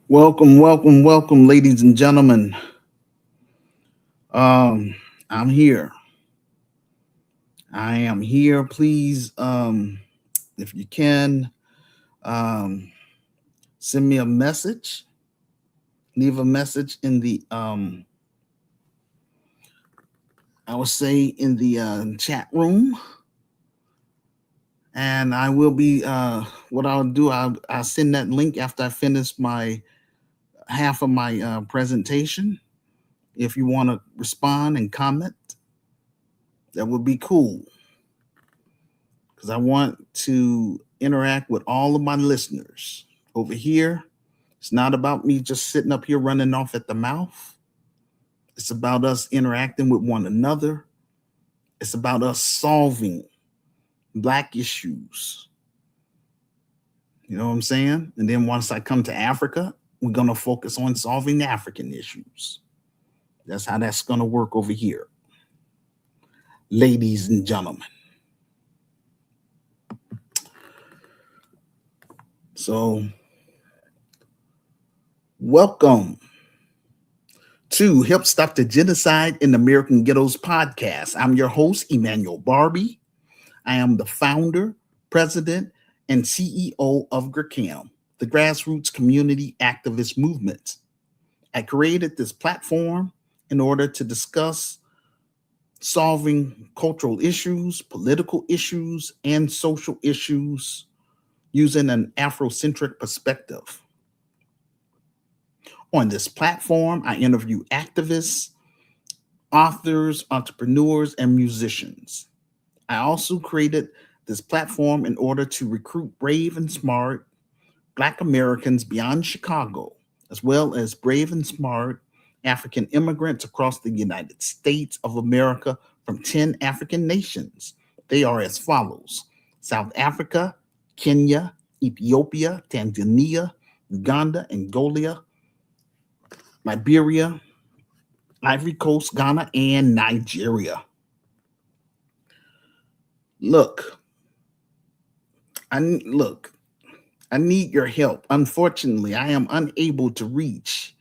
Welcome, ladies and gentlemen. Um, I'm here. I am here. Please, if you can, um, send me a message. Leave a message in the, I would say, in the chat room, and I will be. What I'll do, I'll send that link after I finish my half of my presentation. If you want to respond and comment, that would be cool. Because I want to interact with all of my listeners over here. It's not about me just sitting up here running off at the mouth. It's about us interacting with one another. It's about us solving Black issues. You know what I'm saying? And then once I come to Africa, we're going to focus on solving African issues. That's how that's going to work over here. Ladies and gentlemen. So, welcome to Help Stop the Genocide in American Ghettos podcast. I'm your host, Emmanuel Barbie. I am the founder, president, and CEO of GRCAM, the Grassroots Community Activist Movement. I created this platform in order to discuss solving cultural issues, political issues, and social issues using an Afrocentric perspective. On this platform, I interview activists, authors, entrepreneurs, and musicians. I also created this platform in order to recruit brave and smart Black Americans beyond Chicago, as well as brave and smart African immigrants across the United States of America from 10 African nations. They are as follows: South Africa, Kenya, Ethiopia, Tanzania, Uganda, Angola, Liberia, Ivory Coast, Ghana, and Nigeria. Look, look, I need your help. Unfortunately, I am unable to reach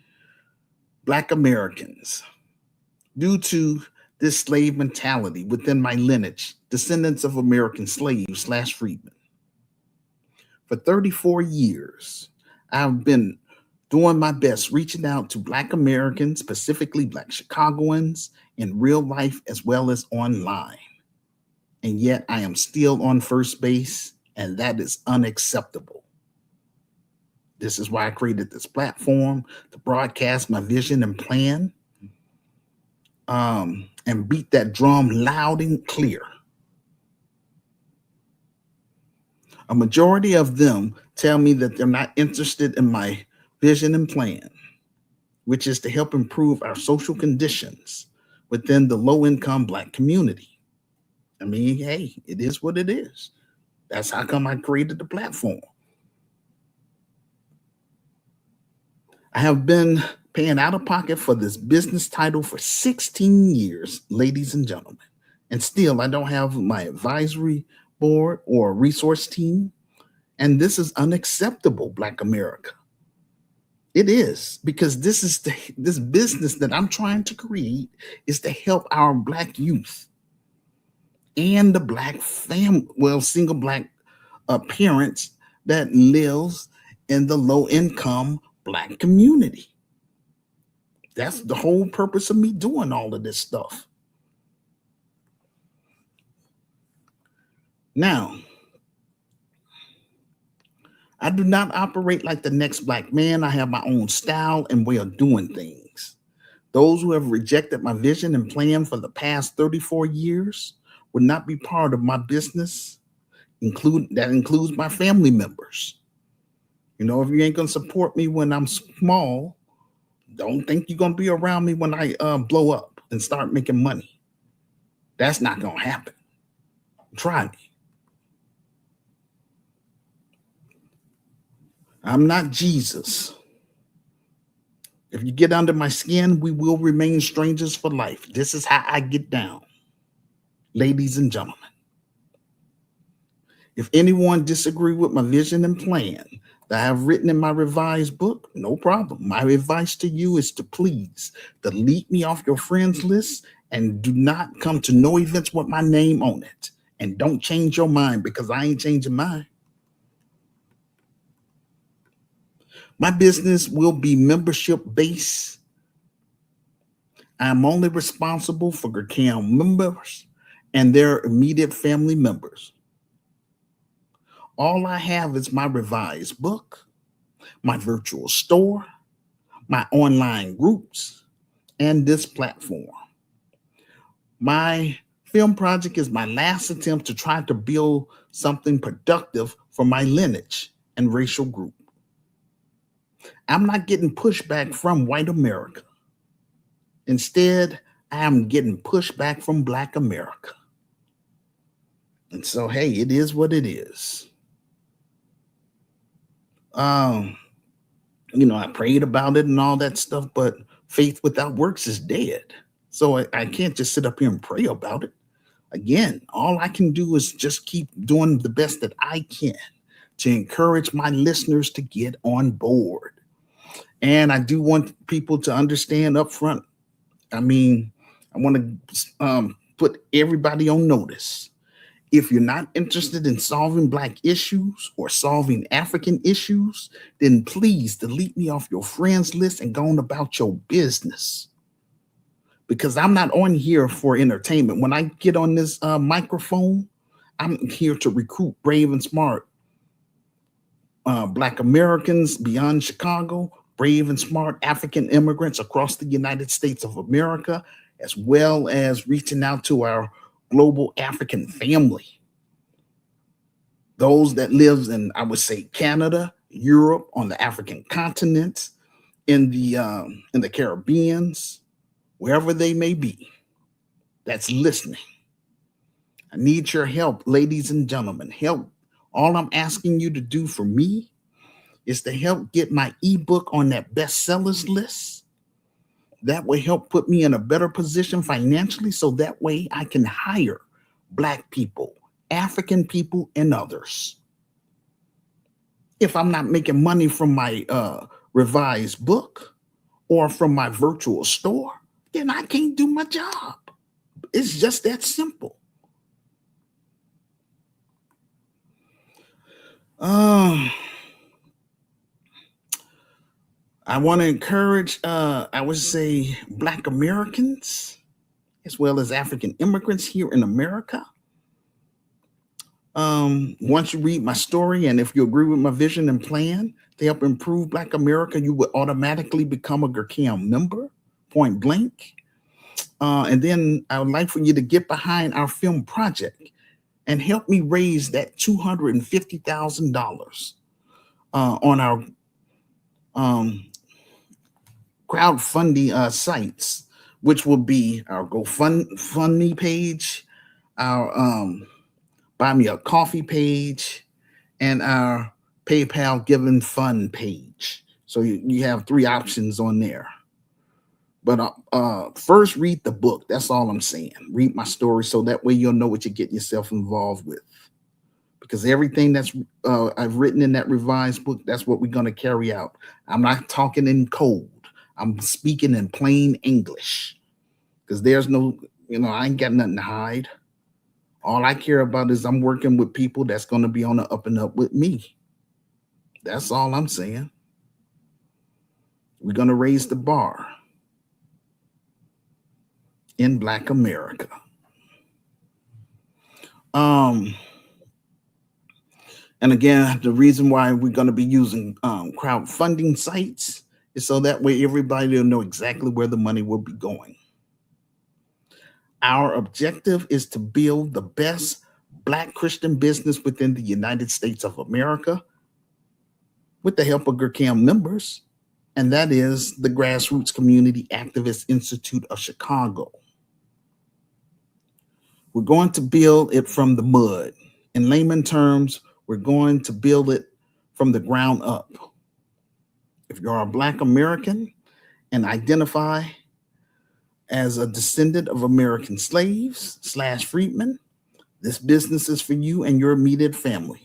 Black Americans due to this slave mentality within my lineage, descendants of American slaves slash freedmen. For 34 years, I've been doing my best reaching out to Black Americans, specifically Black Chicagoans, in real life as well as online. And yet I am still on first base, and that is unacceptable. This is why I created this platform to broadcast my vision and plan, and beat that drum loud and clear. A majority of them tell me that they're not interested in my vision and plan, which is to help improve our social conditions within the low-income Black community. I mean, hey, it is what it is. That's how come I created the platform. I have been paying out of pocket for this business title for 16 years, ladies and gentlemen. And still, I don't have my advisory board or resource team. And this is unacceptable, Black America. It is, because this business that I'm trying to create is to help our Black youth and the Black family, single Black parents that lives in the low income Black community. That's the whole purpose of me doing all of this stuff. Now, I do not operate like the next Black man. I have my own style and way of doing things. Those who have rejected my vision and plan for the past 34 years would not be part of my business. That includes my family members. You know, if you ain't gonna support me when I'm small, don't think you're gonna be around me when I blow up and start making money. That's not gonna happen. Try me. I'm not Jesus. If you get under my skin, we will remain strangers for life. This is how I get down, ladies and gentlemen. If anyone disagree with my vision and plan, that I have written in my revised book, no problem. My advice to you is to please delete me off your friends list and do not come to no events with my name on it. And don't change your mind because I ain't changing mine. My business will be membership based. I'm only responsible for account members and their immediate family members. All I have is my revised book, my virtual store, my online groups, and this platform. My film project is my last attempt to try to build something productive for my lineage and racial group. I'm not getting pushback from white America. Instead, I am getting pushback from Black America. And so, hey, it is what it is. Um, I prayed about it and all that stuff, but faith without works is dead. So I can't just sit up here and pray about it. Again, all I can do is just keep doing the best that I can to encourage my listeners to get on board. And I do want people to understand up front. I mean, I want to put everybody on notice. If you're not interested in solving Black issues or solving African issues, then please delete me off your friends list and go on about your business. Because I'm not on here for entertainment. When I get on this microphone, I'm here to recruit brave and smart Black Americans beyond Chicago, brave and smart African immigrants across the United States of America, as well as reaching out to our global African family. Those that lives in, I would say, Canada, Europe, on the African continent, in the Caribbeans, wherever they may be, that's listening. I need your help, ladies and gentlemen. Help. All I'm asking you to do for me is to help get my ebook on that bestsellers list. That will help put me in a better position financially so that way I can hire Black people, African people, and others. If I'm not making money from my revised book or from my virtual store, then I can't do my job. It's just that simple. I want to encourage, I would say, Black Americans as well as African immigrants here in America. Once you read my story and if you agree with my vision and plan to help improve Black America, you will automatically become a Gurkam member, point blank. And then I would like for you to get behind our film project and help me raise that $250,000 on our crowdfunding sites, which will be our GoFundMe page, our Buy Me a Coffee page, and our PayPal Giving Fund page. So you have three options on there. But first, read the book. That's all I'm saying. Read my story so that way you'll know what you're getting yourself involved with. Because everything that's I've written in that revised book, that's what we're going to carry out. I'm not talking in code. I'm speaking in plain English. Because there's no, I ain't got nothing to hide. All I care about is I'm working with people that's going to be on the up and up with me. That's all I'm saying. We're going to raise the bar in Black America. And again, the reason why we're going to be using crowdfunding sites is so that way everybody will know exactly where the money will be going. Our objective is to build the best Black Christian business within the United States of America with the help of Gurkam members, and that is the Grassroots Community Activist Institute of Chicago. We're going to build it from the mud. In layman terms, we're going to build it from the ground up. If you're a Black American and identify as a descendant of American slaves / freedmen, this business is for you and your immediate family.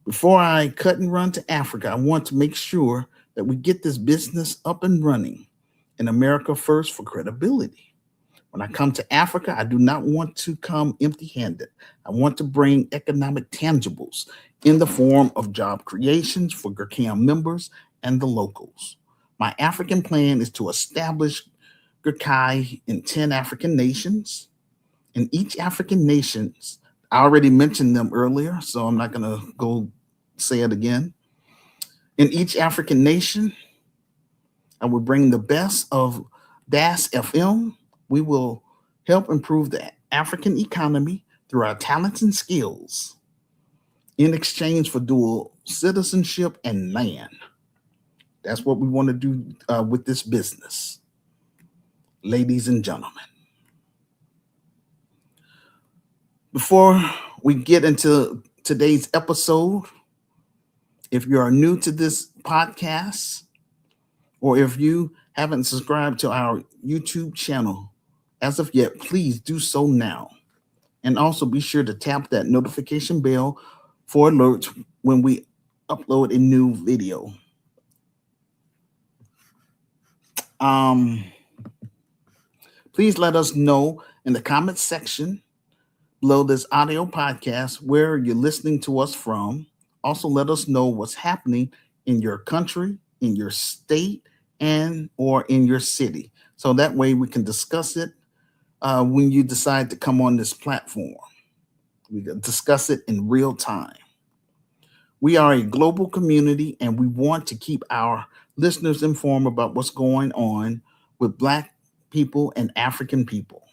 Before I cut and run to Africa, I want to make sure that we get this business up and running in America first for credibility. When I come to Africa, I do not want to come empty handed. I want to bring economic tangibles in the form of job creations for Gurkhan members and the locals. My African plan is to establish Gurkai in 10 African nations. In each African nations, I already mentioned them earlier, so I'm not going to go say it again. In each African nation, I will bring the best of DAS FM. We will help improve the African economy through our talents and skills in exchange for dual citizenship and land. That's what we want to do with this business, ladies and gentlemen. Before we get into today's episode, if you are new to this podcast, or if you haven't subscribed to our YouTube channel as of yet, please do so now. And also be sure to tap that notification bell for alerts when we upload a new video. Please let us know in the comments section below this audio podcast where you're listening to us from. Also, let us know what's happening in your country, in your state, and or in your city. So that way we can discuss it when you decide to come on this platform. We can discuss it in real time. We are a global community and we want to keep our listeners informed about what's going on with Black people and African people.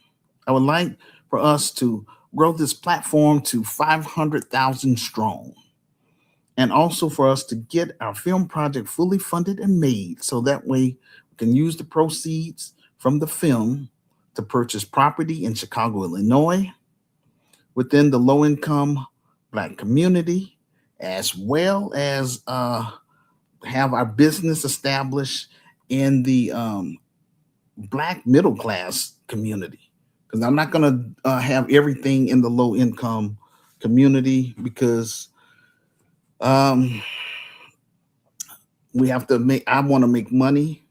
I would like for us to grow this platform to 500,000 strong. And also for us to get our film project fully funded and made so that way we can use the proceeds from the film to purchase property in Chicago, Illinois, within the low income Black community, as well as have our business established in the Black middle class community. Because I'm not going to have everything in the low income community because we have to I want to make money.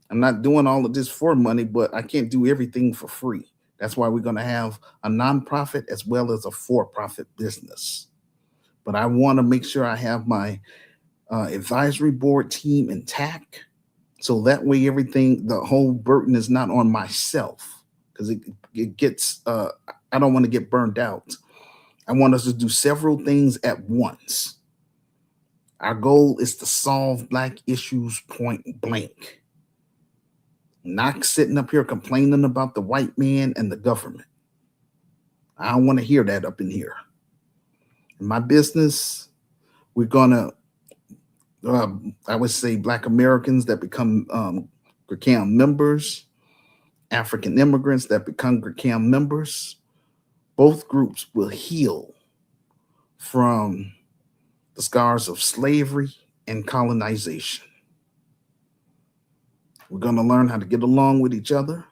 I'm not doing all of this for money, but I can't do everything for free. That's why we're going to have a nonprofit as well as a for-profit business. But I want to make sure I have my advisory board team intact. So that way everything, the whole burden is not on myself because it gets, I don't want to get burned out. I want us to do several things at once. Our goal is to solve Black issues point blank. Not sitting up here complaining about the white man and the government. I don't want to hear that up in here. In my business, we're going to, I would say, Black Americans that become Gurkhan members, African immigrants that become Gurkhan members. Both groups will heal from the scars of slavery and colonization. We're going to learn how to get along with each other.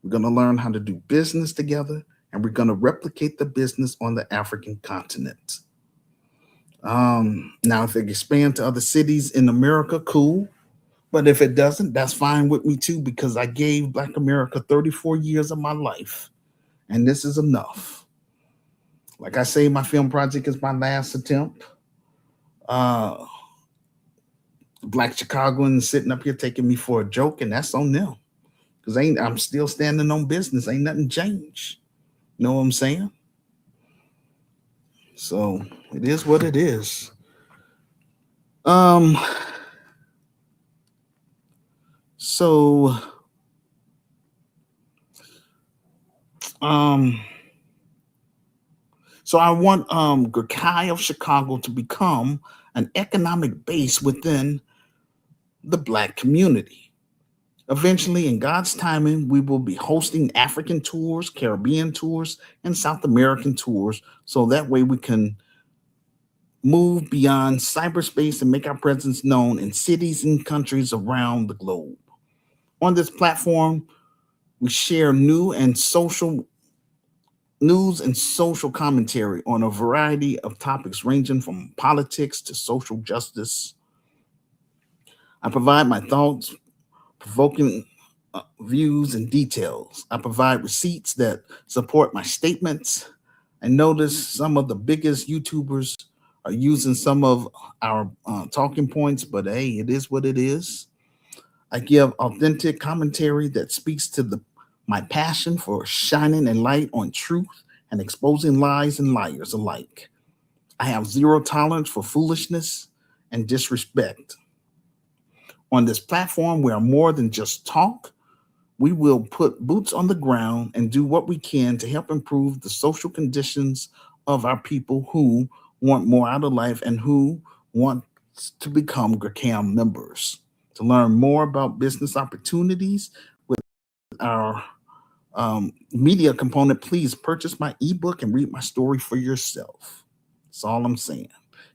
We're going to learn how to do business together, and we're going to replicate the business on the African continent. Now, if it expands to other cities in America, cool. But if it doesn't, that's fine with me too, because I gave Black America 34 years of my life, and this is enough. Like I say, my film project is my last attempt. Black Chicagoans sitting up here taking me for a joke, and that's on them. Because I'm still standing on business. Ain't nothing changed. Know what I'm saying? So it is what it is. So I want Gurkai of Chicago to become an economic base within the Black community. Eventually, in God's timing, we will be hosting African tours, Caribbean tours, and South American tours. So that way we can move beyond cyberspace and make our presence known in cities and countries around the globe. On this platform, we share new and social news and social commentary on a variety of topics ranging from politics to social justice. I provide my thoughts, provoking views and details. I provide receipts that support my statements. I notice some of the biggest YouTubers are using some of our talking points, but hey, it is what it is. I give authentic commentary that speaks to the my passion for shining a light on truth and exposing lies and liars alike. I have zero tolerance for foolishness and disrespect. On this platform, we are more than just talk. We will put boots on the ground and do what we can to help improve the social conditions of our people who want more out of life and who want to become GRCAM members. To learn more about business opportunities with our media component, please purchase my ebook and read my story for yourself. That's all I'm saying.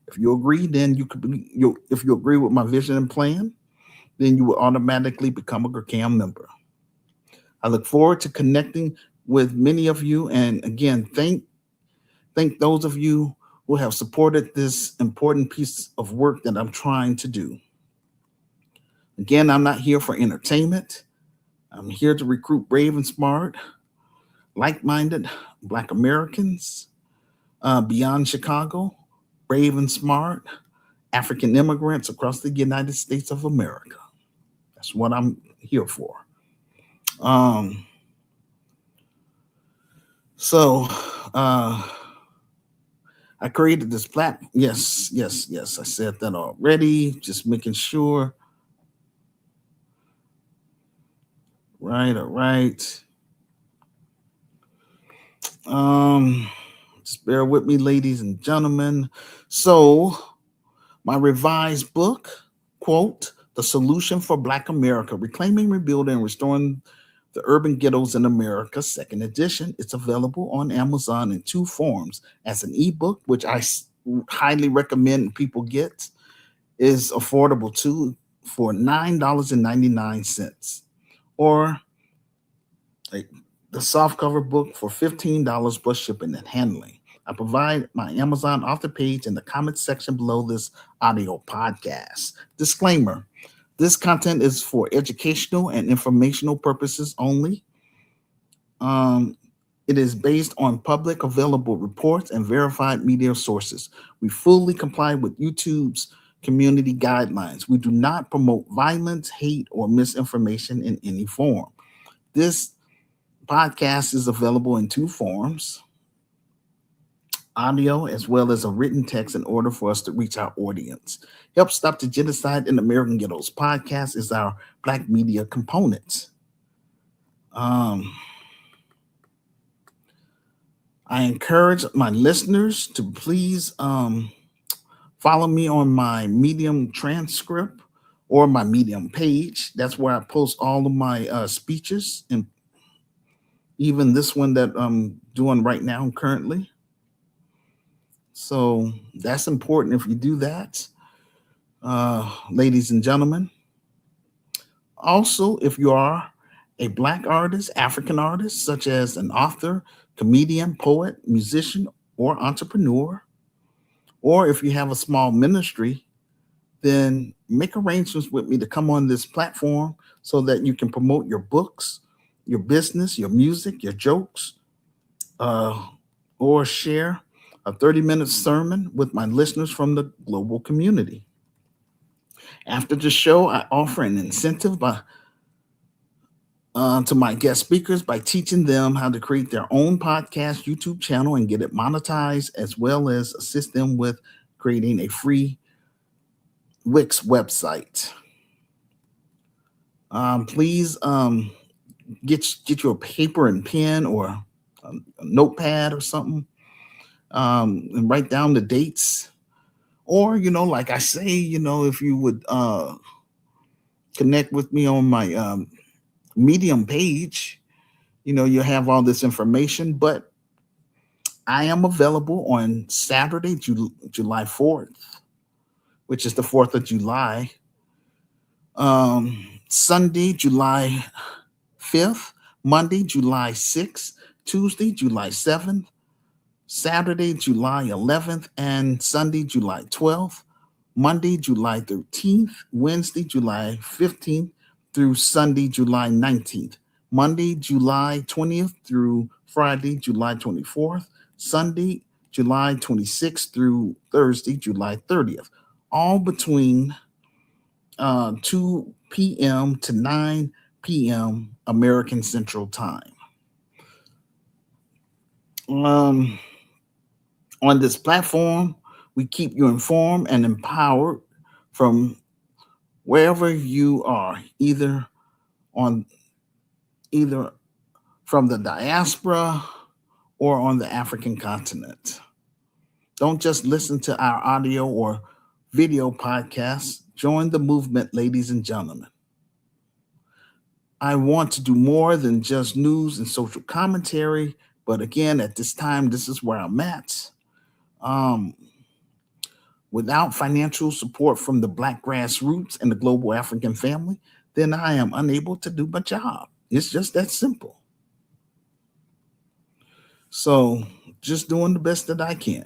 If you agree, then you could be. If you agree with my vision and plan, then you will automatically become a GRCAM member. I look forward to connecting with many of you, and again, thank those of you who have supported this important piece of work that I'm trying to do. Again, I'm not here for entertainment. I'm here to recruit brave and smart, like-minded Black Americans beyond Chicago, brave and smart African immigrants across the United States of America. That's what I'm here for. Um, so I created this platform. Yes, yes, yes. I said that already. Just making sure. Right, all right. Um, just bear with me, ladies and gentlemen. So my revised book, quote, The Solution for Black America, Reclaiming, Rebuilding, and Restoring the Urban Ghettos in America, second edition. It's available on Amazon in two forms as an ebook, which I highly recommend people get, is affordable too for $9.99, or like the softcover book for $15 plus shipping and handling. I provide my Amazon author page in the comments section below this audio podcast. Disclaimer: this content is for educational and informational purposes only. Um, it is based on public available reports and verified media sources. We fully comply with YouTube's community guidelines. We do not promote violence, hate, or misinformation in any form. This podcast is available in two forms: audio as well as a written text, in order for us to reach our audience. Help Stop the Genocide in American Ghettos podcast is our Black media component. Um, I encourage my listeners to please follow me on my Medium transcript or my Medium page. That's where I post all of my speeches, and even this one that I'm doing right now currently. So that's important if you do that, ladies and gentlemen. Also, if you are a Black artist, African artist, such as an author, comedian, poet, musician, or entrepreneur, or if you have a small ministry, then make arrangements with me to come on this platform so that you can promote your books, your business, your music, your jokes, uh, or share a 30-minute sermon with my listeners from the global community. After the show, I offer an incentive to my guest speakers by teaching them how to create their own podcast YouTube channel and get it monetized, as well as assist them with creating a free Wix website. Please get your paper and pen or a notepad or something, and write down the dates. Or, like I say, if you would connect with me on my Medium page, you have all this information. But I am available on Saturday, July 4th, which is the 4th of July, Sunday, July 5th, Monday, July 6th, Tuesday, July 7th, Saturday, July 11th, and Sunday, July 12th, Monday, July 13th, Wednesday, July 15th through Sunday, July 19th, Monday, July 20th through Friday, July 24th, Sunday, July 26th through Thursday, July 30th, all between 2 p.m. to 9 p.m. American Central Time. Um, on this platform, we keep you informed and empowered from wherever you are, on either from the diaspora or on the African continent. Don't just listen to our audio or video podcasts. Join the movement, ladies and gentlemen. I want to do more than just news and social commentary, but again, at this time, this is where I'm at. Um, Without financial support from the Black grassroots and the global African family, then I am unable to do my job. It's just that simple. So, just doing the best that I can,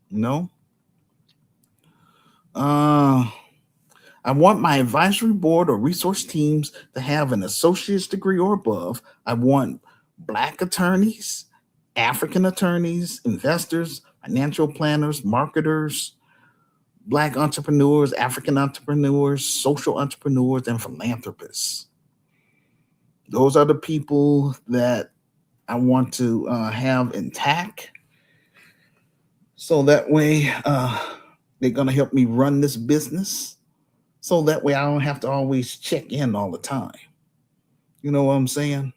you know? Uh, I want my advisory board or resource teams to have an associate's degree or above. I want Black attorneys, African attorneys, investors, financial planners, marketers, Black entrepreneurs, African entrepreneurs, social entrepreneurs, and philanthropists. Those are the people that I want to have intact. So that way, they're going to help me run this business. So that way, I don't have to always check in all the time. You know what I'm saying?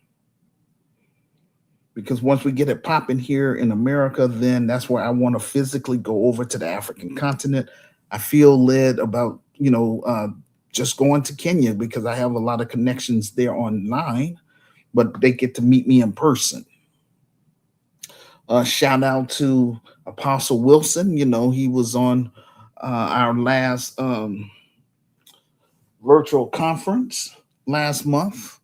Because once we get it popping here in America, then that's where I want to physically go over to the African continent. I feel led about, just going to Kenya because I have a lot of connections there online, but they get to meet me in person. Shout out to Apostle Wilson. He was on our last virtual conference last month.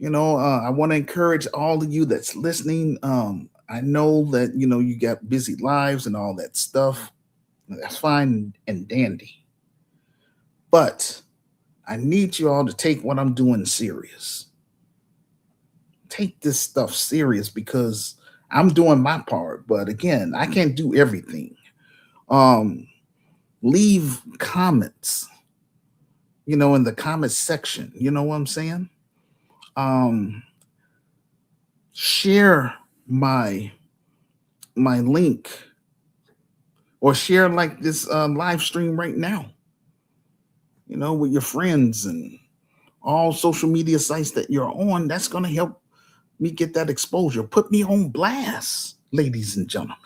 I want to encourage all of you that's listening. I know that, you got busy lives and all that stuff. That's fine and dandy. But I need you all to take what I'm doing serious. Take this stuff serious because I'm doing my part. But again, I can't do everything. Leave comments, in the comment section. You know what I'm saying? Share my link or share like this live stream right now, with your friends and all social media sites that you're on. That's going to help me get that exposure. Put me on blast, ladies and gentlemen.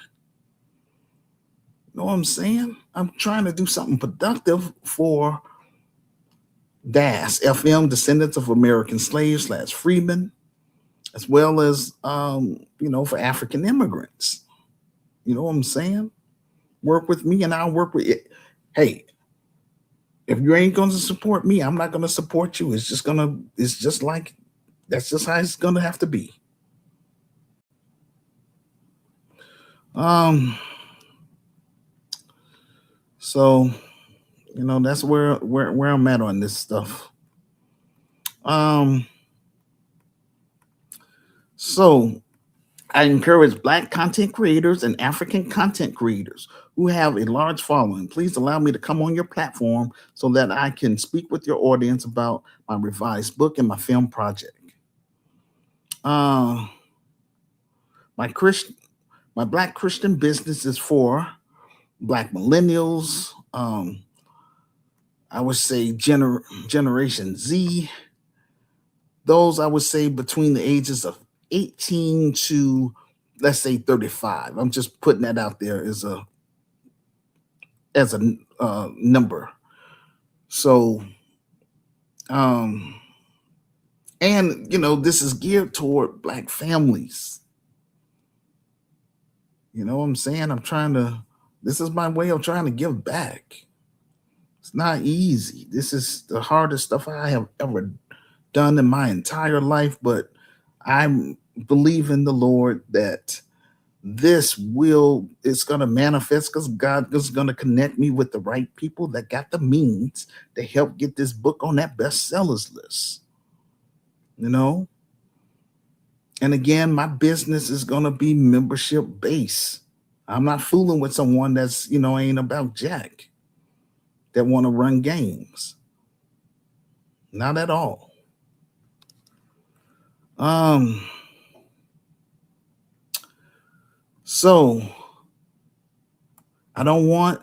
You know what I'm saying? I'm trying to do something productive for DAS, FM, Descendants of American Slaves / Freedmen, as well as, for African immigrants. You know what I'm saying? Work with me and I'll work with it. Hey, if you ain't going to support me, I'm not going to support you. It's just like, that's just how it's going to have to be. So, that's where I'm at on this stuff. So I encourage Black content creators and African content creators who have a large following. Please allow me to come on your platform so that I can speak with your audience about my revised book and my film project. My Black Christian business is for Black millennials. I would say Generation Z. Those I would say between the ages of 18 to, let's say, 35. I'm just putting that out there as a number. So, and this is geared toward Black families. You know what I'm saying? This is my way of trying to give back. It's not easy. This is the hardest stuff I have ever done in my entire life, but I'm believe in the Lord that this will it's going to manifest because God is going to connect me with the right people that got the means to help get this book on that bestsellers list. You know, and again, my business is going to be membership based. I'm not fooling with someone that's ain't about jack that want to run games. Not at all. Um. So I don't want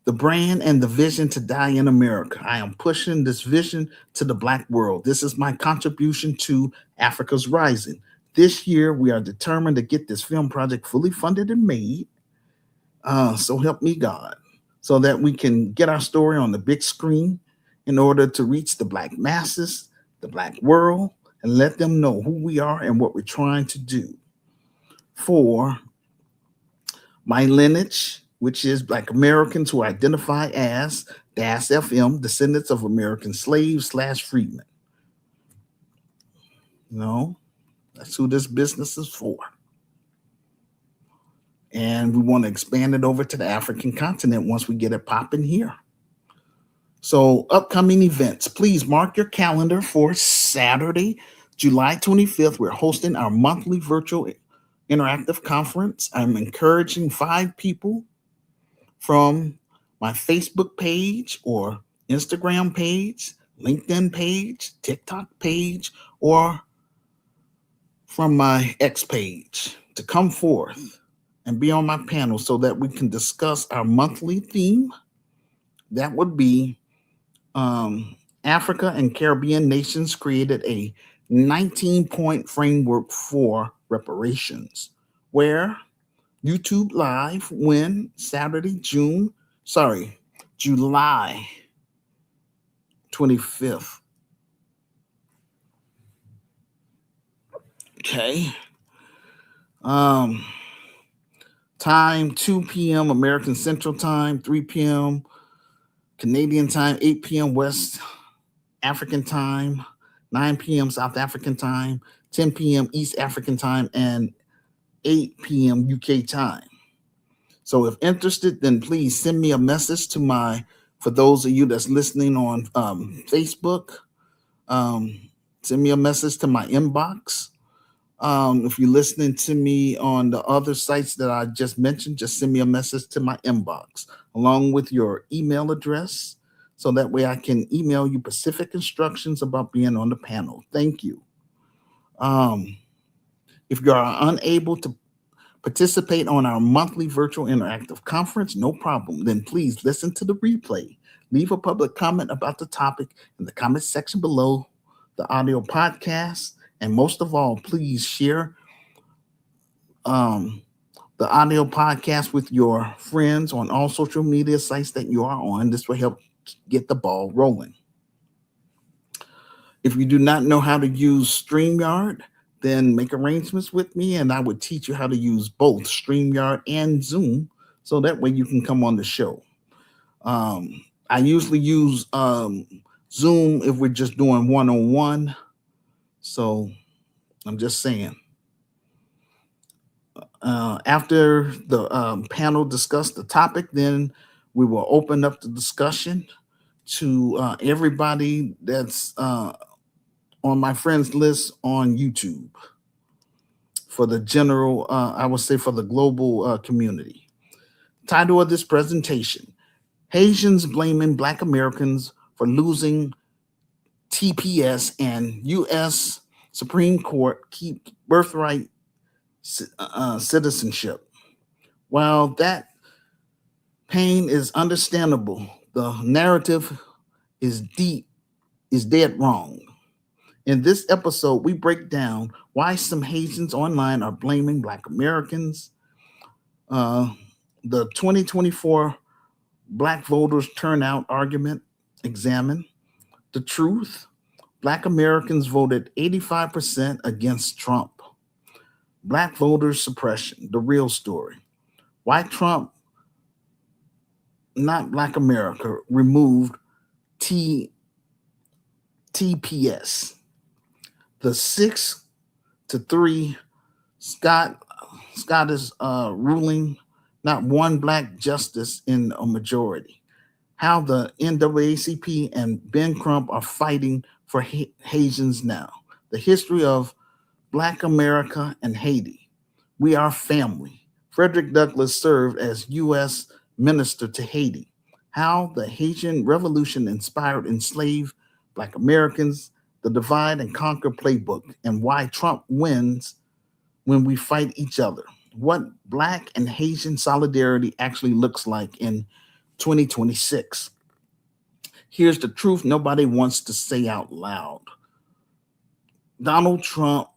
the brand and the vision to die in America. I am pushing this vision to the Black world. This is my contribution to Africa's Rising. This year, we are determined to get this film project fully funded and made. So help me God, so that we can get our story on the big screen in order to reach the Black masses, the Black world, and let them know who we are and what we're trying to do. For my lineage, which is Black Americans who identify as DAS FM, descendants of American slaves slash freedmen. No, that's who this business is for. And we want to expand it over to the African continent once we get it popping here. So, upcoming events, please mark your calendar for Saturday, July 25th. We're hosting our monthly virtual interactive conference. I'm encouraging 5 people from my Facebook page or Instagram page, LinkedIn page, TikTok page, or from my X page to come forth and be on my panel so that we can discuss our monthly theme. That would be Africa and Caribbean nations created a 19-point framework for reparations, where YouTube Live when Saturday, July 25th. Okay. Um, Time 2 p.m. American Central Time, 3 p.m. Canadian Time, 8 p.m. West African Time, 9 p.m. South African Time, 10 p.m. East African Time, and 8 p.m. UK time. So if interested, then please send me a message to for those of you that's listening on Facebook, um, send me a message to my inbox. If you're listening to me on the other sites that I just mentioned, just send me a message to my inbox along with your email address so that way I can email you specific instructions about being on the panel. Thank you. Um, if you are unable to participate on our monthly virtual interactive conference, no problem. Then please listen to the replay. Leave a public comment about the topic in the comment section below the audio podcast. And most of all, please share um, the audio podcast with your friends on all social media sites that you are on. This will help get the ball rolling. If you do not know how to use StreamYard, then make arrangements with me and I would teach you how to use both StreamYard and Zoom so that way you can come on the show. I usually use Zoom if we're just doing one-on-one. So I'm just saying. After the panel discuss the topic, then we will open up the discussion to everybody that's on my friends list on YouTube for the general, I would say for the global community. Title of this presentation, Haitians blaming Black Americans for losing TPS and U.S. Supreme Court keep birthright citizenship. While that pain is understandable, the narrative is dead wrong. In this episode, we break down why some Haitians online are blaming Black Americans, uh, the 2024 Black voters turnout argument, examine the truth. Black Americans voted 85% against Trump. Black voters suppression, the real story. Why Trump, not Black America, removed TPS. The 6-3 Scott Scott is ruling not one black justice in a majority. How the NAACP and Ben Crump are fighting for Haitians now. The history of Black America and Haiti. We are family. Frederick Douglass served as U.S. Minister to Haiti. How the Haitian Revolution inspired enslaved Black Americans, the divide and conquer playbook, and why Trump wins when we fight each other. What Black and Haitian solidarity actually looks like in 2026. Here's the truth nobody wants to say out loud. Donald Trump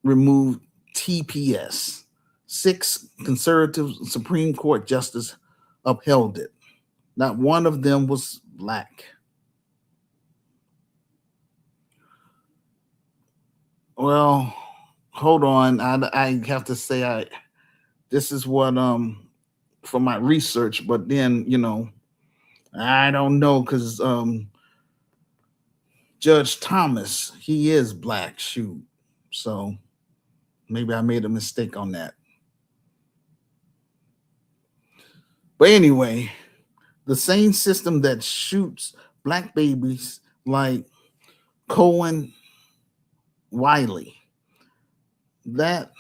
removed TPS. Six conservative Supreme Court justices upheld it. Not one of them was black. Well, hold on. I have to say this is what for my research, but then I don't know because Judge Thomas he is black. Shoot, so maybe I made a mistake on that. But anyway, the same system that shoots black babies like Cohen Wiley, that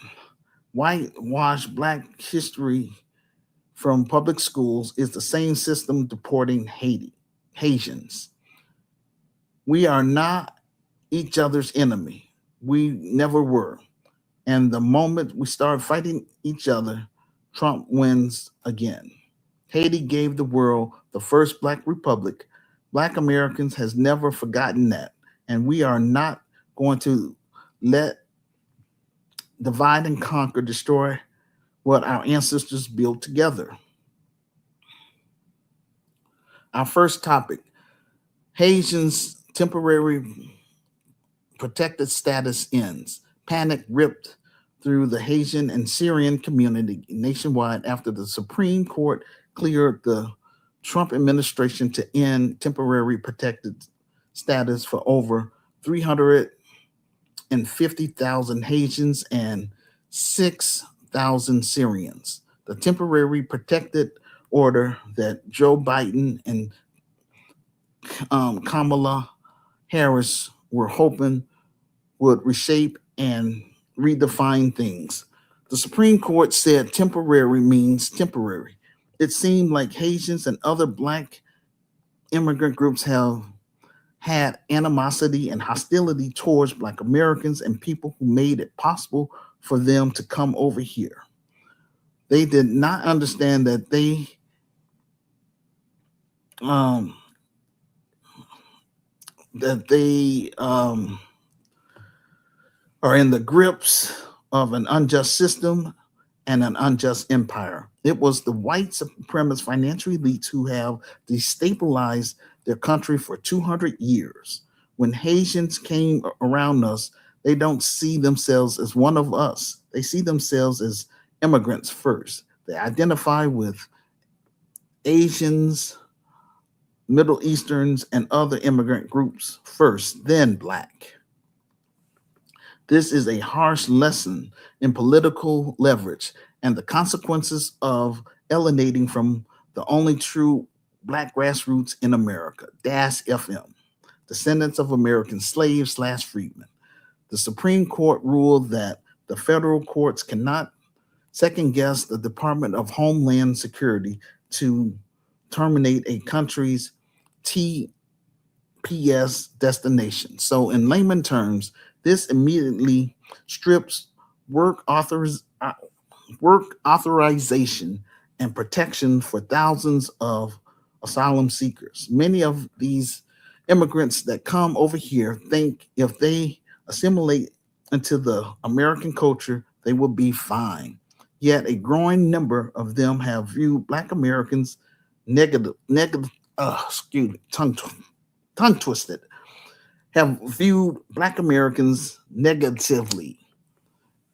whitewash black history from public schools is the same system deporting Haitians. We are not each other's enemy. We never were. And the moment we start fighting each other, Trump wins again. Haiti gave the world the first black republic. Black Americans has never forgotten that. And we are not going to let divide and conquer destroy what our ancestors built together. Our first topic, Haitians' temporary protected status ends. Panic ripped through the Haitian and Syrian community nationwide after the Supreme Court cleared the Trump administration to end temporary protected status for over 350,000 Haitians and 6,000 Syrians. The temporary protected order that Joe Biden and Kamala Harris were hoping would reshape and redefine things. The Supreme Court said temporary means temporary. It seemed like Haitians and other black immigrant groups have had animosity and hostility towards black Americans and people who made it possible for them to come over here. They did not understand that um, they are in the grips of an unjust system and an unjust empire. It was the white supremacist financial elites who have destabilized their country for 200 years. When Haitians came around us, they don't see themselves as one of us. They see themselves as immigrants first. They identify with Asians, Middle Easterns, and other immigrant groups first, then black. This is a harsh lesson in political leverage and the consequences of alienating from the only true black grassroots in America, DAS FM, descendants of American slaves slash freedmen. The Supreme Court ruled that the federal courts cannot second guess the Department of Homeland Security to terminate a country's TPS destination. So, in layman terms, this immediately strips work, work authorization and protection for thousands of asylum seekers. Many of these immigrants that come over here think if they assimilate into the American culture, they will be fine. Yet a growing number of them have viewed Black Americans excuse me, tongue twisted, have viewed Black Americans negatively.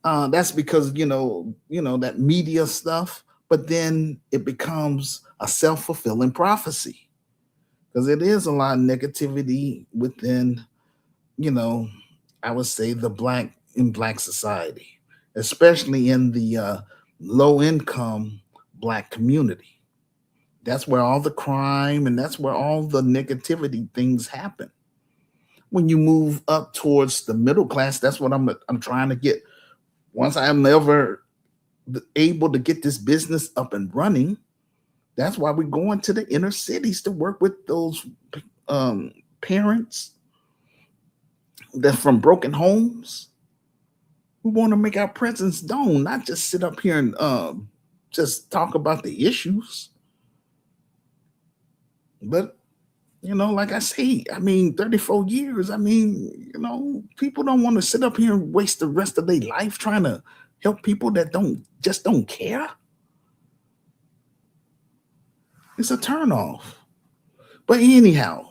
That's because that media stuff, but then it becomes a self fulfilling prophecy because it is a lot of negativity within, you know, I would say the Black in Black society. especially in the low income Black community. That's where all the crime and that's where all the negativity things happen. When you move up towards the middle class, that's what I'm trying to get. Once I'm ever able to get this business up and running, that's why we're going to the inner cities to work with those parents that from broken homes. We want to make our presence known, not just sit up here and just talk about the issues. But like I say, I mean, 34 years. I mean, people don't want to sit up here and waste the rest of their life trying to help people that don't care. It's a turnoff. But anyhow,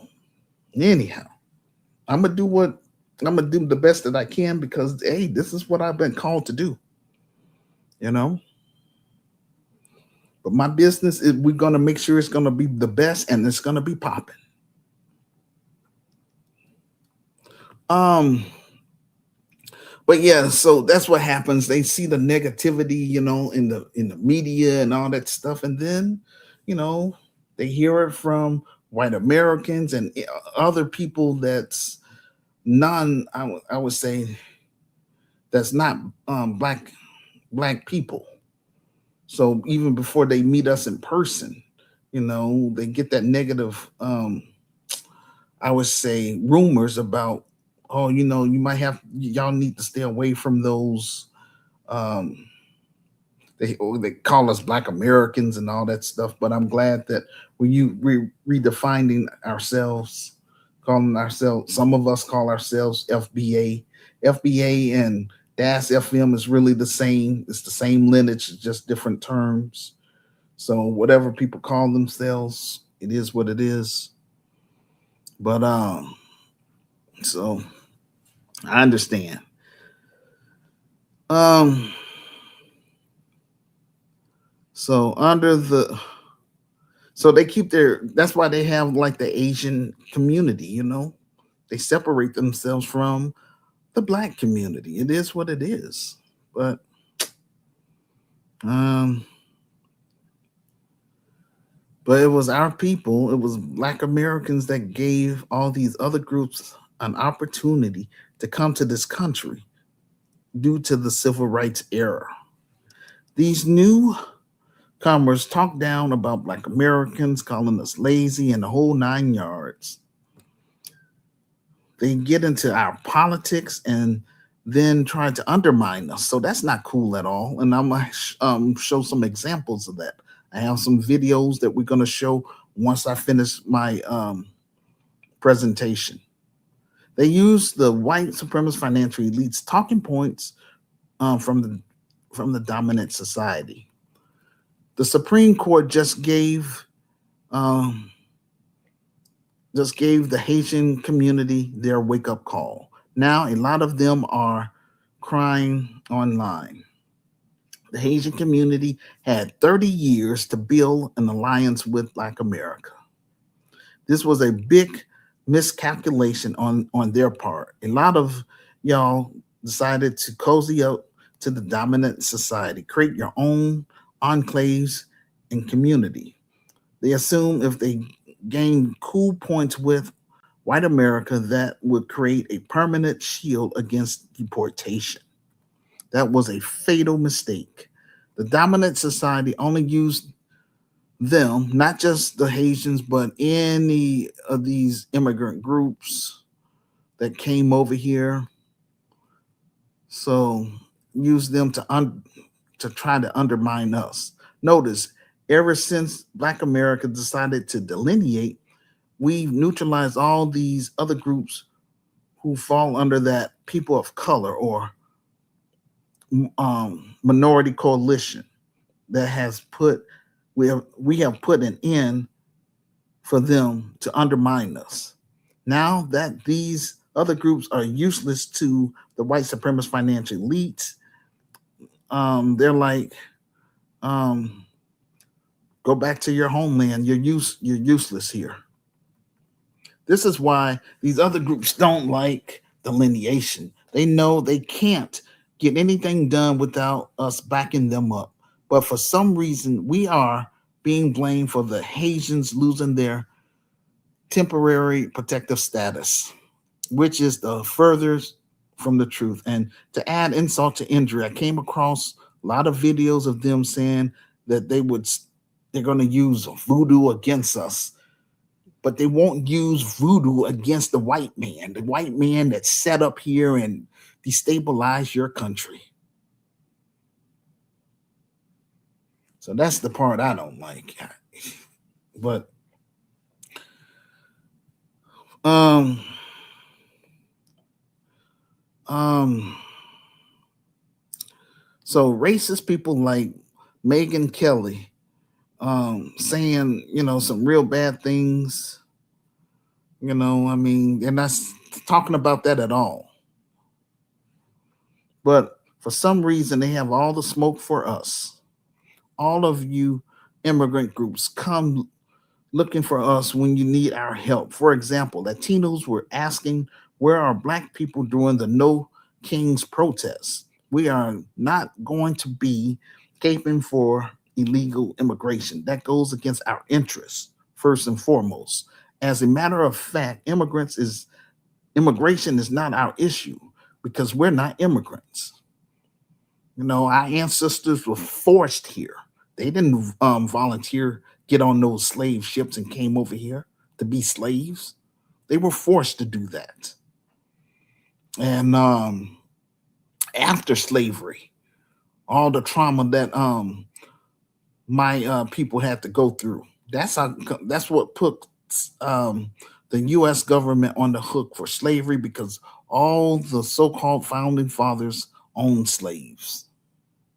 I'm gonna do what I'm gonna do the best that I can because hey, this is what I've been called to do. You know. But my business is we're gonna make sure it's gonna be the best and it's gonna be popping. Um, but yeah, so that's what happens. They see the negativity, in the media and all that stuff, and then, you know, they hear it from white Americans and other people that's I would say that's not black people. So even before they meet us in person, they get that negative I would say rumors about, oh, you might have y'all need to stay away from those um they call us black Americans and all that stuff, but I'm glad that when you redefining ourselves, calling ourselves, some of us call ourselves FBA and DAS FM is really the same. It's the same lineage, it's just different terms. So whatever people call themselves, it is what it is. But so I understand. Um, so under the so they keep their that's why they have like the Asian community. They separate themselves from the black community. It is what it is. But um but it was our people, it was black Americans that gave all these other groups an opportunity to come to this country due to the civil rights era. These newcomers talk down about black Americans, calling us lazy and the whole 9 yards. They get into our politics and then try to undermine us. So that's not cool at all. And I'm going to show some examples of that. I have some videos that we're going to show once I finish my presentation. They use the white supremacist financial elites talking points from the dominant society. The Supreme Court um, just gave the Haitian community their wake up call. Now, a lot of them are crying online. The Haitian community had 30 years to build an alliance with Black America. This was a big miscalculation on their part. A lot of y'all decided to cozy up to the dominant society, create your own enclaves and community. They assume if they gain cool points with white America, that would create a permanent shield against deportation. That was a fatal mistake. The dominant society only used them, not just the Haitians, but any of these immigrant groups that came over here. So use them to try to undermine us. Notice, ever since Black America decided to delineate, we've neutralized all these other groups who fall under that people of color or minority coalition that has put we have put an end for them to undermine us. Now that these other groups are useless to the white supremacist financial elites, they're like, um, go back to your homeland. You're useless here. This is why these other groups don't like delineation. They know they can't get anything done without us backing them up. But for some reason, we are being blamed for the Haitians losing their temporary protective status, which is the furthest from the truth. And to add insult to injury, I came across a lot of videos of them saying that they're going to use voodoo against us, but they won't use voodoo against the white man that's set up here and destabilize your country. So that's the part I don't like. But um um so racist people like Megan Kelly saying, some real bad things, I mean, they're not talking about that at all. But for some reason they have all the smoke for us. All of you immigrant groups come looking for us when you need our help. For example, Latinos were asking, where are black people during the No Kings protests? We are not going to be caping for illegal immigration. That goes against our interests, first and foremost. As a matter of fact, immigration is not our issue because we're not immigrants. Our ancestors were forced here. They didn't volunteer, get on those slave ships and came over here to be slaves. They were forced to do that. And after slavery, all the trauma that my people had to go through. That's what put um, the U.S. government on the hook for slavery because all the so-called founding fathers owned slaves.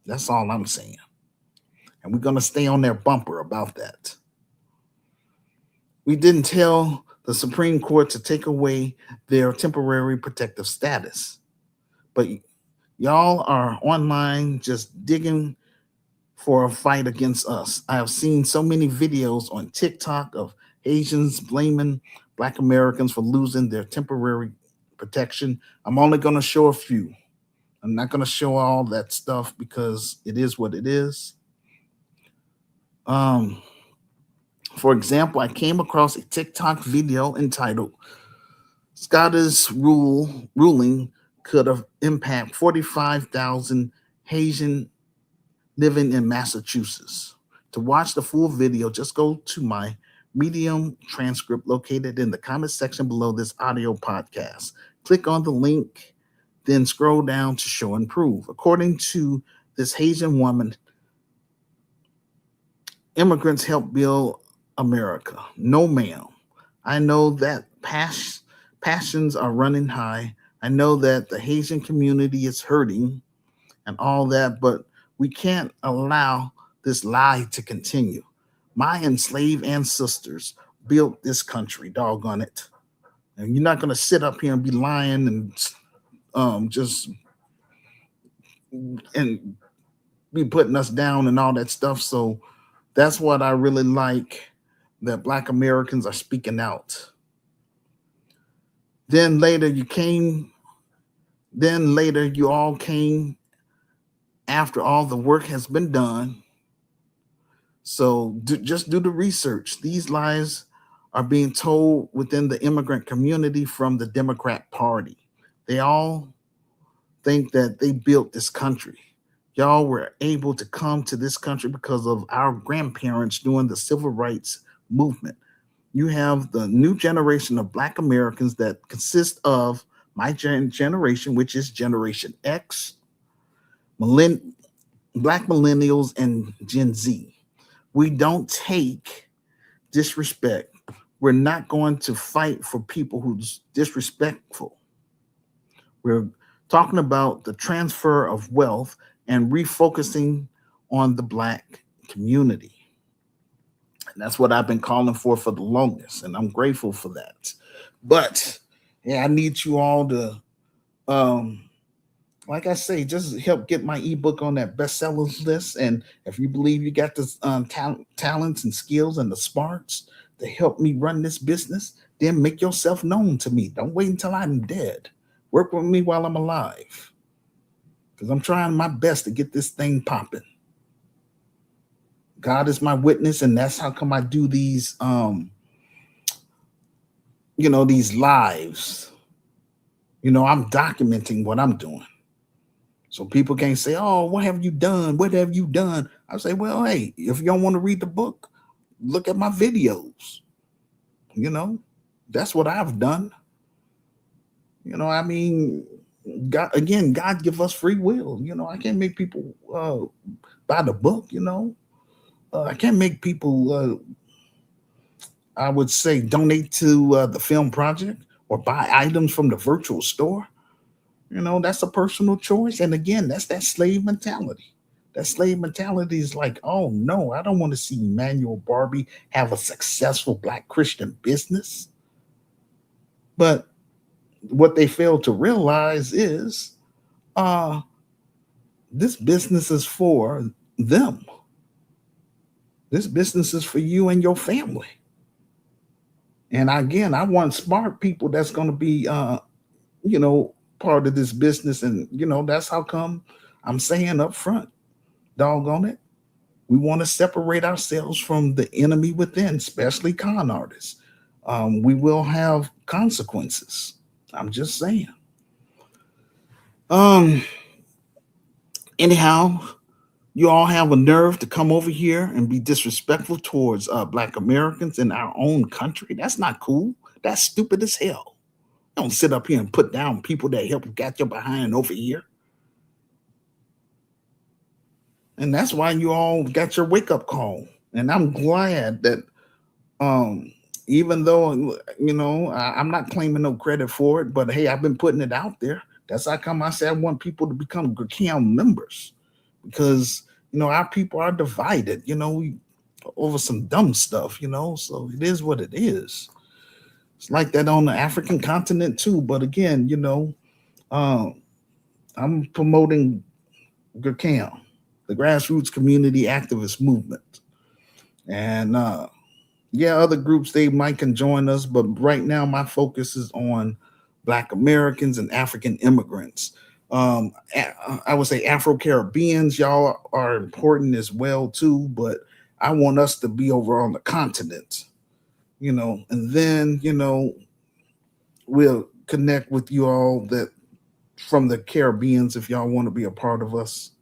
That's all I'm saying. And we're going to stay on their bumper about that. We didn't tell the Supreme Court to take away their temporary protective status. But y'all are online just digging for a fight against us. I have seen so many videos on TikTok of Asians blaming Black Americans for losing their temporary protection. I'm only going to show a few. I'm not going to show all that stuff because it is what it is. Um, for example, I came across a TikTok video entitled Scottish ruling could have impact 45,000 Haitian living in Massachusetts. To watch the full video, just go to my Medium transcript located in the comment section below this audio podcast. Click on the link, then scroll down to show and prove. According to this Haitian woman, immigrants help build America. No, ma'am. I know that passions are running high. I know that the Haitian community is hurting and all that, but we can't allow this lie to continue. My enslaved ancestors built this country, doggone it. And you're not going to sit up here and be lying and just and be putting us down and all that stuff. So that's what I really like that Black Americans are speaking out. Then later you came, then later you all came after all the work has been done. So just do the research. These lies are being told within the immigrant community from the Democrat Party. They all think that they built this country. Y'all were able to come to this country because of our grandparents during the civil rights movement. You have the new generation of Black Americans that consist of my generation, which is Generation X, Black millennials, and Gen Z. We don't take disrespect. We're not going to fight for people who's disrespectful. We're talking about the transfer of wealth and refocusing on the Black community. And that's what I've been calling for the longest, and I'm grateful for that. But yeah, I need you all to, um, like I say, just help get my ebook on that bestsellers list. And if you believe you got the talents and skills and the smarts to help me run this business, then make yourself known to me. Don't wait until I'm dead. Work with me while I'm alive. because I'm trying my best to get this thing popping. God is my witness, and that's how come I do these these lives. I'm documenting what I'm doing. So people can't say, "Oh, what have you done? What have you done?" I say, "Well, hey, if you don't want to read the book, look at my videos. You know, that's what I've done. I mean, God again, God give us free will. I can't make people buy the book. I can't make people. I would say donate to the film project or buy items from the virtual store. That's a personal choice. And again, that's that slave mentality. That slave mentality is like, oh no, I don't want to see Emmanuel Barbie have a successful Black Christian business. But what they fail to realize is uh, this business is for them. This business is for you and your family. And again, I want smart people that's going to be, you know, part of this business. And, that's how come I'm saying up front, doggone it. We want to separate ourselves from the enemy within, especially con artists. We will have consequences. I'm just saying. Um, anyhow, you all have a nerve to come over here and be disrespectful towards Black Americans in our own country. That's not cool. That's stupid as hell. Don't sit up here and put down people that help got your behind over here. And that's why you all got your wake up call. And I'm glad that um, even though I'm not claiming no credit for it, but hey, I've been putting it out there. That's how come I say I want people to become GCAM members because our people are divided. Over some dumb stuff. So it is what it is. It's like that on the African continent too. But again, uh, I'm promoting GCAM, the Grassroots Community Activist Movement, and yeah, other groups they might can join us, but right now my focus is on Black Americans and African immigrants. I would say Afro Caribbeans, y'all are important as well too, but I want us to be over on the continent, and then we'll connect with you all that from the Caribbeans if y'all want to be a part of us,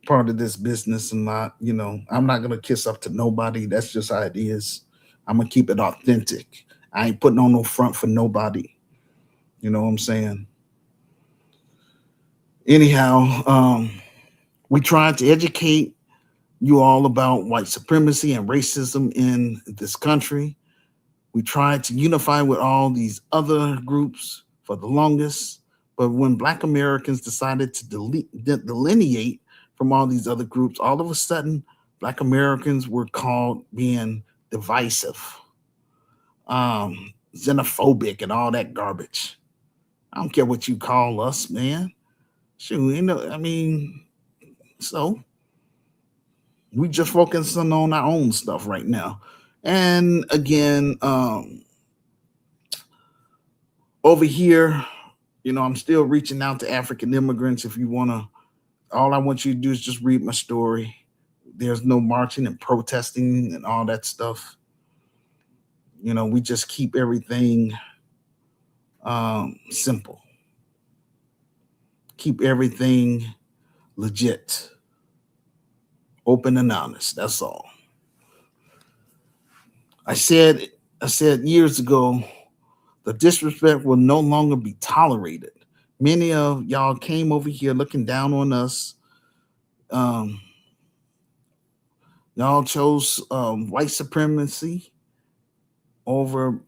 part of this business and not, I'm not gonna kiss up to nobody. That's just how it is. I'm gonna keep it authentic. I ain't putting on no front for nobody. You know what I'm saying? Anyhow, we tried to educate you all about white supremacy and racism in this country. We tried to unify with all these other groups for the longest, but when Black Americans decided to delineate from all these other groups, all of a sudden, Black Americans were called being divisive, xenophobic, and all that garbage. I don't care what you call us, man. Shoot, I mean, so we just focusing on our own stuff right now. And again, over here, I'm still reaching out to African immigrants. If you want to, all I want you to do is just read my story. There's no marching and protesting and all that stuff. We just keep everything simple, keep everything legit, open and honest. That's all. I said, I said years ago, the disrespect will no longer be tolerated. Many of y'all came over here looking down on us. Um, y'all chose white supremacy over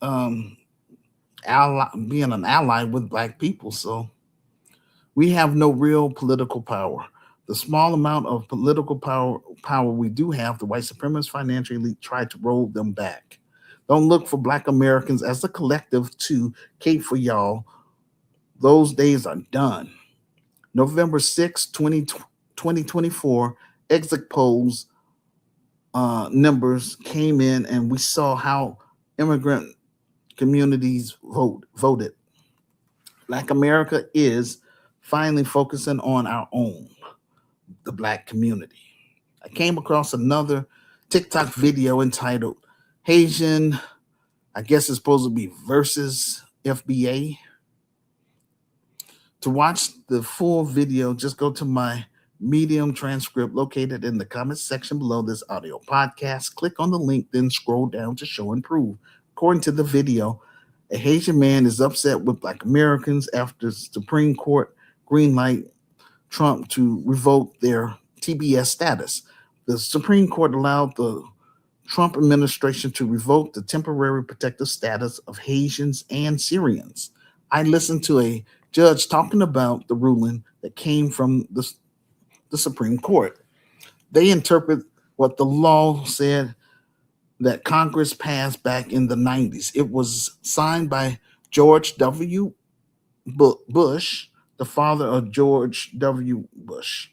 um, being an ally with Black people. So we have no real political power. The small amount of political power we do have, the white supremacist financial elite tried to roll them back. Don't look for Black Americans as a collective to cape for y'all. Those days are done. November 6, 2024, exit polls numbers came in, and we saw how immigrant communities voted. Black America is finally focusing on our own, the Black community. I came across another TikTok video entitled Haitian, I guess it's supposed to be versus FBA. To watch the full video, just go to my Medium transcript located in the comments section below this audio podcast. Click on the link, then scroll down to show and prove. According to the video, a Haitian man is upset with Black Americans after Supreme Court greenlight Trump to revoke their TPS status. The Supreme Court allowed the Trump administration to revoke the temporary protective status of Haitians and Syrians. I listened to a judge talking about the ruling that came from the Supreme Court. They interpret what the law said that Congress passed back in the 90s. It was signed by George W. Bush, the father of George W. Bush.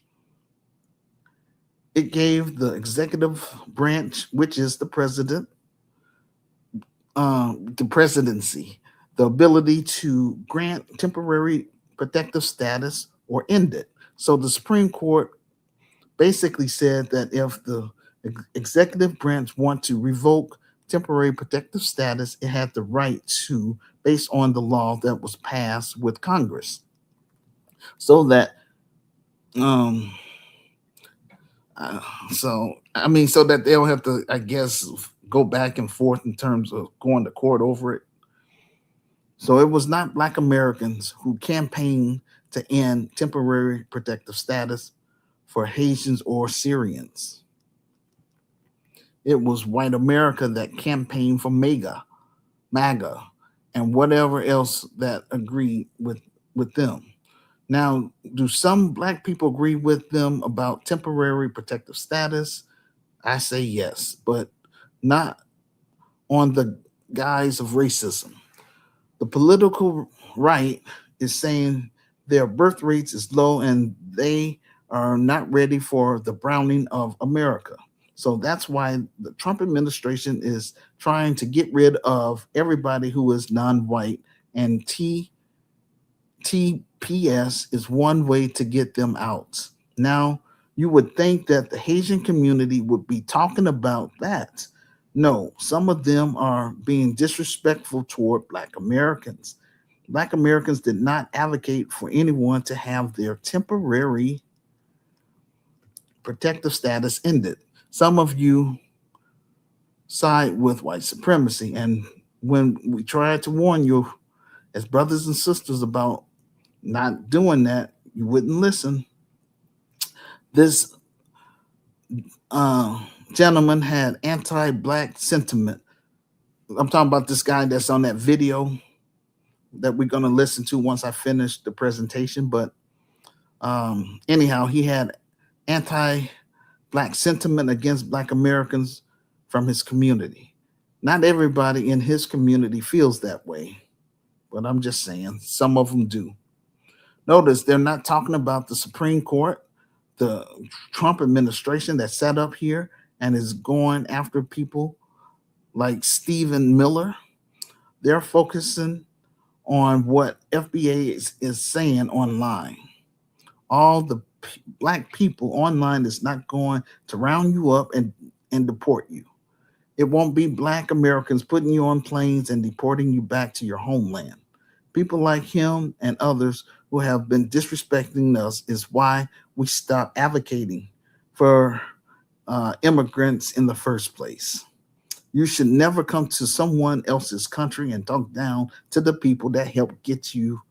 It gave the executive branch, which is the presidency, the ability to grant temporary protective status or end it. So the Supreme Court basically said that if the executive branch want to revoke temporary protective status, it had the right to, based on the law that was passed with Congress. So that um uh, so that they don't have to, I guess, go back and forth in terms of going to court over it. So it was not Black Americans who campaigned to end temporary protective status for Haitians or Syrians. It was white America that campaigned for MAGA, and whatever else that agreed with them. Now, do some Black people agree with them about temporary protective status? I say yes, but not on the guise of racism. The political right is saying their birth rates is low and they are not ready for the browning of America. So that's why the Trump administration is trying to get rid of everybody who is non-white, and TPS is one way to get them out. Now, you would think that the Haitian community would be talking about that. No, some of them are being disrespectful toward Black Americans. Black Americans did not advocate for anyone to have their temporary protective status ended. Some of you side with white supremacy, and when we try to warn you as brothers and sisters about not doing that, you wouldn't listen. This uh, gentleman had anti-Black sentiment. I'm talking about this guy that's on that video that we're going to listen to once I finish the presentation. But anyhow, he had anti-Black sentiment against Black Americans from his community. Not everybody in his community feels that way, but I'm just saying some of them do. Notice they're not talking about the Supreme Court, the Trump administration that set up here and is going after people like Stephen Miller. They're focusing on what FBA is saying online. All the Black people online is not going to round you up and deport you. It won't be Black Americans putting you on planes and deporting you back to your homeland. People like him and others who have been disrespecting us is why we stop advocating for immigrants in the first place. You should never come to someone else's country and talk down to the people that helped get you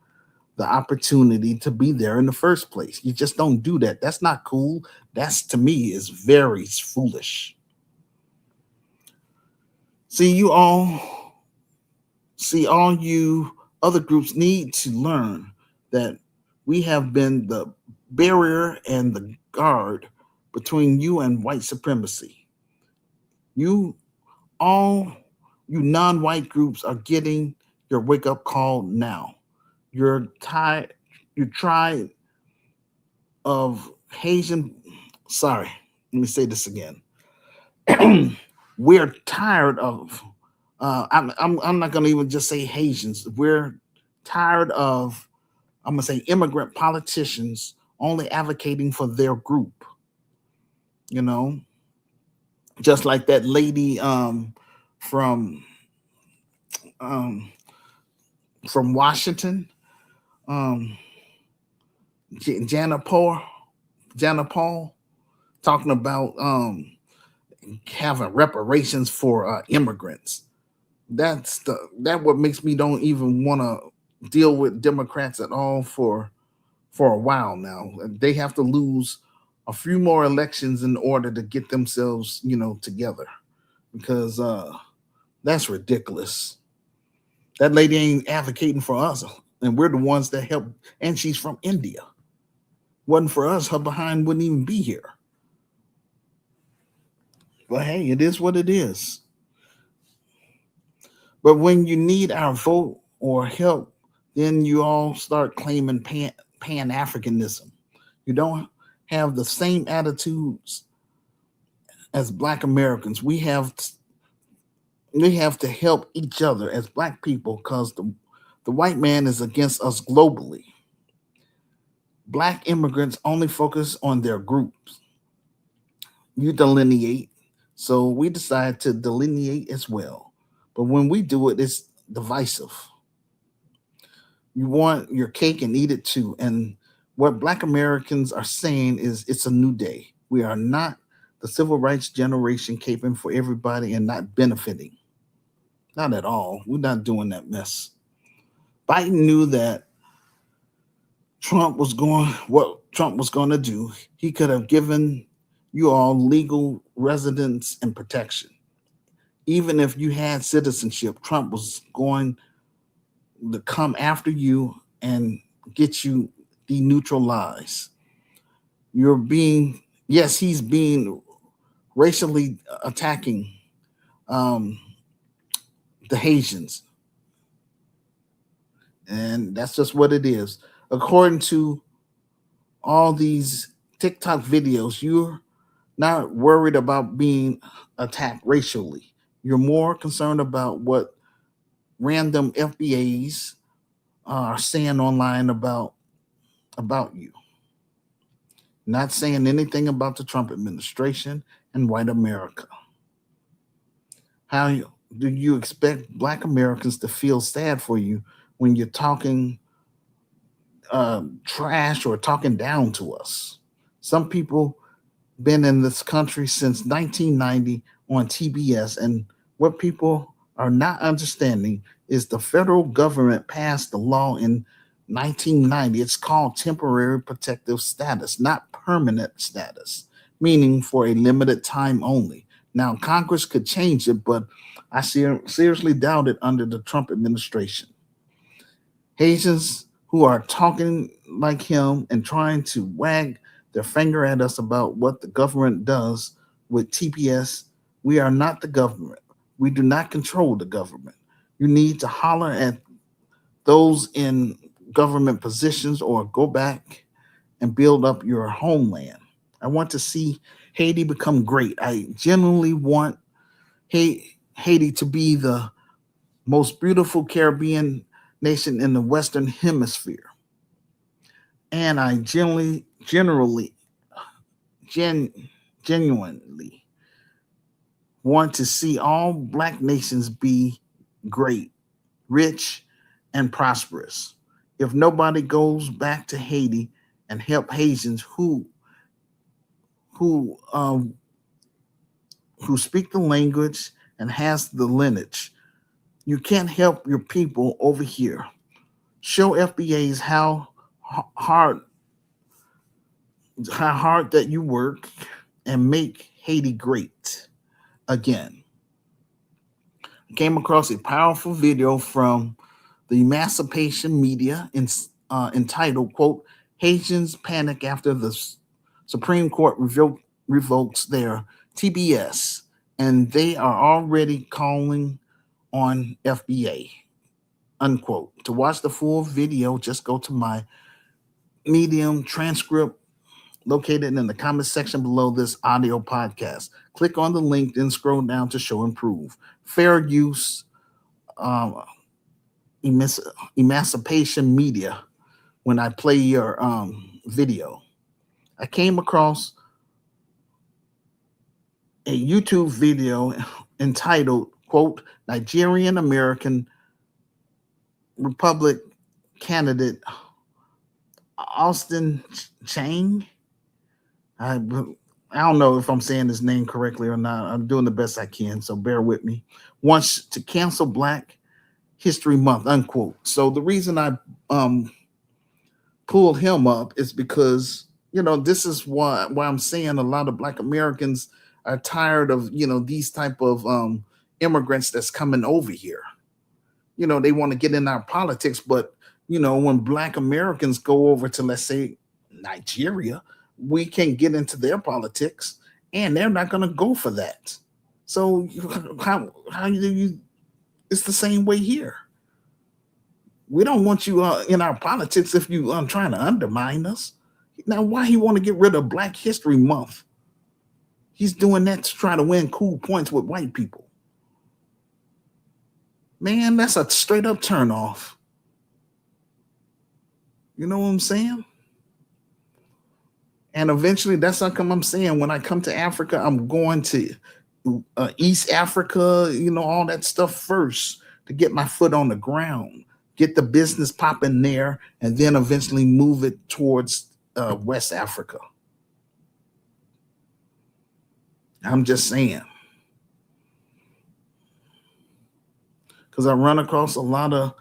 the opportunity to be there in the first place. You just don't do that. That's not cool. That's, to me, is very foolish. See, all you other groups need to learn that we have been the barrier and the guard between you and white supremacy. You all you non-white groups are getting your wake-up call now. You're tired, you're tired of Haitian. Sorry, let me say this again. We're tired of I'm not gonna even just say Haitians. We're tired of I'm gonna say immigrant politicians only advocating for their group. You know, just like that lady from um, from Washington, um, Jana Paul, Jana Paul, talking about having reparations for immigrants. That what makes me don't even want to deal with Democrats at all for a while now. They have to lose a few more elections in order to get themselves, together because that's ridiculous. That lady ain't advocating for us, and we're the ones that help. And she's from India. Wasn't for us, her behind wouldn't even be here. But hey, it is what it is. But when you need our vote or help, then you all start claiming Pan Africanism. You don't have the same attitudes as Black Americans. We have to help each other as Black people because the white man is against us globally. Black immigrants only focus on their groups. You delineate, so we decide to delineate as well. But when we do it, it's divisive. You want your cake and eat it too. And what Black Americans are saying is it's a new day. We are not the civil rights generation caping for everybody and not benefiting. Not at all. We're not doing that mess. Biden knew that what Trump was going to do. He could have given you all legal residence and protection. Even if you had citizenship, Trump was going to come after you and get you deneutralized. You're being, yes, he's being racially attacking um, the Haitians. And that's just what it is. According to all these TikTok videos, you're not worried about being attacked racially. You're more concerned about what random FBAs are saying online about you. Not saying anything about the Trump administration and white America. Do you expect Black Americans to feel sad for you when you're talking trash or talking down to us? Some people been in this country since 1990 on TPS, and what people are not understanding is the federal government passed the law in 1990. It's called temporary protective status, not permanent status, meaning for a limited time only. Now, Congress could change it, but I seriously doubt it under the Trump administration. Haitians who are talking like him and trying to wag their finger at us about what the government does with TPS. We are not the government. We do not control the government. You need to holler at those in government positions or go back and build up your homeland. I want to see Haiti become great. I genuinely want Haiti to be the most beautiful Caribbean nation in the Western Hemisphere. And I gen, genuinely want to see all Black nations be great, rich, and prosperous. If nobody goes back to Haiti and help Haitians who um, who speak the language and has the lineage, you can't help your people over here. Show FBAs hard how hard that you work and make Haiti great again. Came across a powerful video from the Emancipation Media entitled, quote, Haitians panic after the Supreme Court revokes their TPS, and they are already calling on FBA, unquote. To watch the full video, just go to my Medium transcript located in the comment section below this audio podcast. Click on the link, then scroll down to show and prove. Fair use um, emancipation media when I play your video. I came across a YouTube video entitled, quote, Nigerian American Republic candidate Austin Chang. I, I don't know if I'm saying his name correctly or not. I'm doing the best I can, so bear with me. Wants to cancel Black History Month, unquote. So the reason I um, pulled him up is because this is why I'm saying a lot of Black Americans are tired of these type of immigrants that's coming over here. They want to get in our politics, but when Black Americans go over to, let's say, Nigeria, we can't get into their politics, and they're not going to go for that. So how do you? It's the same way here. We don't want you in our politics if you trying to undermine us. Now, why he want to get rid of Black History Month? He's doing that to try to win cool points with white people. Man, that's a straight up turn off. You know what I'm saying? And eventually, that's how come I'm saying when I come to Africa, I'm going to East Africa, all that stuff first to get my foot on the ground, get the business popping there, and then eventually move it towards West Africa. I'm just saying. Because I run across a lot of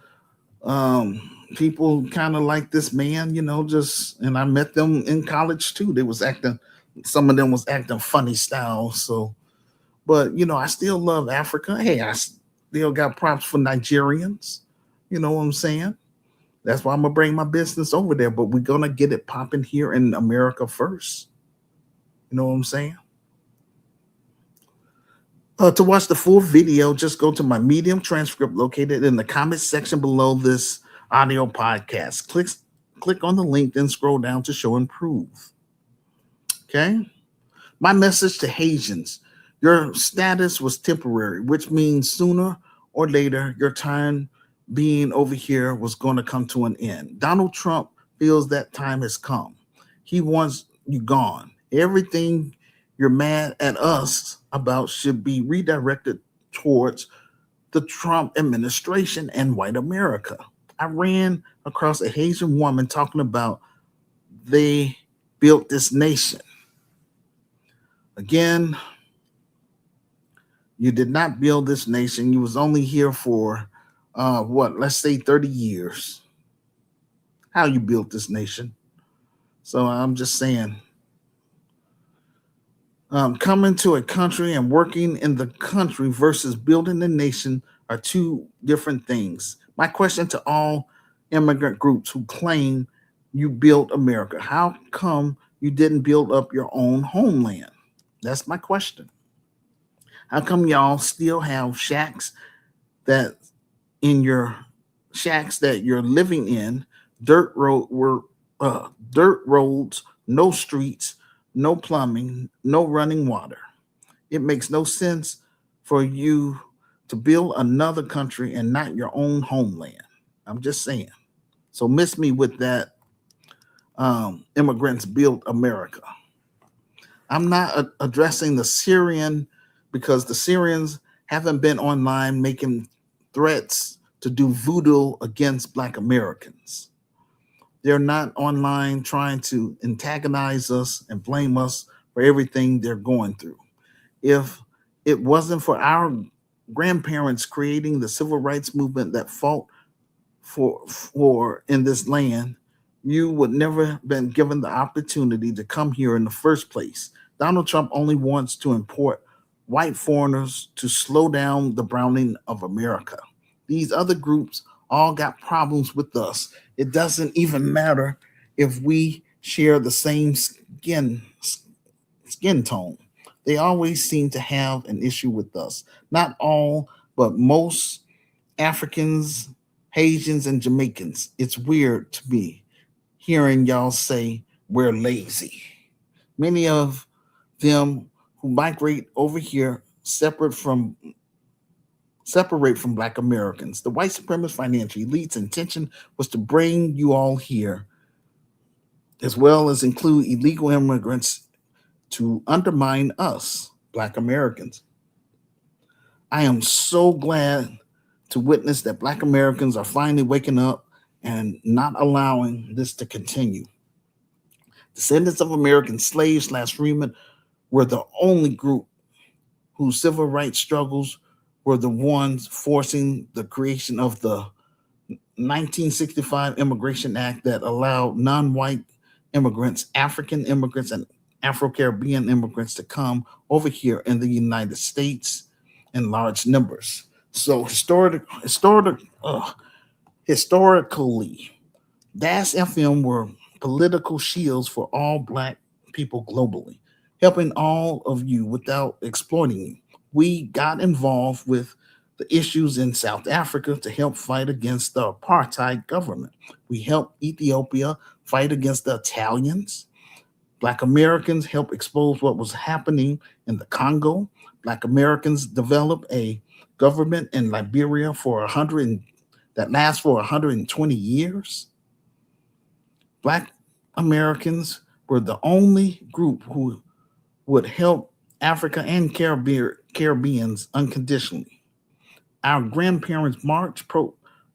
people kind of like this man, and I met them in college too. Some of them was acting funny style. So, but I still love Africa. Hey, I still got props for Nigerians. You know what I'm saying? That's why I'm gonna bring my business over there. But we're gonna get it popping here in America first. You know what I'm saying? To watch the full video, just go to my Medium transcript located in the comments section below this audio podcast. Click on the link, then scroll down to show and prove. Okay? My message to Haitians: your status was temporary, which means sooner or later your time being over here was going to come to an end. Donald Trump feels that time has come. He wants you gone. Everything you're mad at us about should be redirected towards the Trump administration and white America. I ran across a Haitian woman talking about they built this nation. Again, you did not build this nation. You was only here for let's say 30 years. How you built this nation. So I'm just saying, coming to a country and working in the country versus building the nation are two different things. My question to all immigrant groups who claim you built America: how come you didn't build up your own homeland? That's my question. How come y'all still have that your shacks that you're living in, dirt roads, no streets, no plumbing, no running water? It makes no sense for you to build another country and not your own homeland. I'm just saying. So miss me with that. Immigrants built America. I'm not addressing the Syrian because the Syrians haven't been online making threats to do voodoo against Black Americans. They're not online trying to antagonize us and blame us for everything they're going through. If it wasn't for our grandparents creating the civil rights movement that fought for in this land, you would never have been given the opportunity to come here in the first place. Donald Trump only wants to import white foreigners to slow down the browning of America. These other groups all got problems with us. It doesn't even matter if we share the same skin tone. They always seem to have an issue with us. Not all, but most Africans, Haitians, and Jamaicans. It's weird to me hearing y'all say we're lazy. Many of them who migrate over here separate from Black Americans. The white supremacist financial elite's intention was to bring you all here as well as include illegal immigrants to undermine us, Black Americans. I am so glad to witness that Black Americans are finally waking up and not allowing this to continue. Descendants of American slaves slash freemen were the only group whose civil rights struggles were the ones forcing the creation of the 1965 Immigration Act that allowed non white immigrants, African immigrants, and Afro Caribbean immigrants to come over here in the United States in large numbers. So, historically, DAS FM were political shields for all Black people globally, helping all of you without exploiting you. We got involved with the issues in South Africa to help fight against the apartheid government. We helped Ethiopia fight against the Italians. Black Americans helped expose what was happening in the Congo. Black Americans developed a government in Liberia for 100 that lasts for 120 years. Black Americans were the only group who would help Africa and Caribbeans unconditionally. Our grandparents'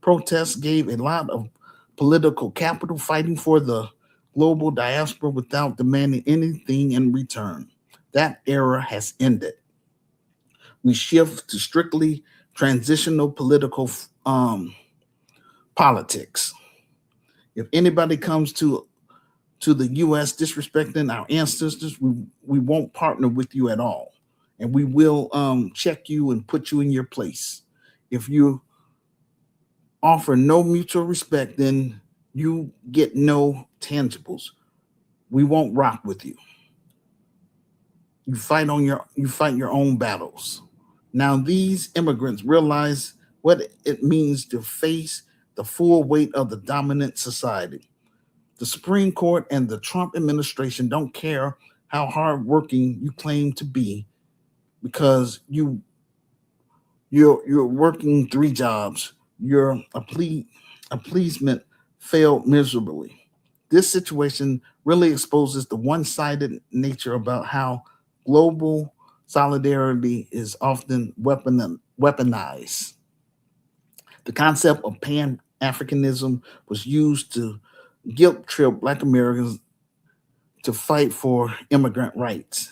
protests gave a lot of political capital fighting for the global diaspora without demanding anything in return. That era has ended. We shift to strictly transitional political politics. If anybody comes to the U.S. disrespecting our ancestors, we won't partner with you at all, and we will check you and put you in your place. If you offer no mutual respect, then you get no tangibles. We won't rock with you. You fight your own battles. Now these immigrants realize what it means to face the full weight of the dominant society. The Supreme Court and the Trump administration don't care how hardworking you claim to be because you're working three jobs. Your appeasement failed miserably. This situation really exposes the one-sided nature about how global solidarity is often weaponized. The concept of Pan Africanism was used to guilt trip Black Americans to fight for immigrant rights.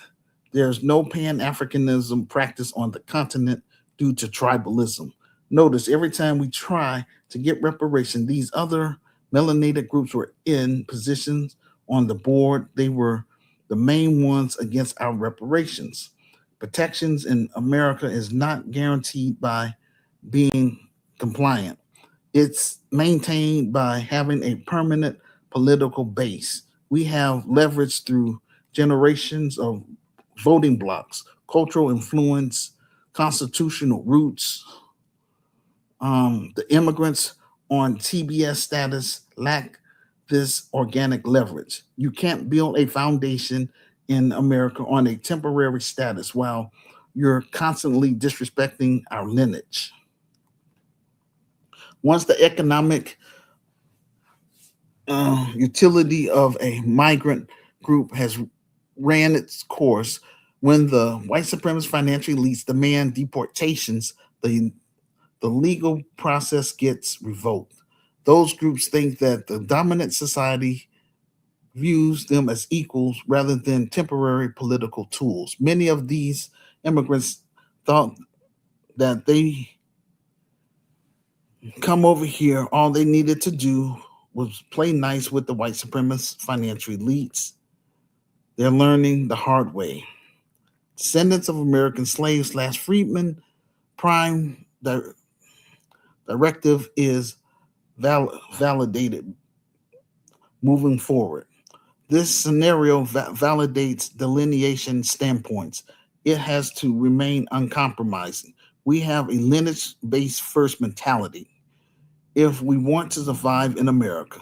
There's no Pan Africanism practice on the continent due to tribalism. Notice every time we try to get reparation, these other melanated groups were in positions on the board. They were the main ones against our reparations. Protections in America is not guaranteed by being compliant. It's maintained by having a permanent political base. We have leverage through generations of voting blocks, cultural influence, constitutional roots. The immigrants on TBS status lack this organic leverage. You can't build a foundation in America on a temporary status while you're constantly disrespecting our lineage. Once the economic utility of a migrant group has ran its course, when the white supremacist financial elites demand deportations, the legal process gets revoked. Those groups think that the dominant society views them as equals rather than temporary political tools. Many of these immigrants thought that they come over here, all they needed to do was play nice with the white supremacist financial elites. They're learning the hard way. Descendants of American slaves slash freedmen, prime directive is validated moving forward. This scenario validates delineation standpoints. It has to remain uncompromising. We have a lineage based first mentality. If we want to survive in America,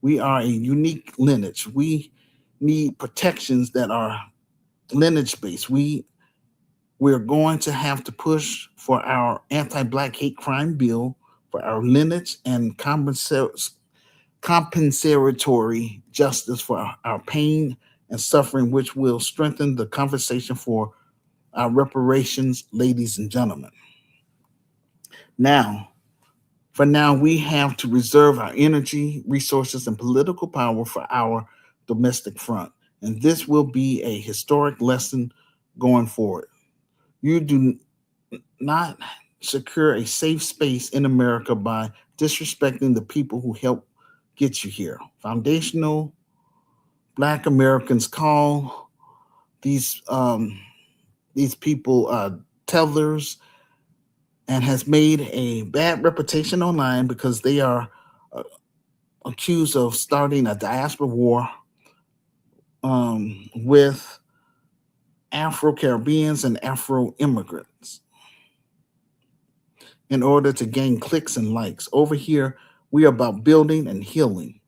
we are a unique lineage. We need protections that are lineage based. We're going to have to push for our anti-black hate crime bill for our lineage and compensatory justice for our pain and suffering, which will strengthen the conversation for our reparations, ladies and gentlemen. Now, for now, we have to reserve our energy, resources, and political power for our domestic front. And this will be a historic lesson going forward. You do not secure a safe space in America by disrespecting the people who helped get you here. Foundational Black Americans call these these people tethers and has made a bad reputation online because they are uh, accused of starting a diaspora war with Afro Caribbeans and Afro immigrants in order to gain clicks and likes. Over here, we are about building and healing.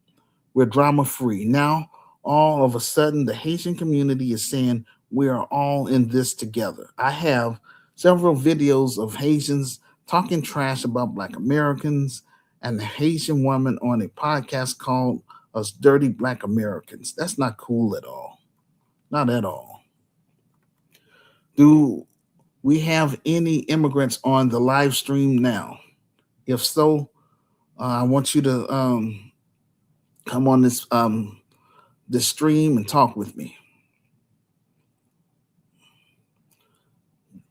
We're drama free. Now, all of a sudden, the Haitian community is saying we are all in this together. I have several videos of Haitians talking trash about Black Americans and the Haitian woman on a podcast called Us Dirty Black Americans. That's not cool at all. Not at all. Do we have any immigrants on the live stream now? If so, I want you to come on this stream and talk with me.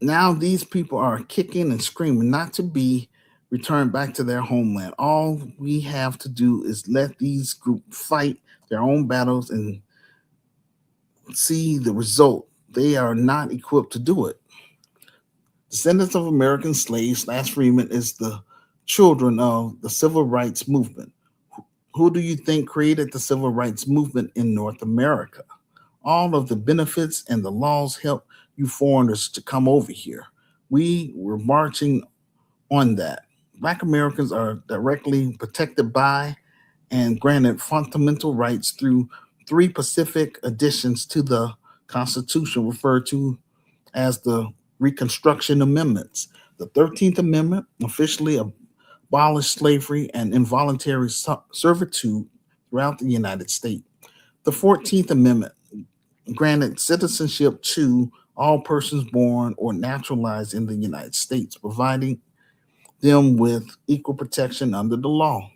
Now these people are kicking and screaming not to be returned back to their homeland. All we have to do is let these groups fight their own battles and see the result. They are not equipped to do it. Descendants of American slaves slash freemen is the children of the civil rights movement. Who do you think created the civil rights movement in North America? All of the benefits and the laws help you foreigners to come over here. We were marching on that. Black Americans are directly protected by and granted fundamental rights through three Pacific additions to the Constitution, referred to as the Reconstruction Amendments. The 13th Amendment officially abolished slavery and involuntary servitude throughout the United States. The 14th Amendment granted citizenship to all persons born or naturalized in the United States, providing them with equal protection under the law.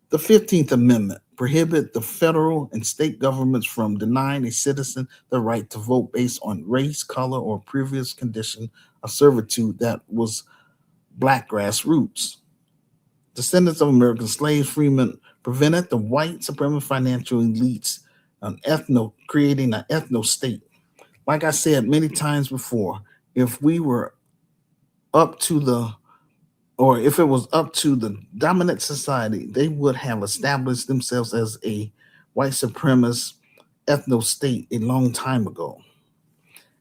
The 15th Amendment prohibited the federal and state governments from denying a citizen the right to vote based on race, color, or previous condition of servitude that was black grassroots. Descendants of American slaves, freemen prevented the white supremacist financial elites creating an ethno state. Like I said many times before, if we were up to the or if it was up to the dominant society, they would have established themselves as a white supremacist ethno state a long time ago.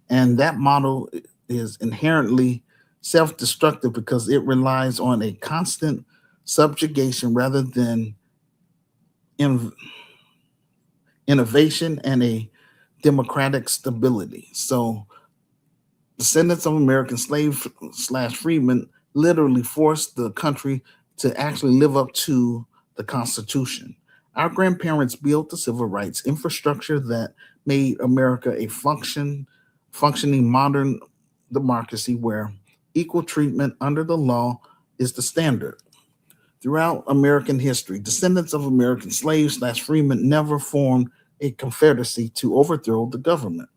And that model is inherently self destructive because it relies on a constant subjugation rather than in- innovation and a democratic stability. So, descendants of American slave slash freemen literally forced the country to actually live up to the Constitution. Our grandparents built the civil rights infrastructure that made America a functioning modern democracy where equal treatment under the law is the standard. Throughout American history, descendants of American slaves slash freemen never formed a confederacy to overthrow the government.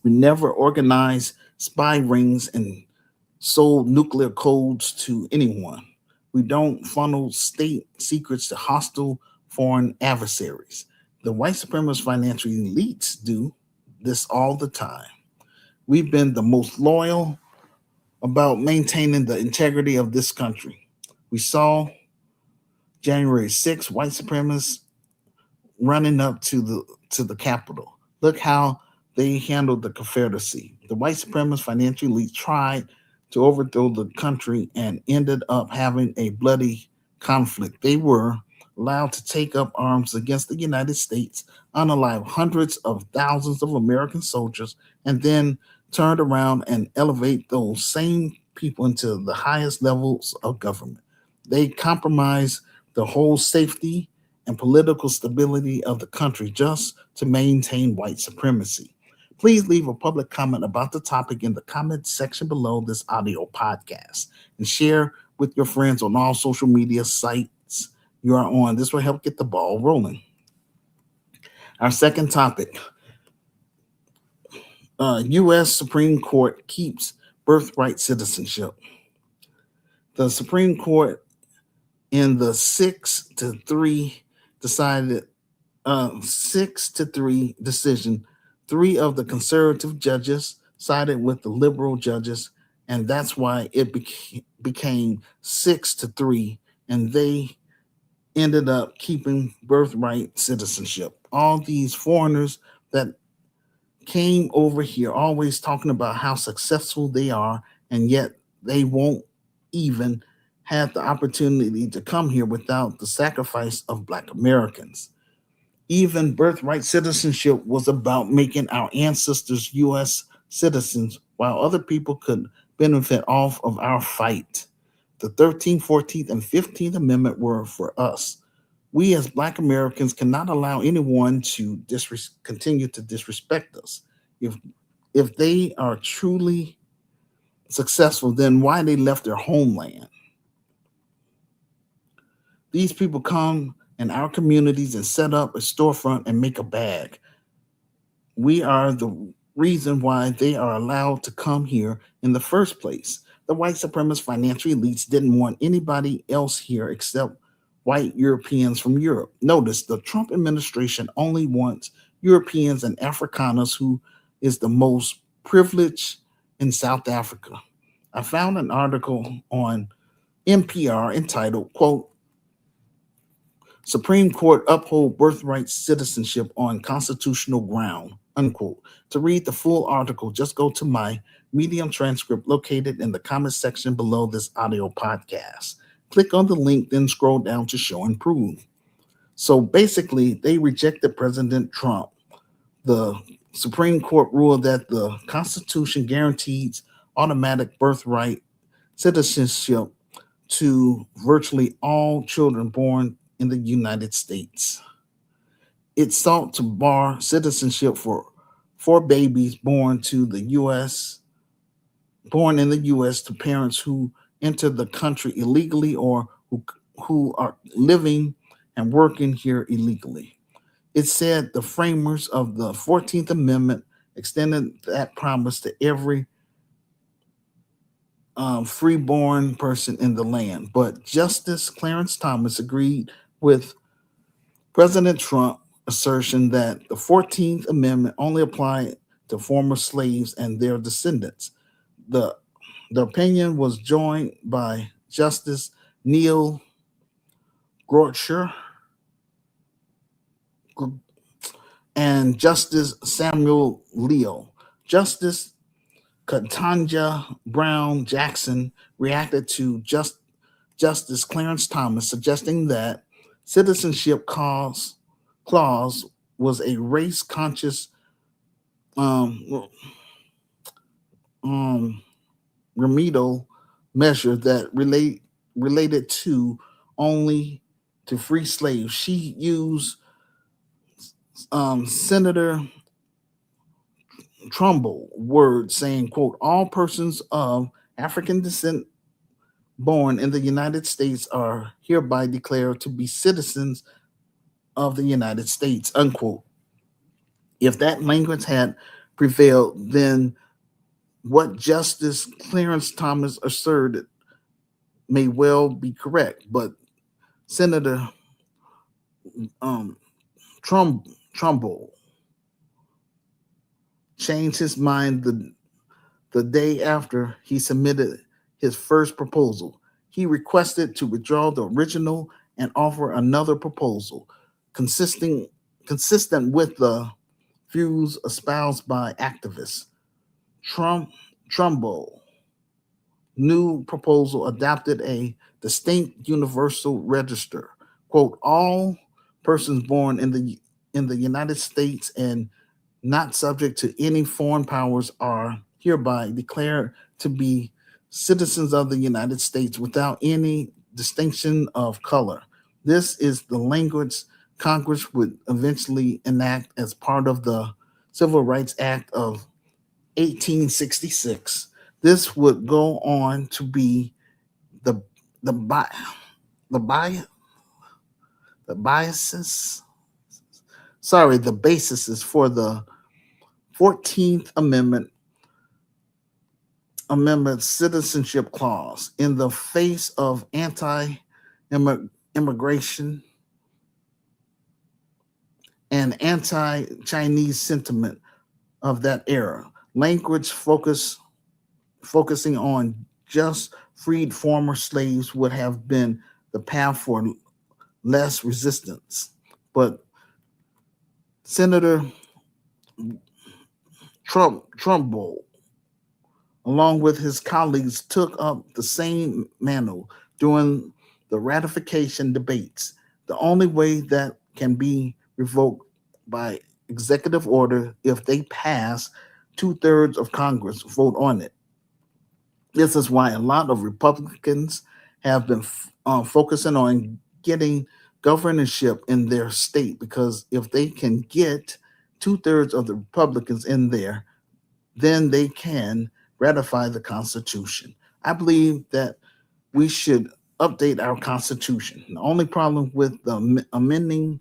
We never organized spy rings and sold nuclear codes to anyone. We don't funnel state secrets to hostile foreign adversaries. The white supremacist financial elites do this all the time. We've been the most loyal about maintaining the integrity of this country. We saw January 6th, white supremacists running up to the Capitol. Look how they handled the Confederacy. The white supremacist financial elite tried to overthrow the country and ended up having a bloody conflict. They were allowed to take up arms against the United States, unalive hundreds of thousands of American soldiers, and then turned around and elevate those same people into the highest levels of government. They compromised the whole safety and political stability of the country just to maintain white supremacy. Please leave a public comment about the topic in the comment section below this audio podcast and share with your friends on all social media sites you are on. This will help get the ball rolling. Our second topic, U.S. Supreme Court keeps birthright citizenship. The Supreme Court in the 6-3 decided 6-3 decision, three of the conservative judges sided with the liberal judges, and that's why it became 6-3, and they ended up keeping birthright citizenship. All these foreigners that came over here always talking about how successful they are, and yet they won't even have the opportunity to come here without the sacrifice of Black Americans. Even birthright citizenship was about making our ancestors U.S. citizens while other people could benefit off of our fight. The 13th, 14th, and 15th Amendment were for us. We as Black Americans cannot allow anyone to continue to disrespect us. If if they are truly successful, then why they left their homeland? These people come in our communities and set up a storefront and make a bag. We are the reason why they are allowed to come here in the first place. The white supremacist financial elites didn't want anybody else here except white Europeans from Europe. Notice the Trump administration only wants Europeans and Afrikaners, who is the most privileged in South Africa. I found an article on NPR entitled, quote, Supreme Court uphold birthright citizenship on constitutional ground, unquote. To read the full article, just go to my Medium transcript located in the comment section below this audio podcast. Click on the link, then scroll down to show and prove. So basically, they rejected President Trump. The Supreme Court ruled that the Constitution guarantees automatic birthright citizenship to virtually all children born in the United States. It sought to bar citizenship for babies born in the U.S. to parents who enter the country illegally or who are living and working here illegally. It said the framers of the 14th Amendment extended that promise to every freeborn person in the land. But Justice Clarence Thomas agreed with President Trump's assertion that the 14th Amendment only applied to former slaves and their descendants. The, the opinion was joined by Justice Neil Gorsuch and Justice Samuel Leo. Justice Ketanji Brown Jackson reacted to Justice Clarence Thomas, suggesting that citizenship clause was a race-conscious um, um, remedial measure that related to only to free slaves. She used Senator Trumbull words saying, quote, all persons of African descent born in the United States are hereby declared to be citizens of the United States, unquote. If that language had prevailed, then what Justice Clarence Thomas asserted may well be correct, but Senator um, Trumbull changed his mind the day after he submitted his first proposal. He requested to withdraw the original and offer another proposal consistent with the views espoused by activists. Trumbull new proposal adopted a distinct universal register. Quote, all persons born in the United States and not subject to any foreign powers are hereby declared to be citizens of the United States without any distinction of color. This is the language Congress would eventually enact as part of the Civil Rights Act of 1866. This would go on to be the the bi- the bi- the biases the basis for the 14th Amendment Citizenship Clause. In the face of immigration and anti-Chinese sentiment of that era, language focusing on just freed former slaves would have been the path for less resistance. But Senator Trumbull, along with his colleagues, took up the same mantle during the ratification debates. The only way that can be revoked by executive order if they pass two-thirds of Congress vote on it. This is why a lot of Republicans have been focusing on getting governorship in their state, because if they can get two-thirds of the Republicans in there, then they can ratify the Constitution. I believe that we should update our Constitution. The only problem with amending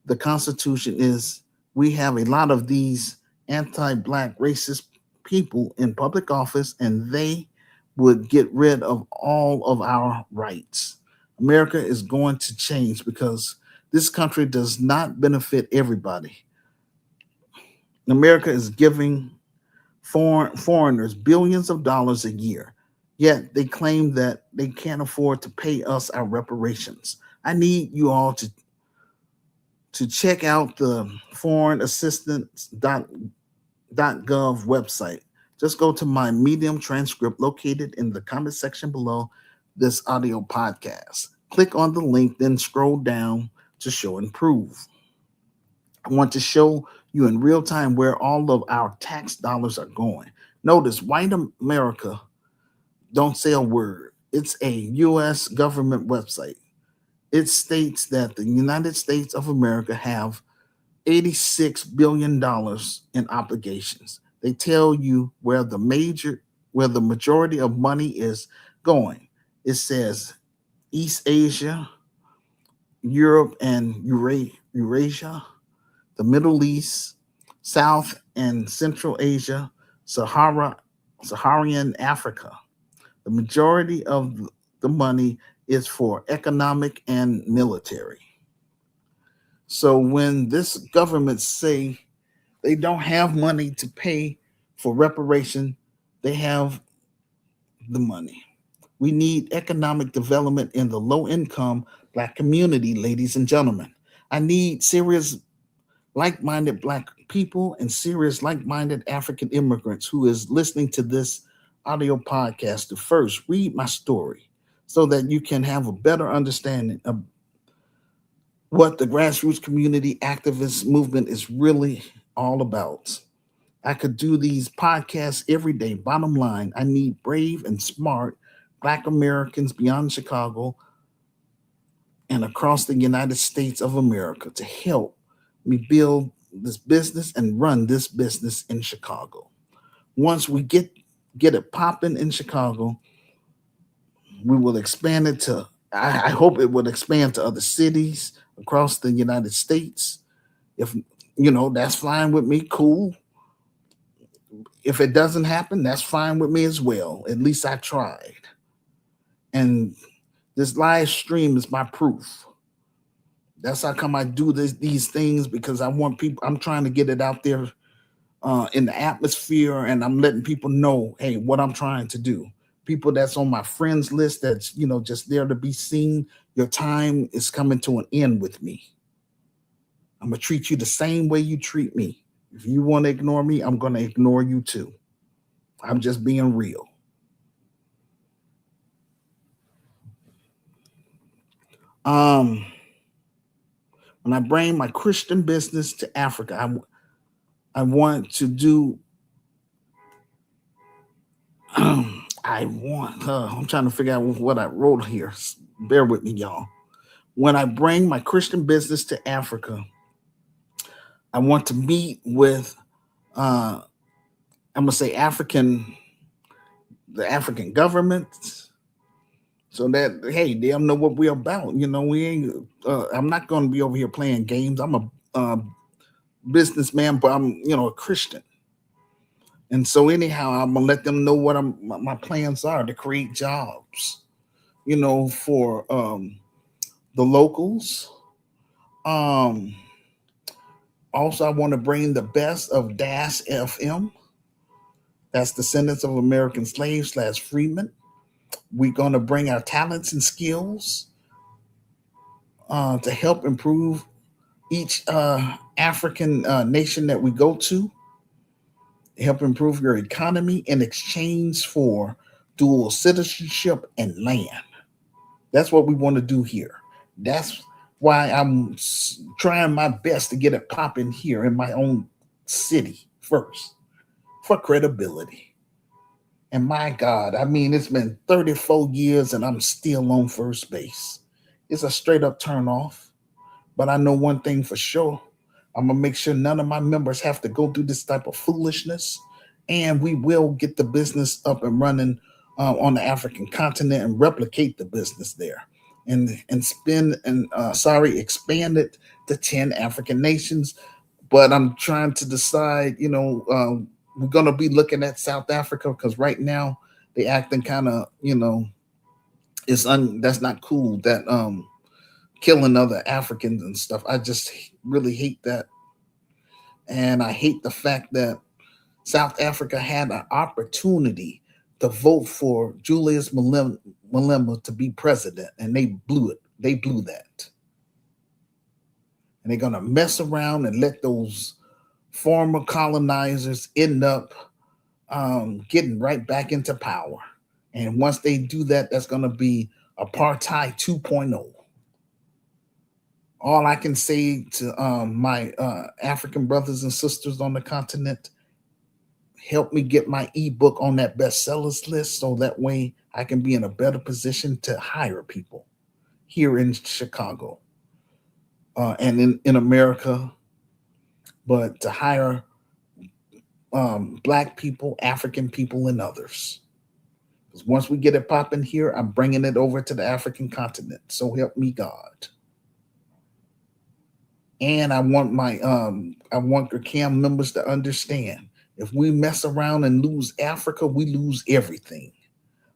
the Constitution is we have a lot of these anti-black racist people in public office, and they would get rid of all of our rights. America is going to change because this country does not benefit everybody. America is giving foreigners billions of dollars a year, yet they claim that they can't afford to pay us our reparations. I need you all to check out the foreignassistance.gov website. Just go to my Medium transcript located in the comment section below this audio podcast. Click on the link, then scroll down to show and prove. I want to show you in real time where all of our tax dollars are going. Notice white America don't say a word. It's a US government website. It states that the United States of America have $86 billion in obligations. They tell you where the majority of money is going. It says East Asia, Europe and Eurasia, the Middle East, South and Central Asia, Saharan Africa. The majority of the money is for economic and military. So when this government say they don't have money to pay for reparation, they have the money. We need economic development in the low income black community, ladies and gentlemen. I need serious like minded black people and serious like minded African immigrants who is listening to this audio podcast to first read my story so that you can have a better understanding of what the grassroots community activist movement is really all about. I could do these podcasts every day. Bottom line, I need brave and smart Black Americans beyond Chicago and across the United States of America to help me build this business and run this business in Chicago. Once we get it popping in Chicago, we will expand it to. I hope it would expand to other cities across the United States. If that's fine with me. Cool. If it doesn't happen, that's fine with me as well. At least I tried. And this live stream is my proof. That's how come I do these things, because I want people. I'm trying to get it out there in the atmosphere, and I'm letting people know, hey, what I'm trying to do. People that's on my friends list, that's just there to be seen. Your time is coming to an end with me. I'm gonna treat you the same way you treat me. If you want to ignore me, I'm gonna ignore you too. I'm just being real. Um, when I bring my Christian business to Africa, I want to do. I want. I'm trying to figure out what I wrote here. Bear with me, y'all. When I bring my Christian business to Africa, I want to meet with, I'm gonna say the African governments, so that hey, they know what we're about. We ain't. I'm not gonna be over here playing games. I'm a businessman, but I'm a Christian, and so anyhow, I'm gonna let them know what my plans are to create jobs. For the locals. Um, Also, I want to bring the best of DAS FM. That's Descendants of American Slaves / Freemen. We're going to bring our talents and skills to help improve each African nation that we go to, help improve your economy in exchange for dual citizenship and land. That's what we want to do here. That's why I'm trying my best to get it popping here in my own city first for credibility. And my God, I mean, it's been 34 years and I'm still on first base. It's a straight up turn off. But I know one thing for sure. I'm going to make sure none of my members have to go through this type of foolishness. And we will get the business up and running on the African continent and replicate the business there. And expand it to 10 African nations. But I'm trying to decide, we're going to be looking at South Africa because right now they acting kind of, that's not cool. That killing other Africans and stuff. I just really hate that. And I hate the fact that South Africa had an opportunity to vote for Julius Malema to be president, and they blew it. They blew that. And they're going to mess around and let those former colonizers end up getting right back into power. And once they do that, that's going to be apartheid 2.0. All I can say to my African brothers and sisters on the continent, help me get my ebook on that bestsellers list so that way I can be in a better position to hire people here in Chicago and in America, but to hire Black people, African people, and others. Because once we get it popping here, I'm bringing it over to the African continent. So help me God. And I want your CAM members to understand, if we mess around and lose Africa, we lose everything.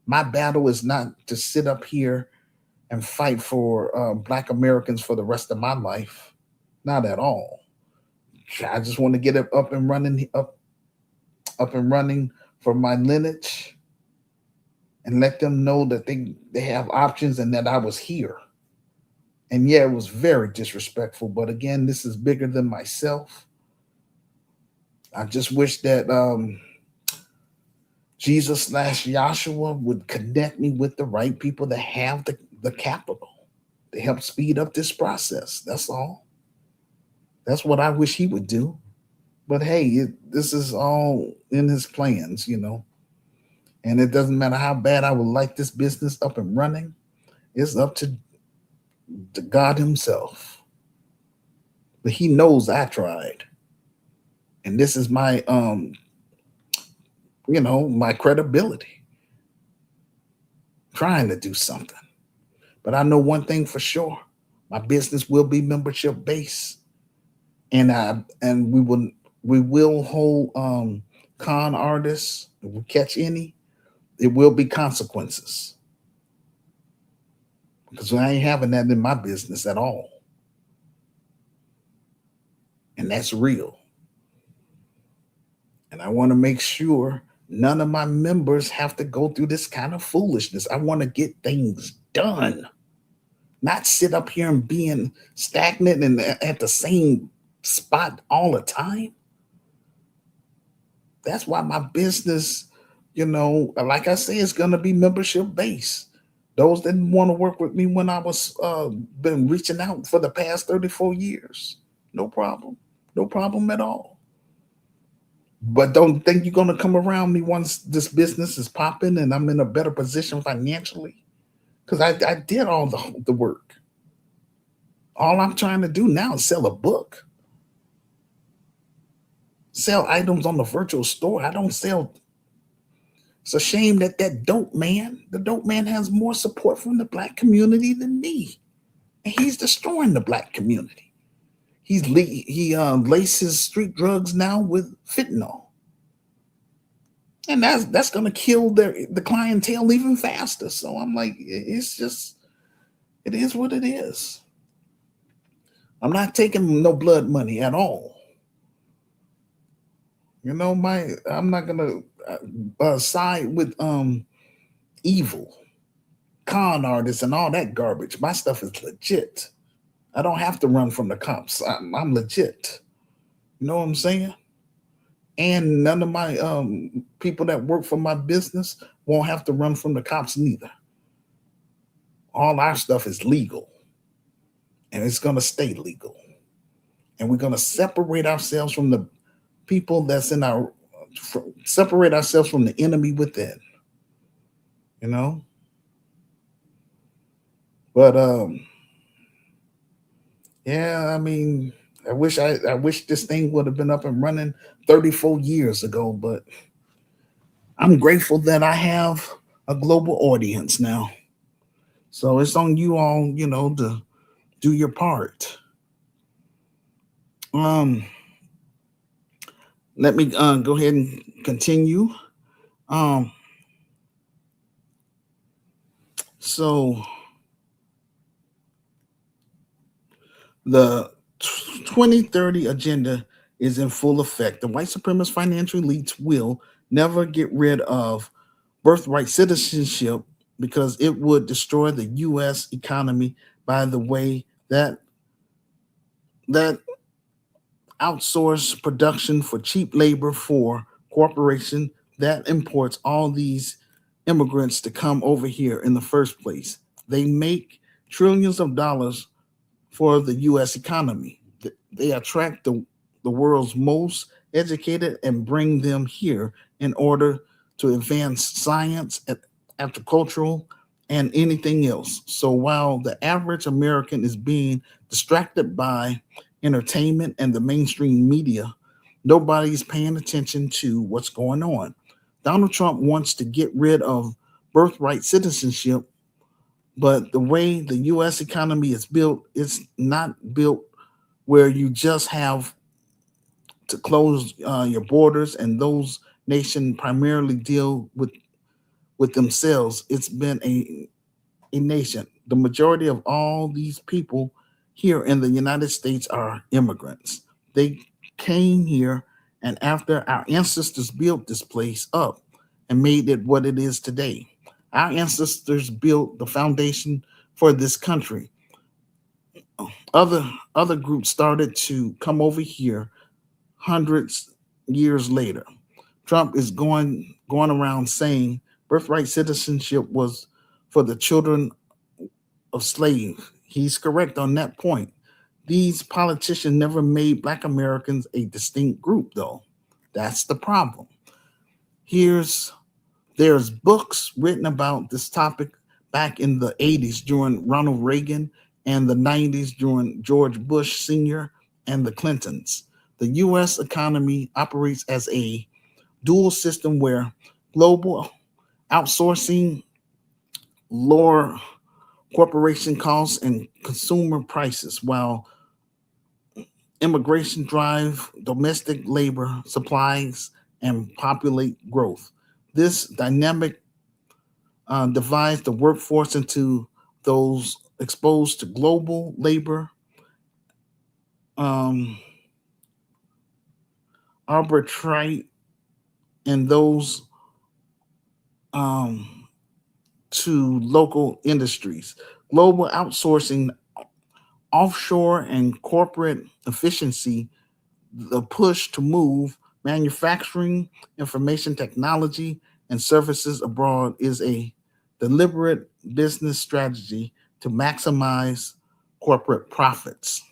My battle is not to sit up here and fight for Black Americans for the rest of my life. Not at all. I just want to get it up and running for my lineage and let them know that they have options and that I was here. And yeah, it was very disrespectful. But again, this is bigger than myself. I just wish that Jesus / Yahshua would connect me with the right people that have the capital to help speed up this process. That's all. That's what I wish he would do. But hey, this is all in his plans, And it doesn't matter how bad I would like this business up and running. It's up to God himself. But he knows I tried. And this is my my credibility. Trying to do something. But I know one thing for sure. My business will be membership based. And we will hold con artists. If we catch any, it will be consequences. Because I ain't having that in my business at all. And that's real. And I want to make sure none of my members have to go through this kind of foolishness. I want to get things done. Not sit up here and being stagnant and at the same spot all the time. That's why my business, like I say, it's going to be membership based. Those that want to work with me when I was been reaching out for the past 34 years, no problem. No problem at all. But don't think you're going to come around me once this business is popping and I'm in a better position financially. Because I did all the work. All I'm trying to do now is sell a book, sell items on the virtual store. I don't sell. It's a shame that the dope man has more support from the black community than me. And he's destroying the black community. He laces street drugs now with fentanyl, and that's gonna kill the clientele even faster. So I'm like, it's just it is what it is. I'm not taking no blood money at all. My I'm not gonna side with evil con artists and all that garbage. My stuff is legit. I don't have to run from the cops. I'm legit. You know what I'm saying? And none of my people that work for my business won't have to run from the cops neither. All our stuff is legal, and it's gonna stay legal. And we're gonna separate ourselves from the people that's in our separate ourselves from the enemy within. You know, but yeah, I mean, I wish this thing would have been up and running 34 years ago, but I'm grateful that I have a global audience now. So it's on you all, to do your part. Um, Let me go ahead and continue. Um, so the 2030 agenda is in full effect. The white supremacist financial elites will never get rid of birthright citizenship because it would destroy the U.S. economy. By the way, that outsource production for cheap labor for corporation that imports all these immigrants to come over here in the first place. They make trillions of dollars for the U.S. economy. They attract the world's most educated and bring them here in order to advance science, agricultural, and anything else. So while the average American is being distracted by entertainment and the mainstream media, nobody's paying attention to what's going on. Donald Trump wants to get rid of birthright citizenship, but the way the U.S. economy is built, it's not built where you just have to close your borders and those nations primarily deal with themselves. It's been a nation. The majority of all these people here in the United States are immigrants. They came here, and after our ancestors built this place up and made it what it is today, our ancestors built the foundation for this country. Other other groups started to come over here hundreds years later. Trump is going around saying birthright citizenship was for the children of slaves. He's correct on that point. These politicians never made black Americans a distinct group, though. That's the problem. Here's There's books written about this topic back in the 80s during Ronald Reagan and the 90s during George Bush Sr. and the Clintons. The US economy operates as a dual system where global outsourcing lower corporation costs and consumer prices, while immigration drive domestic labor supplies and populate growth. This dynamic divides the workforce into those exposed to global labor, um, arbitrate, and those um, to local industries. Global outsourcing, offshore, and corporate efficiency, the push to move manufacturing, information technology, and services abroad is a deliberate business strategy to maximize corporate profits.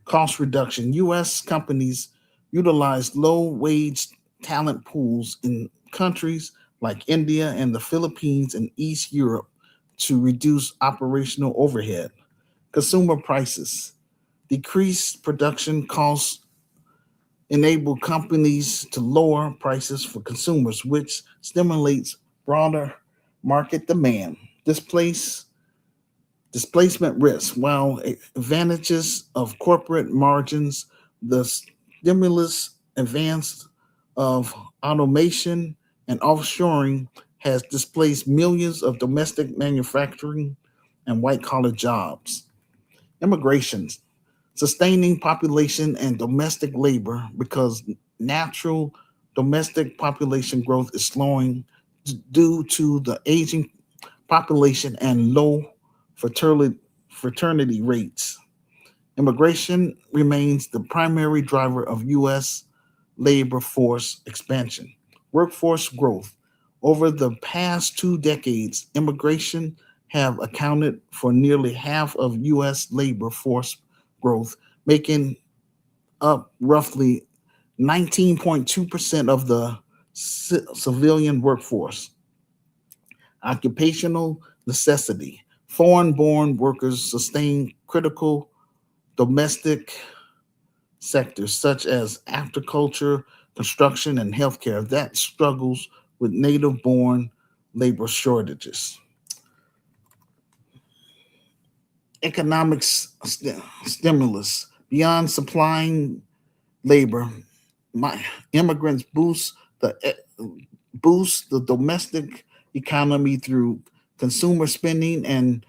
Cost reduction. U.S. companies utilize low wage talent pools in countries like India and the Philippines and East Europe to reduce operational overhead. Consumer prices. Decreased production costs enable companies to lower prices for consumers, which stimulates broader market demand. Displace displacement risk. While advantages of corporate margins, the stimulus advance of automation and offshoring has displaced millions of domestic manufacturing and white collar jobs. Immigration, sustaining population and domestic labor because natural domestic population growth is slowing due to the aging population and low fertility, fraternity rates. Immigration remains the primary driver of U.S. labor force expansion. Workforce growth. Over the past 2 decades, immigration have accounted for nearly half of U.S. labor force growth, making up roughly 19.2% of the civilian workforce. Occupational necessity. Foreign born workers sustain critical domestic sectors such as agriculture, construction, and healthcare that struggles with native born labor shortages. Economics stimulus. Beyond supplying labor, my immigrants boost the domestic economy through consumer spending and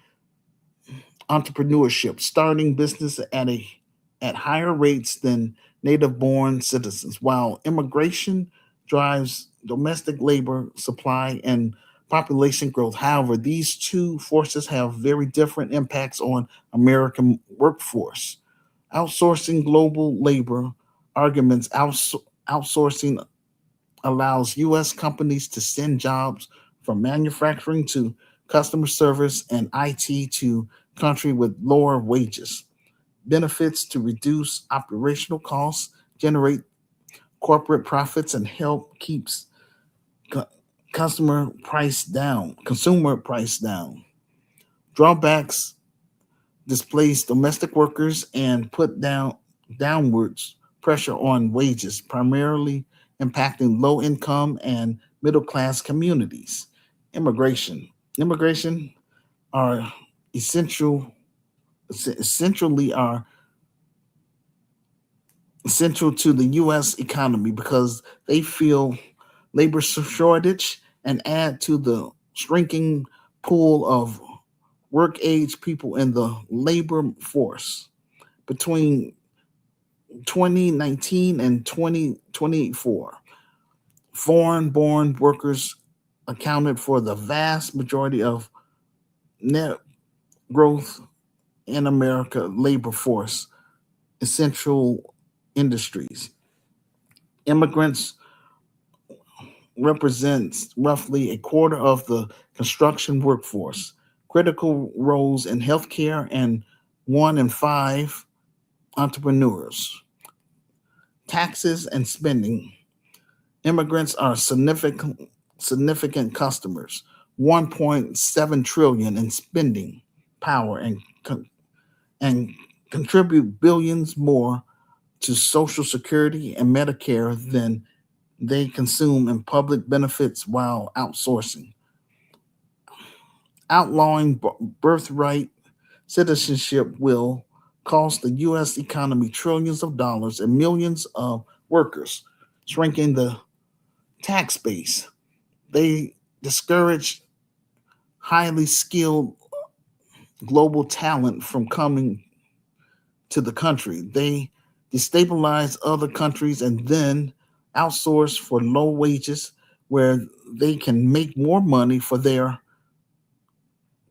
entrepreneurship, starting business at higher rates than native born citizens, while immigration drives domestic labor supply and population growth. However, these two forces have very different impacts on American workforce. Outsourcing global labor arguments. Outsourcing allows U.S. companies to send jobs from manufacturing to customer service and IT to country with lower wages. Benefits to reduce operational costs, generate corporate profits, and help keeps cu- consumer price down. Drawbacks displace domestic workers and put downwards pressure on wages, primarily impacting low income and middle class communities. Immigration. Immigration are essential essentially are essential to the US economy because they feel labor shortage and add to the shrinking pool of work age people in the labor force. Between 2019 and 2024, foreign born workers accounted for the vast majority of net growth in America labor force, essential industries. Immigrants represents roughly a quarter of the construction workforce, critical roles in healthcare, and 1 in 5 entrepreneurs. Taxes and spending. Immigrants are significant customers. 1.7 trillion in spending power and contribute billions more to Social Security and Medicare than they consume in public benefits while outsourcing. Outlawing birthright citizenship will cost the U.S. economy trillions of dollars and millions of workers, shrinking the tax base. They discourage highly skilled global talent from coming to the country. They destabilize other countries and then outsource for low wages where they can make more money for their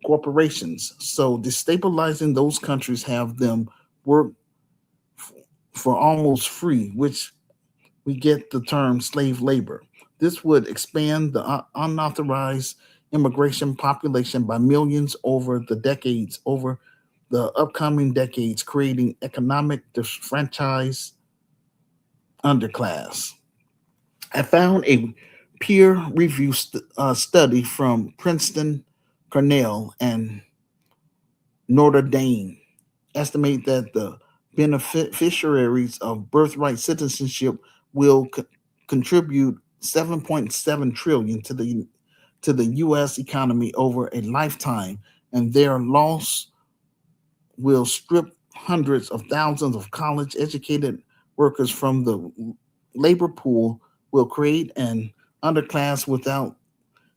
corporations. So destabilizing those countries have them work for almost free, which we get the term slave labor. This would expand the unauthorized immigration population by millions over the upcoming decades, creating economic disfranchised underclass. I found a peer review study from Princeton, Cornell, and Notre Dame. estimate that the beneficiaries of birthright citizenship will contribute 7.7 trillion to the US economy over a lifetime, and their loss will strip hundreds of thousands of college educated workers from the labor pool, will create an underclass without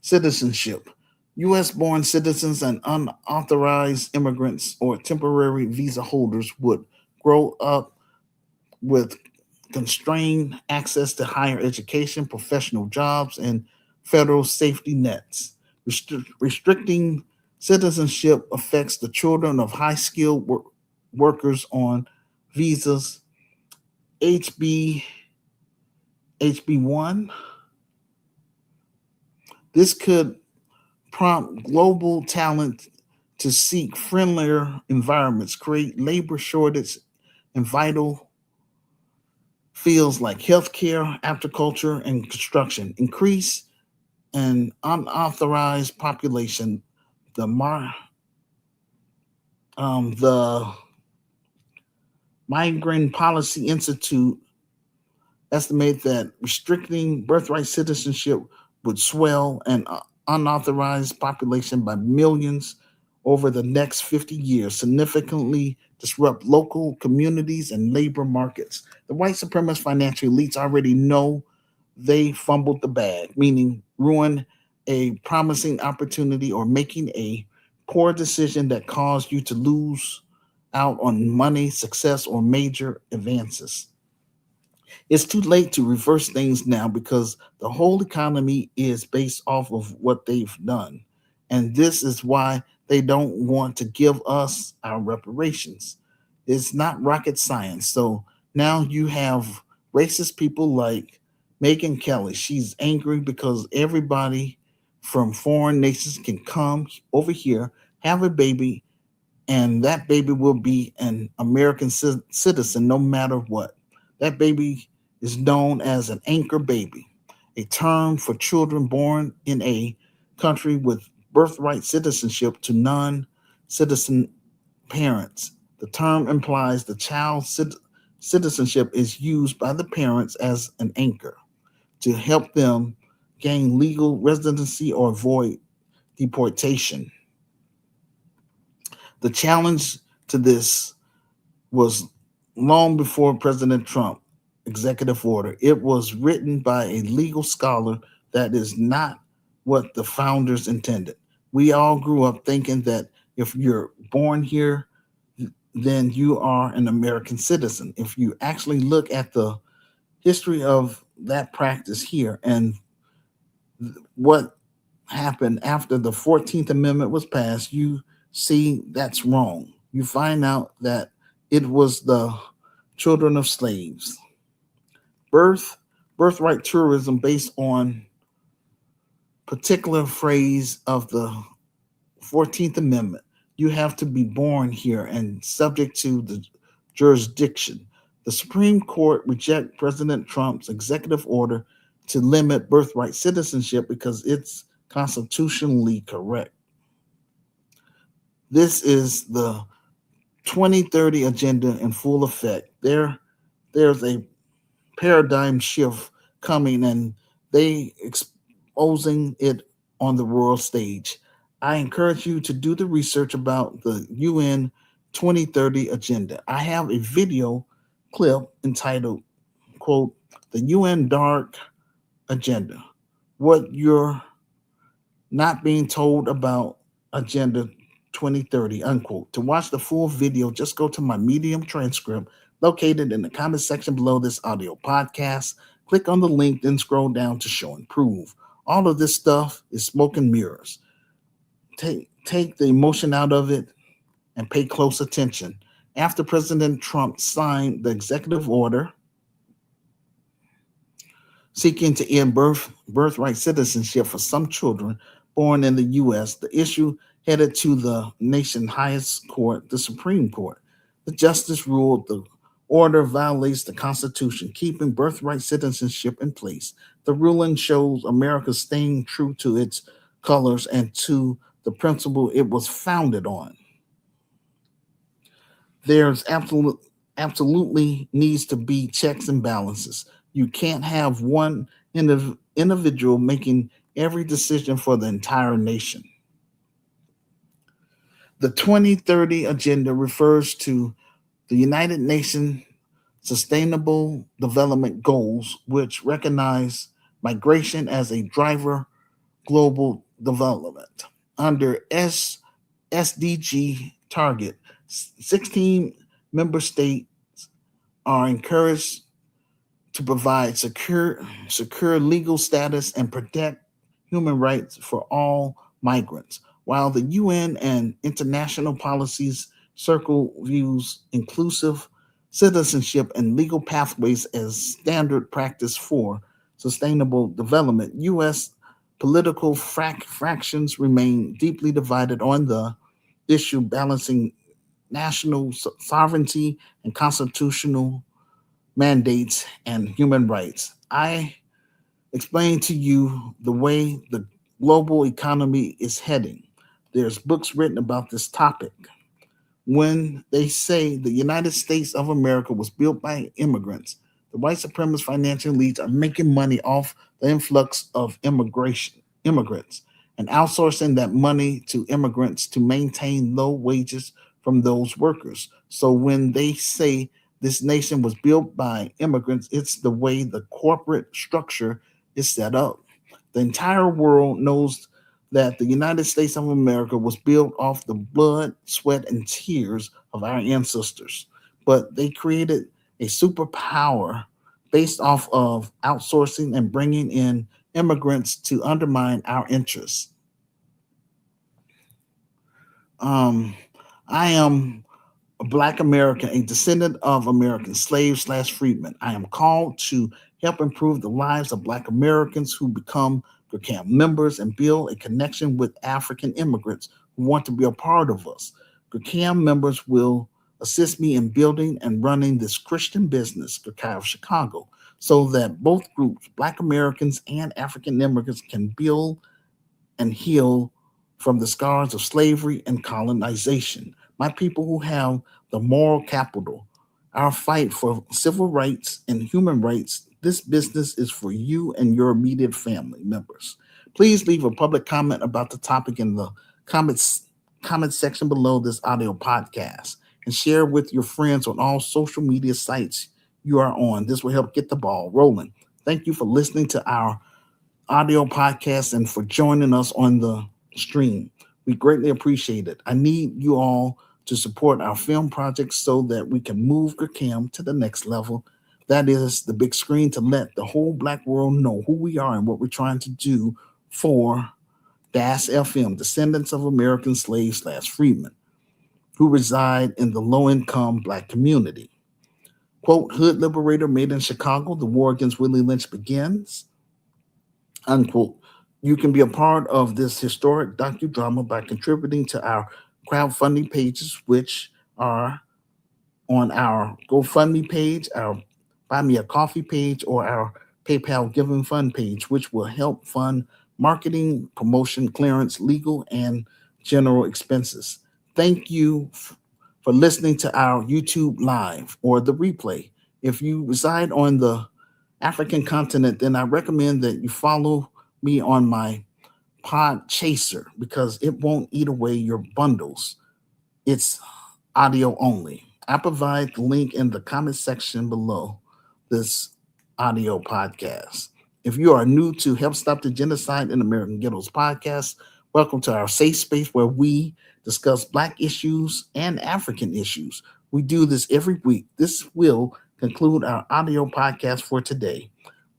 citizenship. US born citizens and unauthorized immigrants or temporary visa holders would grow up with constrained access to higher education, professional jobs, and federal safety nets. Restricting citizenship affects the children of high skilled workers on visas HB HB1. This could prompt global talent to seek friendlier environments, create labor shortage in vital fields like healthcare, agriculture, and construction, increase an unauthorized population. The Migrant Policy Institute estimate that restricting birthright citizenship would swell an unauthorized population by millions over the next 50 years, significantly disrupt local communities and labor markets. The white supremacist financial elites already know they fumbled the bag, meaning ruin a promising opportunity or making a poor decision that caused you to lose out on money, success, or major advances. It's too late to reverse things now because the whole economy is based off of what they've done. And this is why they don't want to give us our reparations. It's not rocket science. So now you have racist people like Megan Kelly. She's angry because everybody from foreign nations can come over here, have a baby, and that baby will be an American citizen no matter what. That baby is known as an anchor baby, a term for children born in a country with birthright citizenship to non citizen parents. The term implies the child's citizenship is used by the parents as an anchor to help them gain legal residency or avoid deportation. The challenge to this was long before President Trump executive order. It was written by a legal scholar that is not what the founders intended. We all grew up thinking that if you're born here, then you are an American citizen. If you actually look at the history of that practice here and what happened after the 14th Amendment was passed, you see that's wrong. You find out that it was the children of slaves. Birth, birthright tourism based on particular phrase of the 14th Amendment. You have to be born here and subject to the jurisdiction. The Supreme Court reject President Trump's executive order to limit birthright citizenship because it's constitutionally correct. This is the 2030 agenda in full effect. There's a paradigm shift coming and they exposing it on the world stage. I encourage you to do the research about the UN 2030 agenda. I have a video clip entitled, quote, the UN Dark Agenda, what you're not being told about Agenda 2030, unquote. To watch the full video, just go to my Medium transcript located in the comment section below this audio podcast. Click on the link, then scroll down to show and prove. All of this stuff is smoke and mirrors. Take the emotion out of it and pay close attention. After President Trump signed the executive order seeking to end birthright citizenship for some children born in the U.S., the issue headed to the nation's highest court, the Supreme Court. The justice ruled the order violates the Constitution, keeping birthright citizenship in place. The ruling shows America staying true to its colors and to the principle it was founded on. There's absolutely needs to be checks and balances. You can't have one individual making every decision for the entire nation. The 2030 agenda refers to the United Nations Sustainable Development Goals, which recognize migration as a driver global development. Under SDG target, 16 member states are encouraged to provide secure legal status and protect human rights for all migrants. While the UN and international policies circle views inclusive citizenship and legal pathways as standard practice for sustainable development, US political fractions remain deeply divided on the issue balancing national sovereignty and constitutional mandates, and human rights. I explain to you the way the global economy is heading. There's books written about this topic. When they say the United States of America was built by immigrants, the white supremacist financial elites are making money off the influx of immigrants and outsourcing that money to immigrants to maintain low wages from those workers. So when they say this nation was built by immigrants, it's the way the corporate structure is set up. The entire world knows that the United States of America was built off the blood, sweat, and tears of our ancestors. But they created a superpower based off of outsourcing and bringing in immigrants to undermine our interests. Um, I am a Black American, a descendant of American slaves slash freedmen. I am called to help improve the lives of Black Americans who become GRCAM members and build a connection with African immigrants who want to be a part of us. GRCAM members will assist me in building and running this Christian business, GRCAI of Chicago, so that both groups, Black Americans and African immigrants, can build and heal from the scars of slavery and colonization. My people who have the moral capital, our fight for civil rights and human rights, this business is for you and your immediate family members. Please leave a public comment about the topic in the comments comment section below this audio podcast and share with your friends on all social media sites you are on. This will help get the ball rolling. Thank you for listening to our audio podcast and for joining us on the stream. We greatly appreciate it. I need you all to support our film projects so that we can move GRCAM to the next level. That is the big screen, to let the whole Black world know who we are and what we're trying to do for DAS FM, descendants of American slaves slash freedmen who reside in the low income Black community. Quote, Hood Liberator made in Chicago, the war against Willie Lynch begins, unquote. You can be a part of this historic docudrama by contributing to our crowdfunding pages, which are on our GoFundMe page, our Buy Me a Coffee page, or our PayPal Giving Fund page, which will help fund marketing, promotion, clearance, legal, and general expenses. Thank you for listening to our YouTube live or the replay. If you reside on the African continent, then I recommend that you follow me on my Pod Chaser because it won't eat away your bundles. It's audio only. I provide the link in the comment section below this audio podcast. If you are new to Help Stop the Genocide in American Ghettos podcast, welcome to our safe space where we discuss Black issues and African issues. We do this every week. This will conclude our audio podcast for today.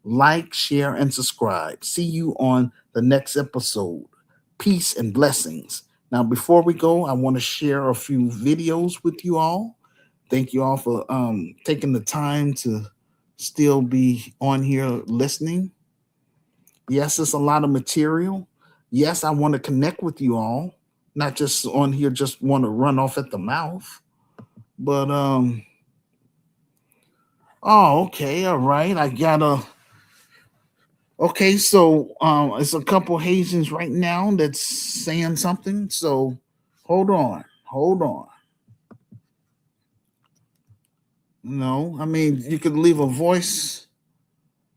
Like, share, and subscribe. See you on the next episode. Peace and blessings. Now, before we go, I want to share a few videos with you all. Thank you all for taking the time to still be on here listening. Yes, it's a lot of material. Yes, I want to connect with you all, not just on here, just want to run off at the mouth. But oh, okay, all right. I gotta. Okay, so it's a couple Haitians right now that's saying something. So hold on. No, I mean, you could leave a voice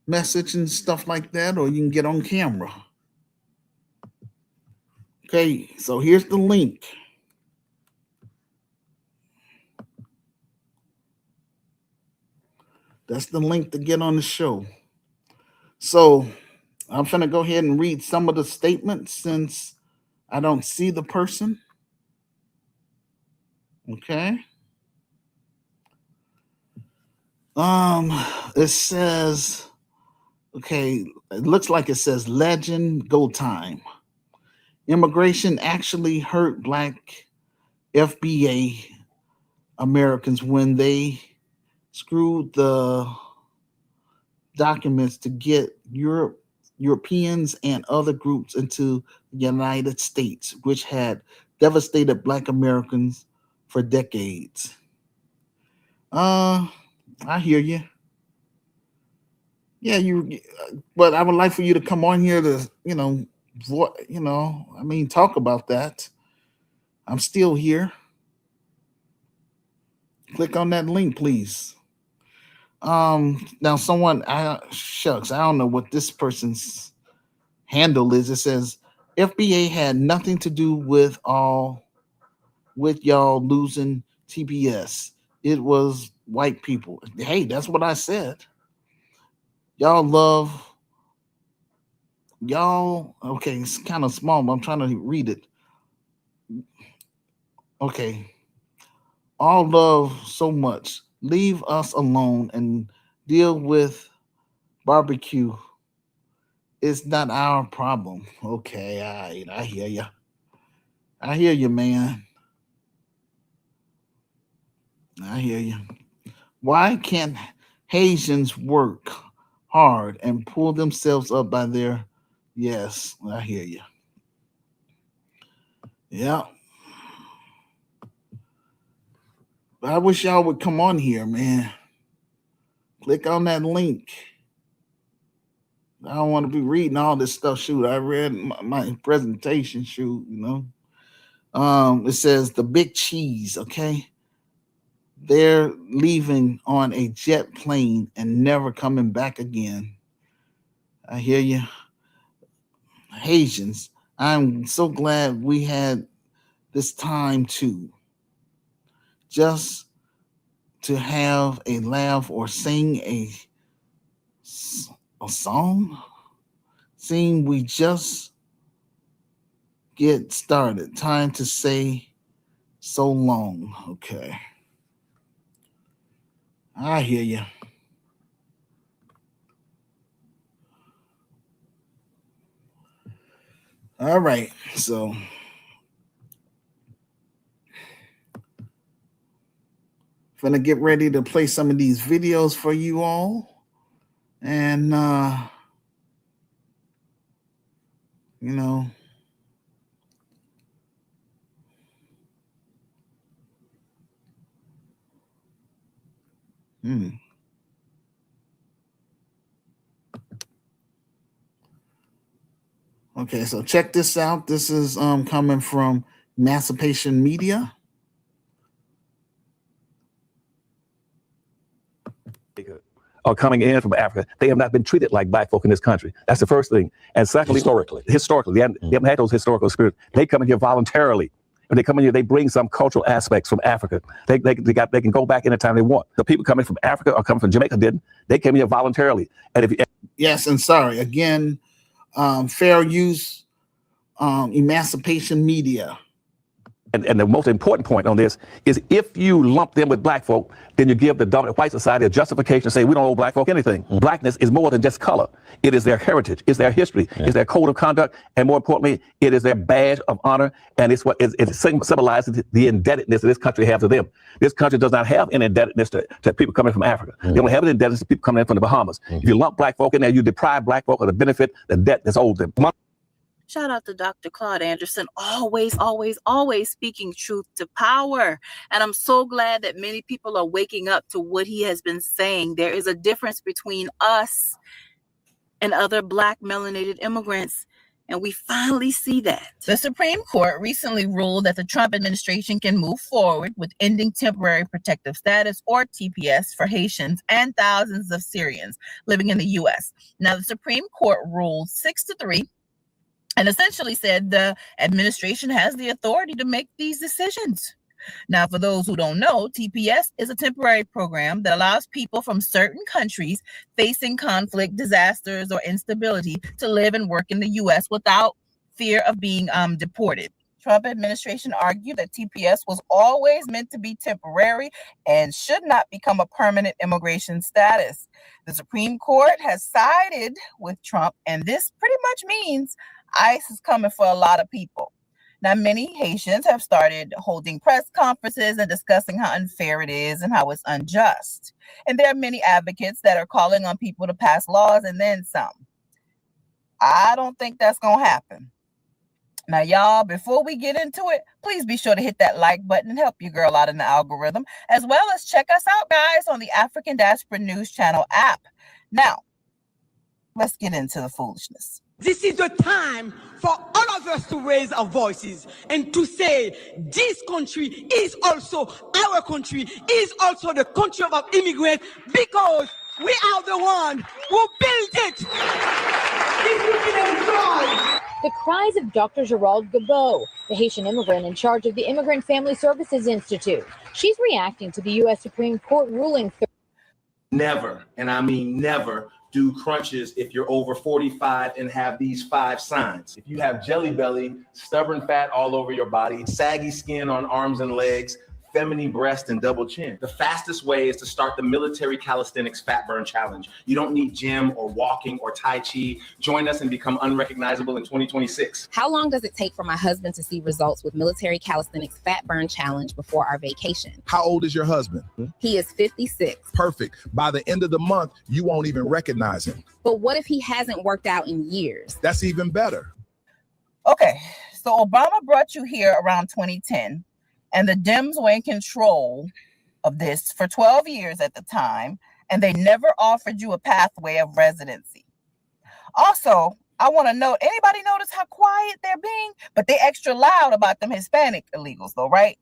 message and stuff like that, or you can get on camera. Okay, so here's the link. That's the link to get on the show. So I'm going to go ahead and read some of the statements since I don't see the person. Okay. It says, okay, it looks like it says legend go time. Immigration actually hurt black FBA Americans when they screwed the documents to get Europeans and other groups into the United States, which had devastated black Americans for decades. I hear you. Yeah, but I would like for you to come on here to, talk about that. I'm still here. Click on that link, please. Now shucks, I don't know what this person's handle is. It says FBA had nothing to do with y'all losing TPS. It was white people. Hey, that's what I said. Y'all, okay, it's kind of small, but I'm trying to read it. Okay. All love so much. Leave us alone and deal with barbecue. It's not our problem. Okay, I hear you. I hear you, man. I hear you. Why can't Haitians work hard and pull themselves up by their... Yes, I hear you. Yeah. But I wish y'all would come on here, man. Click on that link. I don't want to be reading all this stuff. Shoot, I read my presentation. Shoot, it says the big cheese. Okay, they're leaving on a jet plane and never coming back again. I hear you. Haitians, I'm so glad we had this time to just to have a laugh or sing a song. Seeing we just get started. Time to say so long. Okay. I hear you. All right. So gonna get ready to play some of these videos for you all. And Okay, so check this out. This is coming from Emancipation Media. Are coming in from Africa. They have not been treated like black folk in this country. That's the first thing. And secondly, historically, they haven't had those historical spirits. They come in here voluntarily. When they come in here, they bring some cultural aspects from Africa. They can go back anytime they want. The people coming from Africa or coming from Jamaica didn't. They came here voluntarily. And yes, and sorry again, fair use, Emancipation Media. And the most important point on this is if you lump them with black folk, then you give the dominant white society a justification to say we don't owe black folk anything. Blackness is more than just color. It is their heritage, it's their history, it's their code of conduct, and more importantly, it is their badge of honor, and it's what it symbolizes the indebtedness that this country has to them. This country does not have an indebtedness to people coming from Africa. They only have an indebtedness to people coming in from the Bahamas. If you lump black folk in there, you deprive black folk of the benefit, the debt that's owed them. Shout out to Dr. Claude Anderson, always, always, always speaking truth to power. And I'm so glad that many people are waking up to what he has been saying. There is a difference between us and other black melanated immigrants. And we finally see that. The Supreme Court recently ruled that the Trump administration can move forward with ending temporary protective status, or TPS, for Haitians and thousands of Syrians living in the U.S. Now, the Supreme Court ruled 6-3 and essentially said the administration has the authority to make these decisions. Now, for those who don't know, TPS is a temporary program that allows people from certain countries facing conflict, disasters, or instability to live and work in the U.S. without fear of being deported. Trump administration argued that TPS was always meant to be temporary and should not become a permanent immigration status. The Supreme Court has sided with Trump, and this pretty much means ICE is coming for a lot of people. Now, many Haitians have started holding press conferences and discussing how unfair it is and how it's unjust. And there are many advocates that are calling on people to pass laws and then some. I don't think that's going to happen. Now, y'all, before we get into it, please be sure to hit that like button and help your girl out in the algorithm, as well as check us out, guys, on the African Diaspora News Channel app. Now, let's get into the foolishness. This is the time for all of us to raise our voices and to say this country is also our country, is also the country of our immigrants, because we are the one who built it. The cries of Dr. Gerald Gabot, the Haitian immigrant in charge of the Immigrant Family Services Institute. She's reacting to the U.S. Supreme Court ruling. Never, and I mean never, do crunches if you're over 45 and have these 5 signs. If you have jelly belly, stubborn fat all over your body, saggy skin on arms and legs, feminine breast, and double chin. The fastest way is to start the Military Calisthenics Fat Burn Challenge. You don't need gym or walking or Tai Chi. Join us and become unrecognizable in 2026. How long does it take for my husband to see results with Military Calisthenics Fat Burn Challenge before our vacation? How old is your husband? He is 56. Perfect. By the end of the month, you won't even recognize him. But what if he hasn't worked out in years? That's even better. Okay, so Obama brought you here around 2010. And the Dems were in control of this for 12 years at the time, and they never offered you a pathway of residency. Also, I want to know, anybody notice how quiet they're being? But they're extra loud about them Hispanic illegals, though, right?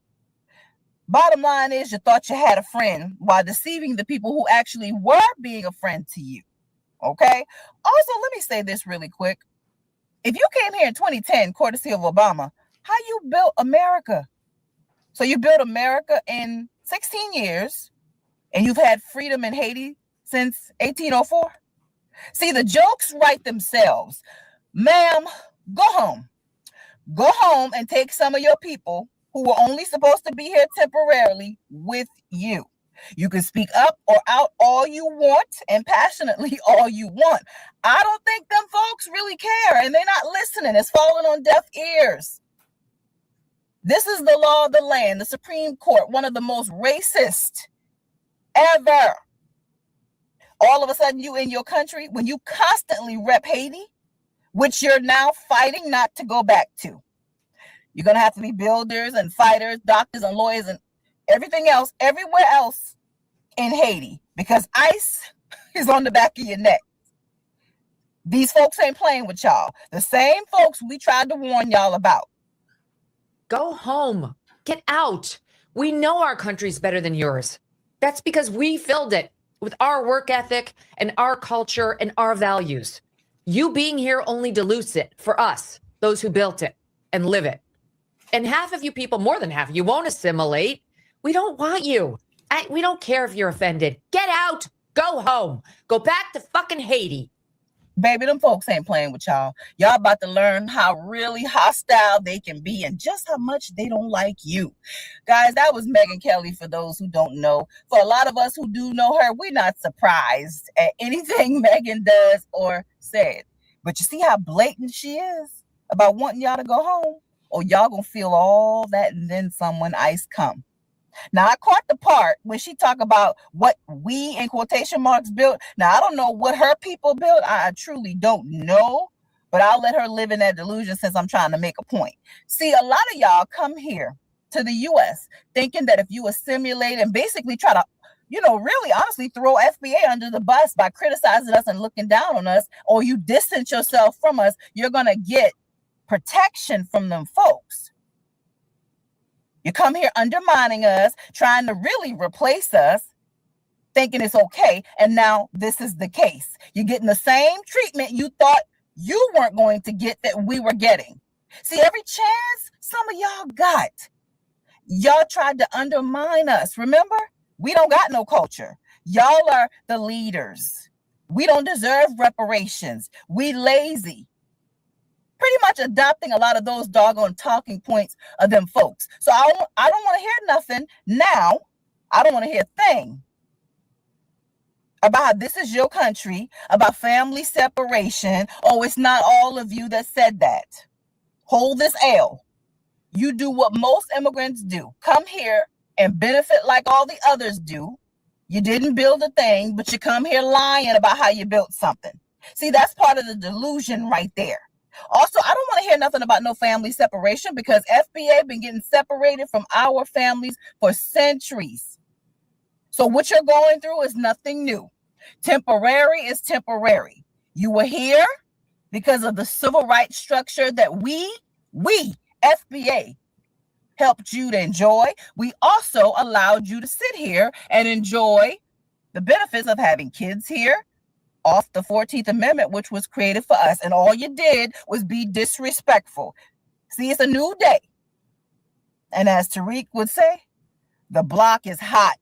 Bottom line is, you thought you had a friend while deceiving the people who actually were being a friend to you, okay? Also, let me say this really quick. If you came here in 2010, courtesy of Obama, how you built America? So you built America in 16 years, and you've had freedom in Haiti since 1804? See, the jokes write themselves. Ma'am, go home. Go home and take some of your people who were only supposed to be here temporarily with you. You can speak up or out all you want and passionately all you want. I don't think them folks really care, and they're not listening. It's falling on deaf ears. This is the law of the land, the Supreme Court, one of the most racist ever. All of a sudden, you in your country, when you constantly rep Haiti, which you're now fighting not to go back to. You're going to have to be builders and fighters, doctors and lawyers and everything else, everywhere else in Haiti, because ICE is on the back of your neck. These folks ain't playing with y'all. The same folks we tried to warn y'all about. Go home. Get out. We know our country's better than yours. That's because we filled it with our work ethic and our culture and our values. You being here only dilutes it for us, those who built it and live it. And half of you people, more than half, you won't assimilate. We don't want you. We don't care if you're offended. Get out. Go home. Go back to fucking Haiti. Baby, them folks ain't playing with y'all. Y'all about to learn how really hostile they can be and just how much they don't like you. Guys, that was Megyn Kelly, for those who don't know. For a lot of us who do know her, we're not surprised at anything Megyn does or said. But you see how blatant she is about wanting y'all to go home? Or y'all gonna feel all that and then some when ICE come. Now, I caught the part when she talked about what we, in quotation marks, built. Now, I don't know what her people built. I truly don't know. But I'll let her live in that delusion since I'm trying to make a point. See, a lot of y'all come here to the U.S. thinking that if you assimilate and basically try to really honestly throw FBA under the bus by criticizing us and looking down on us, or you distance yourself from us, you're going to get protection from them folks. You come here undermining us, trying to really replace us, thinking it's okay. And now this is the case. You're getting the same treatment you thought you weren't going to get that we were getting. See, every chance some of y'all got, y'all tried to undermine us. Remember? We don't got no culture. Y'all are the leaders. We don't deserve reparations. We lazy. Pretty much adopting a lot of those doggone talking points of them folks. So I don't want to hear nothing now. I don't want to hear a thing about how this is your country, about family separation. Oh, it's not all of you that said that. Hold this L. You do what most immigrants do. Come here and benefit like all the others do. You didn't build a thing, but you come here lying about how you built something. See, that's part of the delusion right there. Also, I don't want to hear nothing about no family separation, because FBA been getting separated from our families for centuries. So what you're going through is nothing new. Temporary is temporary. You were here because of the civil rights structure that we, FBA, helped you to enjoy. We also allowed you to sit here and enjoy the benefits of having kids here off the 14th Amendment, which was created for us. And all you did was be disrespectful. See, it's a new day. And as Tariq would say, the block is hot.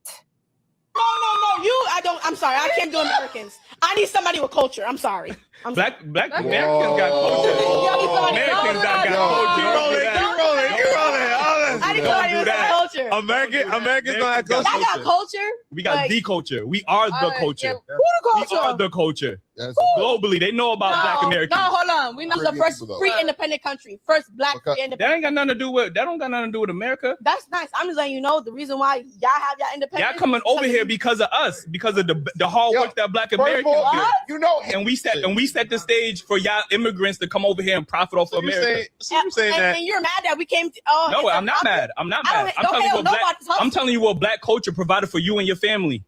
No. I'm sorry. I can't do Americans. I need somebody with culture. I'm sorry. Black Americans got culture. Americans got culture. Keep rolling. I need somebody with culture. Americans don't have culture. I got culture. We got the culture. We are the culture. Who the culture? We are the culture. Globally, they know about Black Americans. No, hold on. We're not the first free independent country. First Black free independent. That don't got nothing to do with America. That's nice. I'm just letting you know the reason why y'all have y'all independence. Y'all coming over here because of us, because of the hard work that Black Americans do. And we set the stage for y'all immigrants to come over here and profit off of America. And you're mad that we came to, no, I'm not mad. I'm telling you what Black culture provided for you and your family.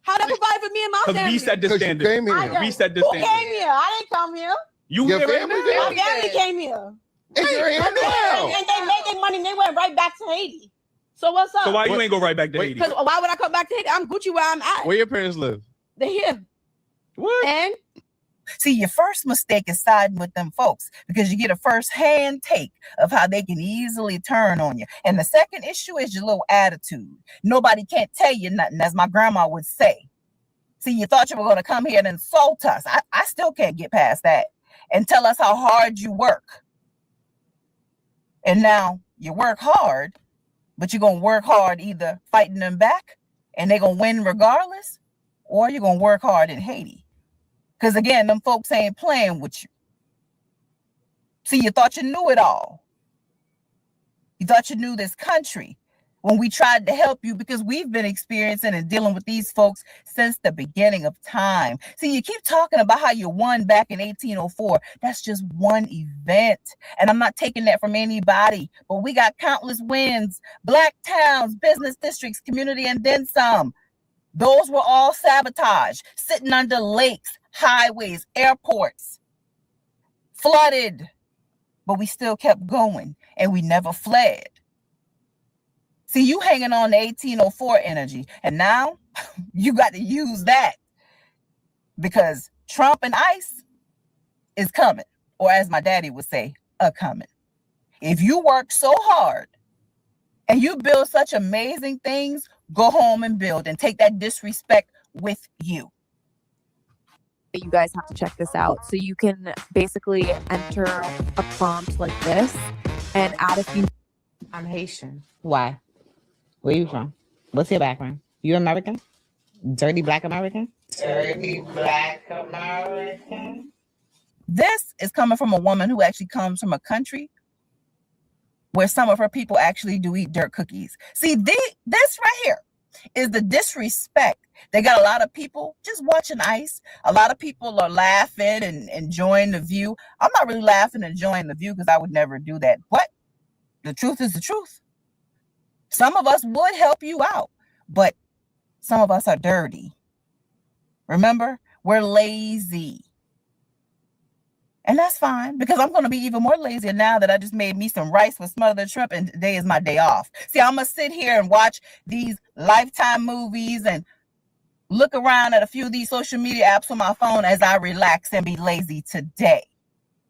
How that provide for me and my family? Because we set the standard. We set the Who standard. came here? I didn't come here. You here right now. My family came here. And you're here now. And they made their money and they went right back to Haiti. So what's up? So why you ain't go right back to Haiti? Because why would I come back to Haiti? I'm Gucci where I'm at. Where your parents live? They're here. What? And see, your first mistake is siding with them folks, because you get a first-hand take of how they can easily turn on you. And the second issue is your little attitude. Nobody can't tell you nothing, as my grandma would say. See, you thought you were going to come here and insult us. I still can't get past that. And tell us how hard you work. And now you work hard, but you're going to work hard either fighting them back and they're going to win regardless, or you're going to work hard in Haiti. Because again, them folks ain't playing with you. See, you thought you knew it all. You thought you knew this country when we tried to help you, because we've been experiencing and dealing with these folks since the beginning of time. See, you keep talking about how you won back in 1804. That's just one event. And I'm not taking that from anybody, but we got countless wins. Black towns, business districts, community, and then some. Those were all sabotaged, sitting under lakes, highways, airports, flooded. But we still kept going and we never fled. See, you hanging on to 1804 energy, and now you got to use that because Trump and ICE is coming, or as my daddy would say, a-coming. If you work so hard and you build such amazing things, go home and build and take that disrespect with you. You guys have to check this out. So you can basically enter a prompt like this and add a few. I'm Haitian. Why? Where you from? What's your background? You American? Dirty Black American? Dirty Black American. This is coming from a woman who actually comes from a country where some of her people actually do eat dirt cookies. See, this right here is the disrespect. They got a lot of people just watching ICE. A lot of people are laughing and enjoying the view. I'm not really laughing and enjoying the view because I would never do that. But the truth is the truth. Some of us would help you out, but Some of us are dirty. Remember, we're lazy. And that's fine, because I'm going to be even more lazy now that I just made me some rice with smothered shrimp and today is my day off. See, I'm going to sit here and watch these Lifetime movies and look around at a few of these social media apps on my phone as I relax and be lazy today.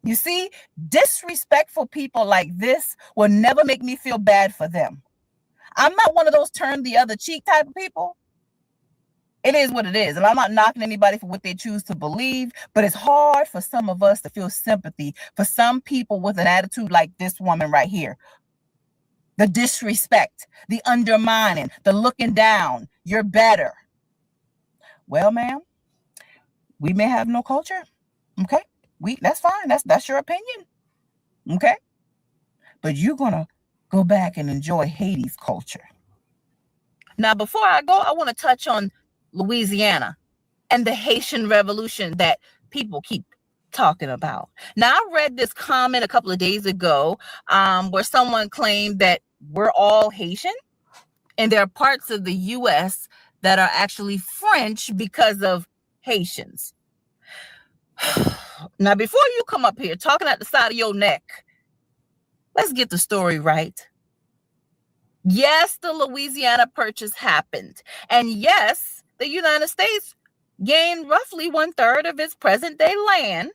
You see, disrespectful people like this will never make me feel bad for them. I'm not one of those turn the other cheek type of people. It is what it is. And I'm not knocking anybody for what they choose to believe, but it's hard for some of us to feel sympathy for some people with an attitude like this woman right here. The disrespect, the undermining, the looking down. You're better. Well, ma'am, we may have no culture. Okay? That's fine. That's your opinion. Okay? But you're going to go back and enjoy Haiti's culture. Now, before I go, I want to touch on Louisiana and the Haitian Revolution that people keep talking about. Now, I read this comment a couple of days ago where someone claimed that we're all Haitian and there are parts of the U.S. that are actually French because of Haitians. Now, before you come up here talking at the side of your neck, let's get the story right. Yes, the Louisiana Purchase happened. And yes, the United States gained roughly 1/3 of its present-day land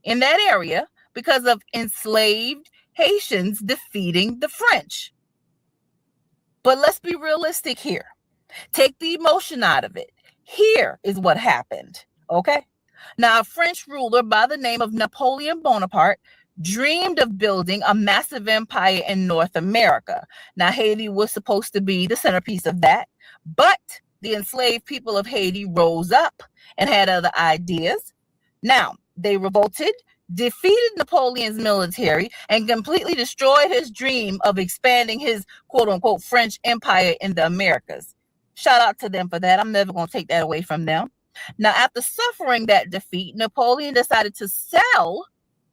in that area because of enslaved Haitians defeating the French. But let's be realistic here. Take the emotion out of it. Here is what happened, okay? Now, a French ruler by the name of Napoleon Bonaparte dreamed of building a massive empire in North America. Now, Haiti was supposed to be the centerpiece of that, but the enslaved people of Haiti rose up and had other ideas. Now, they revolted, defeated Napoleon's military, and completely destroyed his dream of expanding his quote-unquote French empire in the Americas. Shout out to them for that. I'm never going to take that away from them. Now, after suffering that defeat, Napoleon decided to sell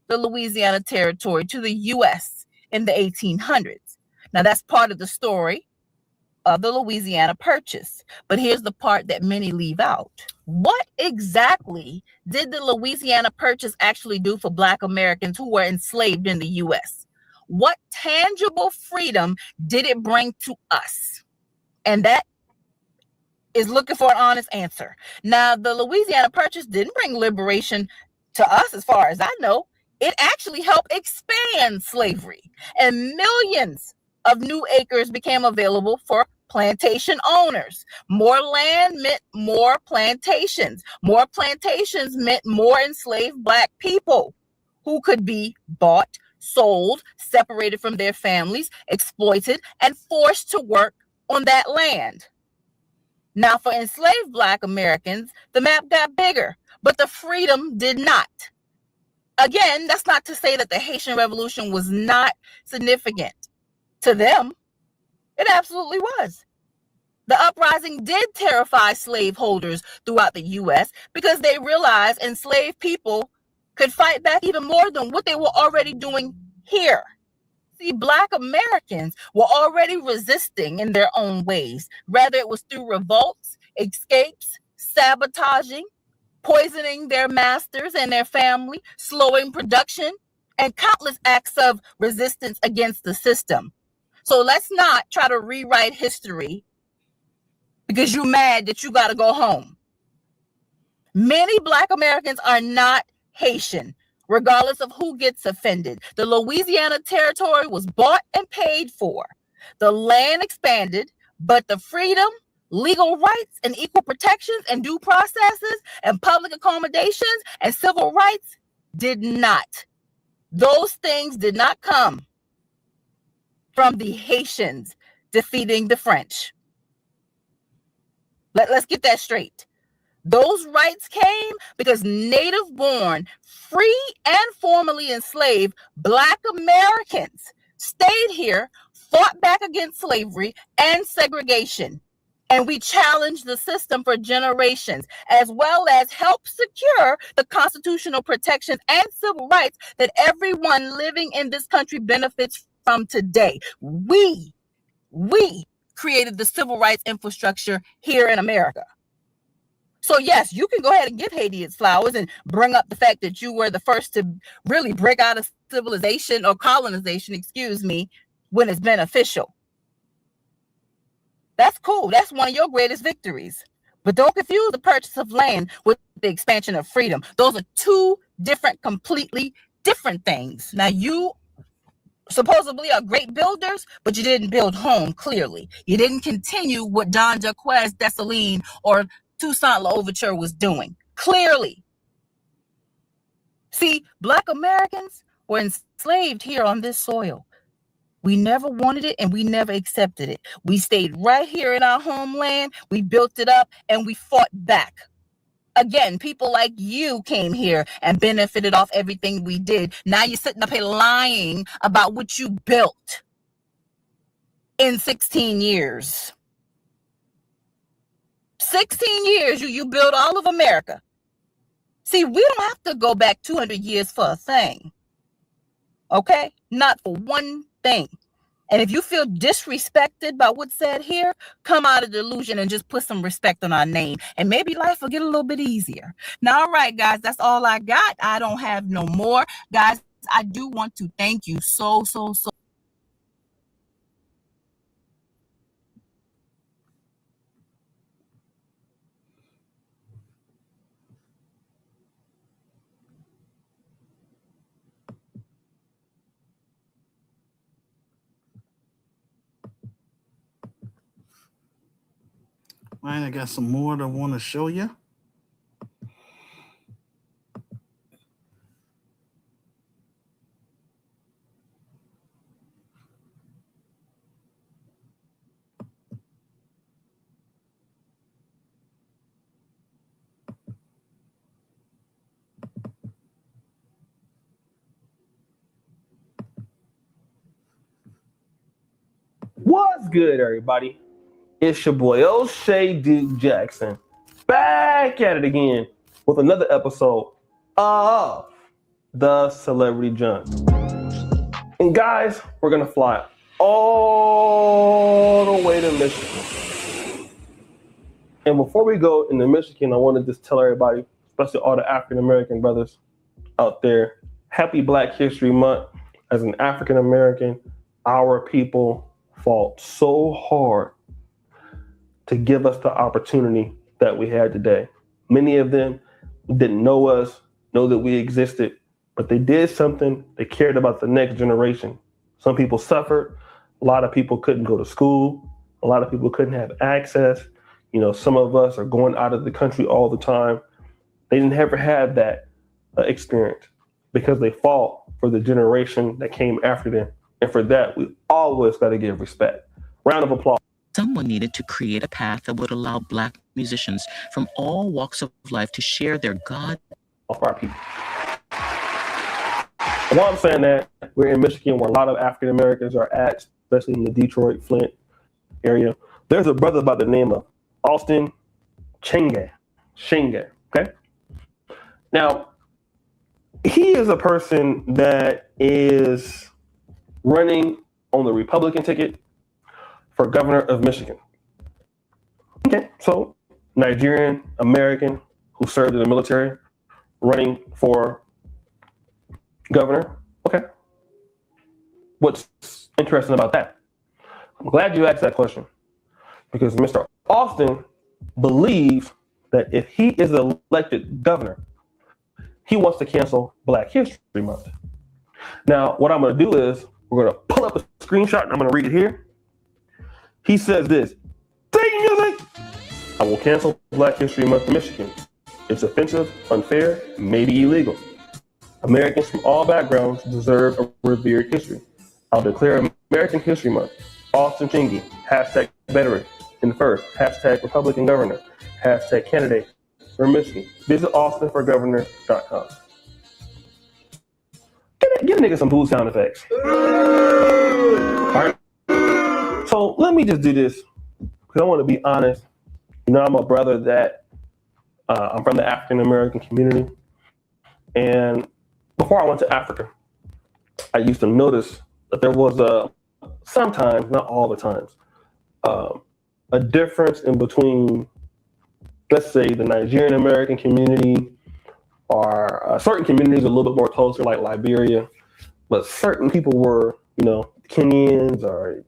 the Louisiana territory to the U.S. in the 1800s. Now, that's part of the story of the Louisiana Purchase. But here's the part that many leave out. What exactly did the Louisiana Purchase actually do for Black Americans who were enslaved in the U.S.? What tangible freedom did it bring to us? And that is looking for an honest answer. Now, the Louisiana Purchase didn't bring liberation to us, as far as I know. It actually helped expand slavery, and millions of new acres became available for plantation owners. More land meant more plantations. More plantations meant more enslaved Black people who could be bought, sold, separated from their families, exploited, and forced to work on that land. Now, for enslaved Black Americans, the map got bigger, but the freedom did not. Again, that's not to say that the Haitian Revolution was not significant to them. It absolutely was. The uprising did terrify slaveholders throughout the U.S. because they realized enslaved people could fight back even more than what they were already doing here. See, Black Americans were already resisting in their own ways, whether it was through revolts, escapes, sabotaging, poisoning their masters and their family, slowing production, and countless acts of resistance against the system. So let's not try to rewrite history because you're mad that you got to go home. Many Black Americans are not Haitian, regardless of who gets offended. The Louisiana territory was bought and paid for. The land expanded, but the freedom, legal rights, and equal protections and due processes and public accommodations and civil rights did not. Those things did not come from the Haitians defeating the French. Let's get that straight. Those rights came because native-born, free and formerly enslaved Black Americans stayed here, fought back against slavery and segregation. And we challenged the system for generations, as well as helped secure the constitutional protections and civil rights that everyone living in this country benefits from today. We created the civil rights infrastructure here in America. So yes, you can go ahead and give Haiti its flowers and bring up the fact that you were the first to really break out of civilization or colonization, excuse me, when it's beneficial. That's cool. That's one of your greatest victories. But don't confuse the purchase of land with the expansion of freedom. Those are two different, completely different things. Now, you supposedly are great builders, but you didn't build home, clearly. You didn't continue what Don Jaquez Dessalines or Toussaint L'Ouverture was doing, clearly. See, Black Americans were enslaved here on this soil. We never wanted it and we never accepted it. We stayed right here in our homeland. We built it up and we fought back. Again, people like you came here and benefited off everything we did. Now you're sitting up here lying about what you built in 16 years. 16 years, you built all of America. See, we don't have to go back 200 years for a thing. Okay? Not for one thing. And if you feel disrespected by what's said here, come out of delusion and just put some respect on our name. And maybe life will get a little bit easier. Now, all right, guys, that's all I got. I don't have no more. Guys, I do want to thank you so. Man, I got some more that I want to show you. What's good, everybody? It's your boy O'Shea Duke Jackson, back at it again with another episode of The Celebrity Junk. And guys, we're gonna fly all the way to Michigan. And before we go into Michigan, I want to just tell everybody, especially all the African American brothers out there, happy Black History Month. As an African American, our people fought so hard to give us the opportunity that we had today. Many of them didn't know us, know that we existed, but they did something. They cared about the next generation. Some people suffered. A lot of people couldn't go to school. A lot of people couldn't have access. You know, some of us are going out of the country all the time. They didn't ever have that experience because they fought for the generation that came after them. And for that, we always got to give respect. Round of applause. Someone needed to create a path that would allow Black musicians from all walks of life to share their God of our people. While I'm saying that, we're in Michigan where a lot of African Americans are at, especially in the Detroit, Flint area. There's a brother by the name of Austin Shinge, okay? Now, he is a person that is running on the Republican ticket for governor of Michigan. Okay, so Nigerian American who served in the military running for governor. Okay. What's interesting about that? I'm glad you asked that question because Mr. Austin believes that if he is elected governor, he wants to cancel Black History Month. Now, what I'm going to do is we're going to pull up a screenshot and I'm going to read it here. He says this, "Take music! I will cancel Black History Month in Michigan. It's offensive, unfair, maybe illegal. Americans from all backgrounds deserve a revered history. I'll declare American History Month. Austin Chingy, hashtag veteran. And first, hashtag Republican governor, hashtag candidate for Michigan. Visit austinforgovernor.com. Give a nigga some boo sound effects. All right. So let me just do this because I want to be honest. You know, I'm a brother that I'm from the African American community. And before I went to Africa, I used to notice that there was sometimes, not all the times, a difference in between, let's say, the Nigerian American community or certain communities a little bit more closer, like Liberia, but certain people were, Kenyans or,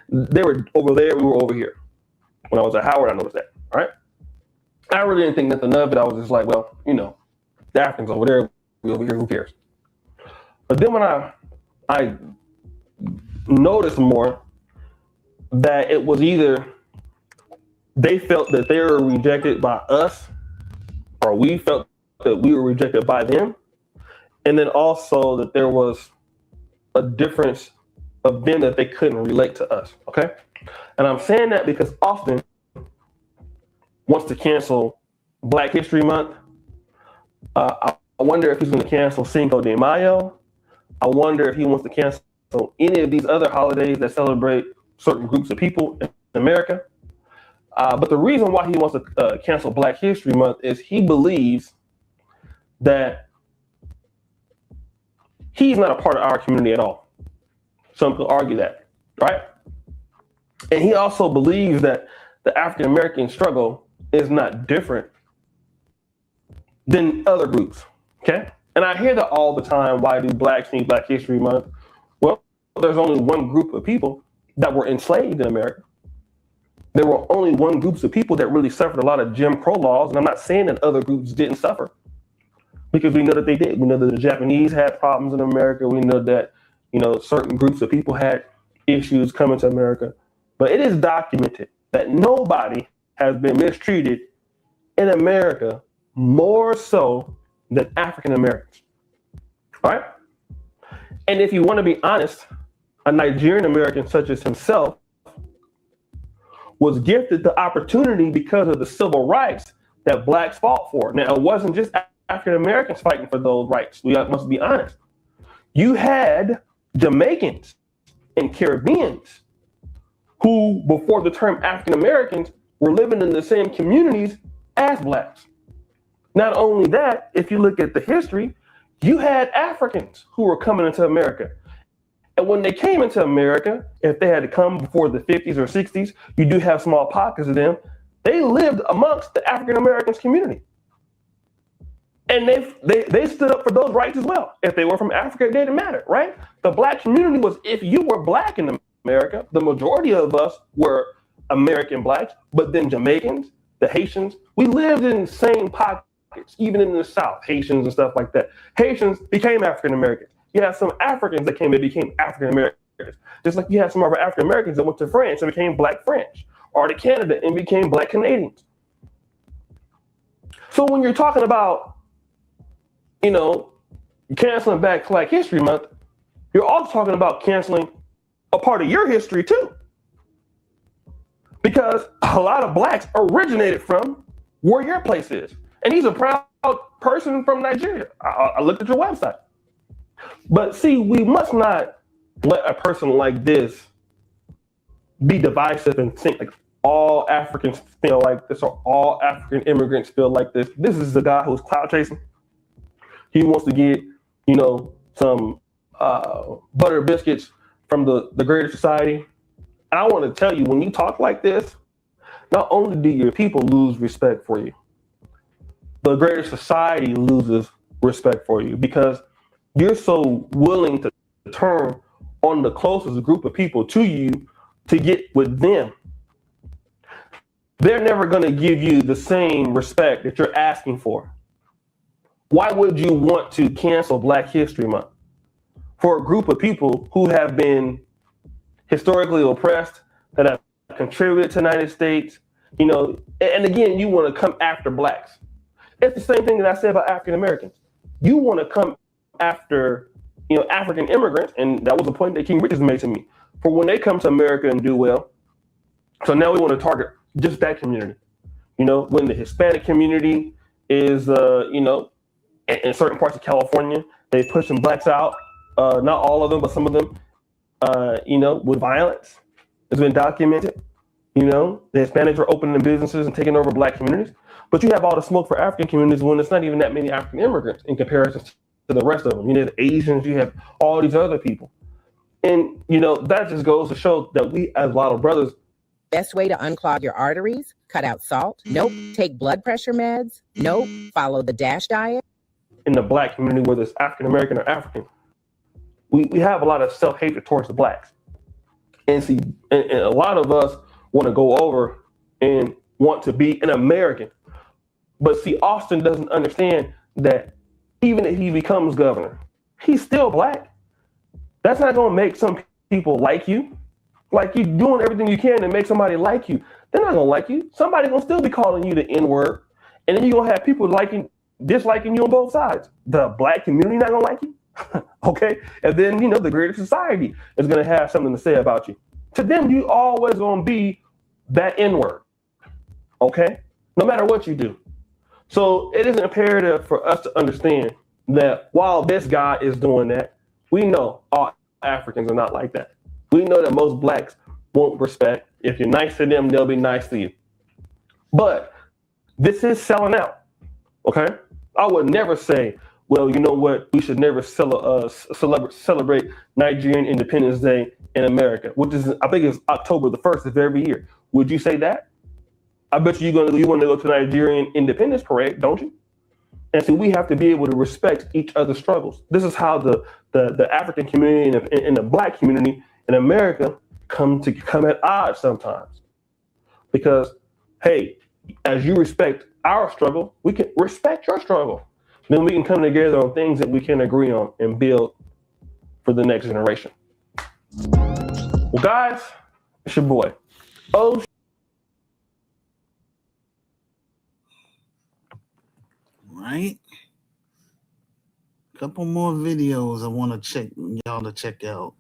they were over there, we were over here. When I was at Howard, I noticed that, right? I really didn't think nothing of it. I was just like, well, the Africans over there, we over here, who cares? But then when I noticed more that it was either they felt that they were rejected by us, or we felt that we were rejected by them, and then also that there was a difference of them that they couldn't relate to us, okay? And I'm saying that because Austin wants to cancel Black History Month. I wonder if he's going to cancel Cinco de Mayo. I wonder if he wants to cancel any of these other holidays that celebrate certain groups of people in America. But the reason why he wants to cancel Black History Month is he believes that he's not a part of our community at all. Some could argue that, right? And he also believes that the African American struggle is not different than other groups, okay? And I hear that all the time. Why do Blacks need Black History Month? Well, there's only one group of people that were enslaved in America. There were only one group of people that really suffered a lot of Jim Crow laws. And I'm not saying that other groups didn't suffer, because we know that they did. We know that the Japanese had problems in America. We know that, certain groups of people had issues coming to America. But it is documented that nobody has been mistreated in America more so than African Americans, right? And if you want to be honest, a Nigerian American such as himself was gifted the opportunity because of the civil rights that Blacks fought for. Now, it wasn't just African Americans fighting for those rights. We must be honest. You had Jamaicans and Caribbeans who, before the term African Americans, were living in the same communities as Blacks. Not only that, if you look at the history, you had Africans who were coming into America. And when they came into America, if they had to come before the 50s or 60s, you do have small pockets of them. They lived amongst the African Americans community. And they stood up for those rights as well. If they were from Africa, it didn't matter, right? The Black community was, if you were Black in America, the majority of us were American Blacks, but then Jamaicans, the Haitians, we lived in the same pockets, even in the South, Haitians and stuff like that. Haitians became African Americans. You have some Africans that came and became African Americans. Just like you have some of our African Americans that went to France and became Black French, or to Canada and became Black Canadians. So when you're talking about, canceling back Black History Month, you're also talking about canceling a part of your history too. Because a lot of Blacks originated from where your place is. And he's a proud person from Nigeria. I looked at your website. But see, we must not let a person like this be divisive and think like all Africans feel like this or all African immigrants feel like this. This is the guy who's cloud chasing. He wants to get, some butter biscuits from the greater society. And I want to tell you, when you talk like this, not only do your people lose respect for you, the greater society loses respect for you because you're so willing to turn on the closest group of people to you to get with them. They're never going to give you the same respect that you're asking for. Why would you want to cancel Black History Month for a group of people who have been historically oppressed, that have contributed to the United States, and again, you want to come after Blacks. It's the same thing that I said about African Americans. You want to come after, African immigrants, and that was a point that King Richards made to me, for when they come to America and do well. So now we want to target just that community. When the Hispanic community is, in certain parts of California, they pushing Blacks out, not all of them, but some of them, with violence. It's been documented. The Hispanics are opening businesses and taking over Black communities. But you have all the smoke for African communities when it's not even that many African immigrants in comparison to the rest of them. You have Asians, you have all these other people. And, that just goes to show that we, as a lot of brothers, Best way to unclog your arteries, cut out salt. Nope. Take blood pressure meds. Nope. Follow the DASH diet. in the black community, whether it's African American or African, we have a lot of self-hatred towards the blacks. And see, and a lot of us want to go over and want to be an American. But see, Austin doesn't understand that even if he becomes governor, he's still black. That's not going to make some people like you. Like, you're doing everything you can to make somebody like you. They're not going to like you. Somebody's going to still be calling you the N-word. And then you're going to have people disliking you on both sides. The black community not going to like you. Okay? And then, the greater society is going to have something to say about you. To them, you always going to be that N-word. Okay? No matter what you do. So it is imperative for us to understand that while this guy is doing that, we know all Africans are not like that. We know that most blacks won't respect. If you're nice to them, they'll be nice to you. But this is selling out. Okay? I would never say, well, you know what? We should never celebrate Nigerian Independence Day in America, which is, I think it's October the 1st of every year. Would you say that? I bet you want to go to Nigerian Independence Parade, don't you? And so we have to be able to respect each other's struggles. This is how the African community and the black community in America come at odds sometimes. Because, hey, as you respect our struggle, we can respect your struggle. Then we can come together on things that we can agree on and build for the next generation. Well, guys, it's your boy. Right? Couple more videos I want to check y'all to check out.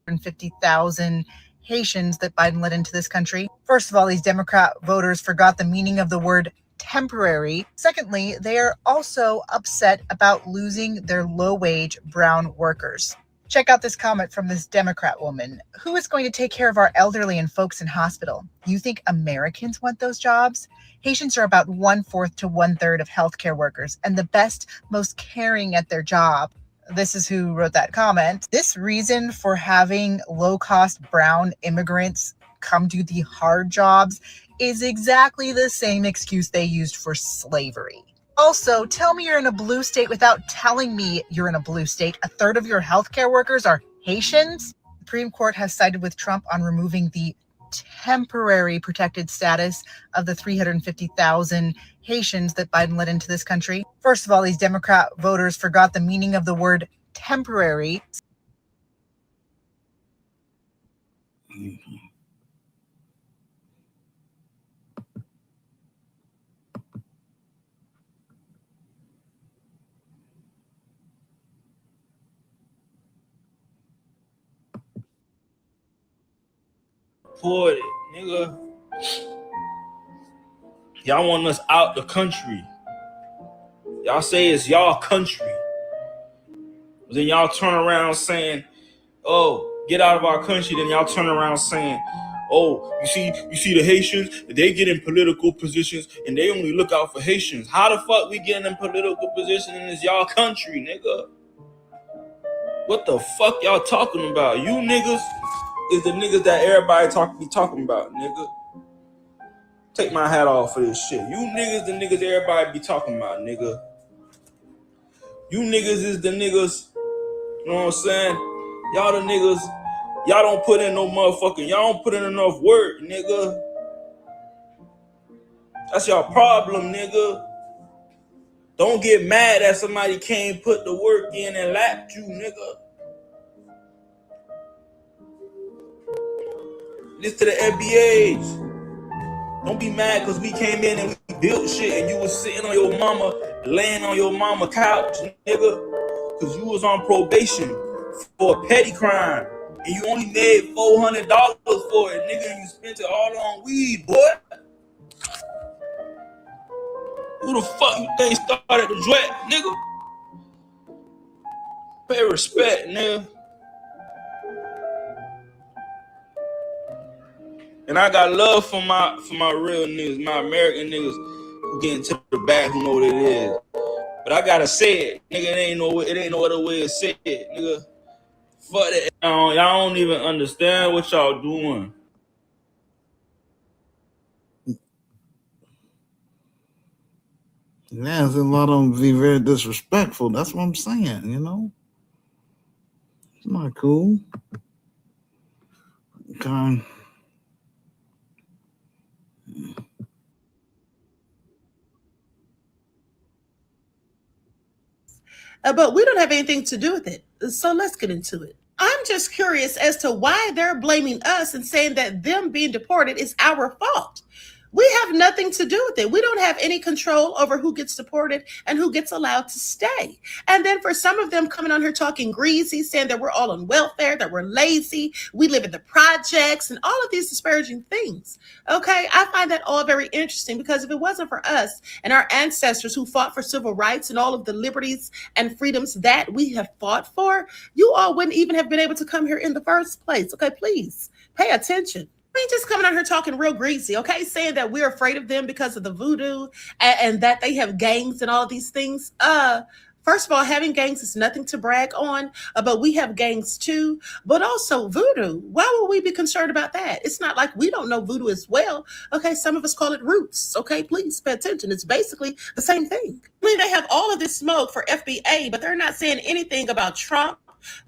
And 50,000 Haitians that Biden let into this country. First of all, these Democrat voters forgot the meaning of the word temporary. Secondly, they are also upset about losing their low-wage brown workers. Check out this comment from this Democrat woman. Who is going to take care of our elderly and folks in hospital? You think Americans want those jobs? Haitians are about 1/4 to 1/3 of healthcare workers and the best, most caring at their job. This is who wrote that comment. This reason for having low-cost brown immigrants come do the hard jobs is exactly the same excuse they used for slavery. Also, tell me you're in a blue state without telling me you're in a blue state. 1/3 of your healthcare workers are Haitians. The Supreme Court has sided with Trump on removing the temporary protected status of the 350,000 Haitians that Biden let into this country. First of all, these Democrat voters forgot the meaning of the word temporary. Report it, nigga. Y'all want us out the country. Y'all say it's y'all country. But then y'all turn around saying, oh, get out of our country. Then y'all turn around saying, oh, you see the Haitians, they get in political positions and they only look out for Haitians. How the fuck we get in political position in this y'all country, nigga? What the fuck y'all talking about? You niggas is the niggas that everybody be talking about, nigga. Take my hat off for this shit. You niggas the niggas everybody be talking about, nigga. You niggas is the niggas, you know what I'm saying? Y'all the niggas, y'all don't put in no motherfucking, y'all don't put in enough work, nigga. That's y'all problem, nigga. Don't get mad that somebody can't put the work in and lapped you, nigga. Listen to the NBAs. Don't be mad because we came in and we built shit and you was sitting on your mama, laying on your mama couch, nigga, because you was on probation for a petty crime and you only made $400 for it, nigga, and you spent it all on weed, boy. Who the fuck you think started the dread, nigga? Pay respect, nigga. And I got love for my real niggas, my American niggas who get into the back who know what it is. But I gotta say it, nigga. It ain't no other way to say it, nigga. Fuck that. Y'all don't even understand what y'all doing. Yeah, there's a lot of them be very disrespectful. That's what I'm saying, you know? It's not cool. Okay. But we don't have anything to do with it. So let's get into it. I'm just curious as to why they're blaming us and saying that them being deported is our fault. We have nothing to do with it. We don't have any control over who gets deported and who gets allowed to stay. And then for some of them coming on here talking greasy, saying that we're all on welfare, that we're lazy, we live in the projects, and all of these disparaging things. Okay, I find that all very interesting because if it wasn't for us and our ancestors who fought for civil rights and all of the liberties and freedoms that we have fought for, you all wouldn't even have been able to come here in the first place. Okay, please pay attention. I ain't just coming out here talking real greasy, okay? Saying that we're afraid of them because of the voodoo and that they have gangs and all these things. First of all, having gangs is nothing to brag on, but we have gangs too. But also voodoo. Why would we be concerned about that? It's not like we don't know voodoo as well. Okay, some of us call it roots. Okay, please pay attention. It's basically the same thing. I mean, they have all of this smoke for FBA, but they're not saying anything about Trump,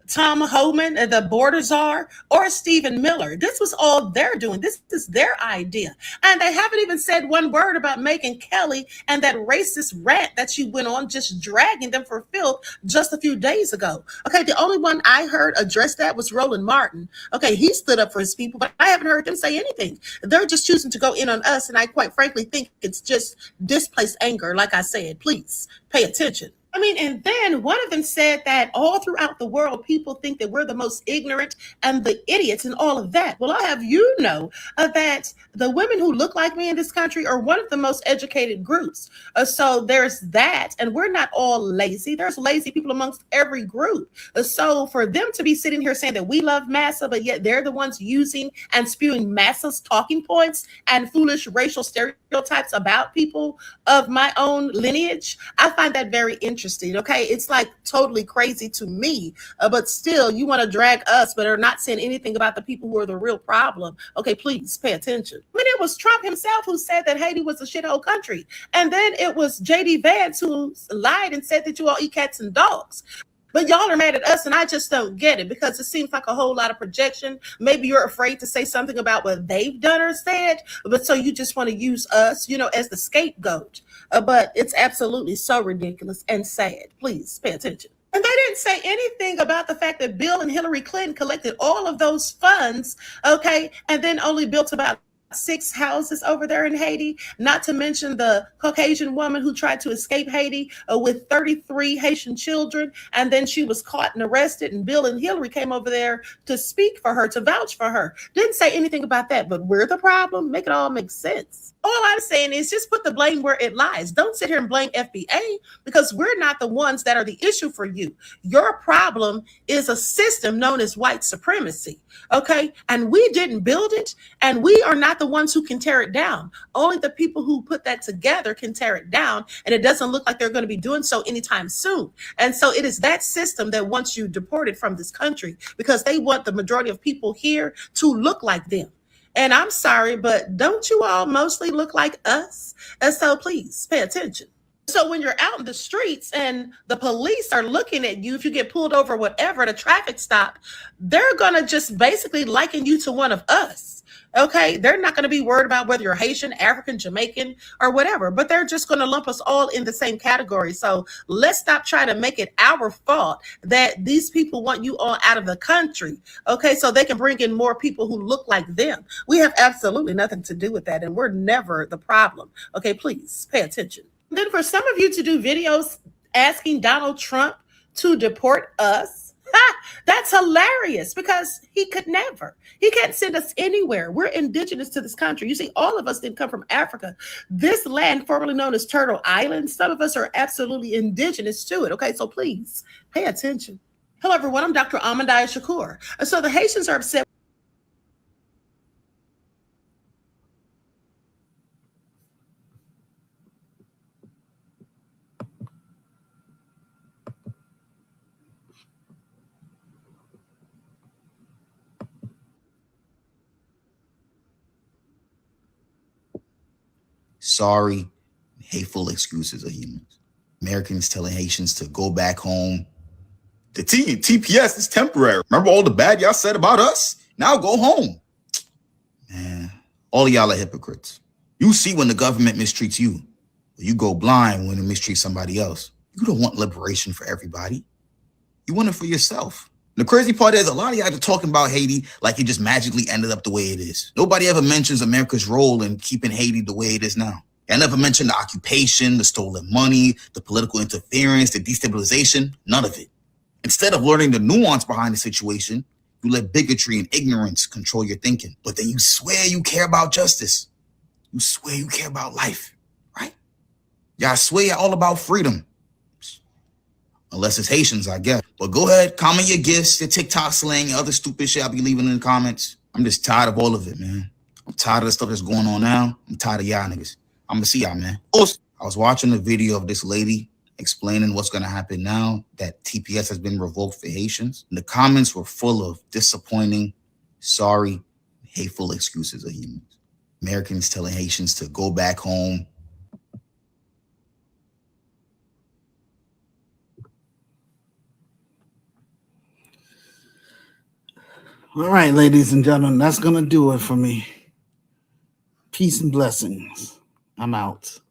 Tom Homan, the border czar, or Stephen Miller. This was all they're doing. This is their idea. And they haven't even said one word about Megyn Kelly and that racist rant that she went on, just dragging them for filth just a few days ago. Okay, the only one I heard address that was Roland Martin. Okay, he stood up for his people, but I haven't heard them say anything. They're just choosing to go in on us, and I quite frankly think it's just displaced anger. Like I said, please pay attention. I mean, and then one of them said that all throughout the world, people think that we're the most ignorant and the idiots and all of that. Well, I have you know that the women who look like me in this country are one of the most educated groups. So there's that. And we're not all lazy. There's lazy people amongst every group. So for them to be sitting here saying that we love massa, but yet they're the ones using and spewing massa's talking points and foolish racial stereotypes about people of my own lineage, I find that very interesting. Okay, it's like totally crazy to me, but still you want to drag us but are not saying anything about the people who are the real problem. Okay, please pay attention. I mean, it was Trump himself who said that Haiti was a shithole country, and then it was JD Vance who lied and said that you all eat cats and dogs. But y'all are mad at us, and I just don't get it because it seems like a whole lot of projection. Maybe you're afraid to say something about what they've done or said, but so you just want to use us, as the scapegoat. But it's absolutely so ridiculous and sad. Please pay attention. And they didn't say anything about the fact that Bill and Hillary Clinton collected all of those funds, okay, and then only built about 6 houses over there in Haiti, not to mention the Caucasian woman who tried to escape Haiti with 33 Haitian children, and then she was caught and arrested, and Bill and Hillary came over there to speak for her, to vouch for her. Didn't say anything about that, but we're the problem. Make it all make sense. All I'm saying is just put the blame where it lies. Don't sit here and blame FBA because we're not the ones that are the issue for you. Your problem is a system known as white supremacy, okay? And we didn't build it, and we are not the ones who can tear it down. Only the people who put that together can tear it down, and it doesn't look like they're going to be doing so anytime soon. And so it is that system that wants you deported from this country because they want the majority of people here to look like them. And I'm sorry, but don't you all mostly look like us? And so please pay attention. So when you're out in the streets and the police are looking at you, if you get pulled over, whatever, at a traffic stop, they're going to just basically liken you to one of us. Okay, they're not going to be worried about whether you're Haitian, African, Jamaican, or whatever, but they're just going to lump us all in the same category. So let's stop trying to make it our fault that these people want you all out of the country. Okay, so they can bring in more people who look like them. We have absolutely nothing to do with that, and we're never the problem. Okay, please pay attention. Then for some of you to do videos asking Donald Trump to deport us, that's hilarious because he could never. He can't send us anywhere. We're indigenous to this country. You see, all of us didn't come from Africa. This land, formerly known as Turtle Island, some of us are absolutely indigenous to it. Okay, so please pay attention. Hello, everyone. I'm Dr. Amandaya Shakur. So the Haitians are upset. Sorry, hateful excuses of humans. Americans telling Haitians to go back home. The TPS is temporary. Remember all the bad y'all said about us? Now go home. Man, all of y'all are hypocrites. You see when the government mistreats you. You go blind when it mistreats somebody else. You don't want liberation for everybody. You want it for yourself. The crazy part is a lot of y'all are talking about Haiti like it just magically ended up the way it is. Nobody ever mentions America's role in keeping Haiti the way it is now. I never mentioned the occupation, the stolen money, the political interference, the destabilization, none of it. Instead of learning the nuance behind the situation, you let bigotry and ignorance control your thinking. But then you swear you care about justice. You swear you care about life, right? Y'all swear you're all about freedom. Unless it's Haitians, I guess. But go ahead, comment your gifts, your TikTok slang, other stupid shit I'll be leaving in the comments. I'm just tired of all of it, man. I'm tired of the stuff that's going on now. I'm tired of y'all niggas. I'm gonna see y'all, man. Also, I was watching a video of this lady explaining what's gonna happen now that TPS has been revoked for Haitians. And the comments were full of disappointing, sorry, hateful excuses of humans. Americans telling Haitians to go back home. All right, ladies and gentlemen, that's going to do it for me. Peace and blessings. I'm out.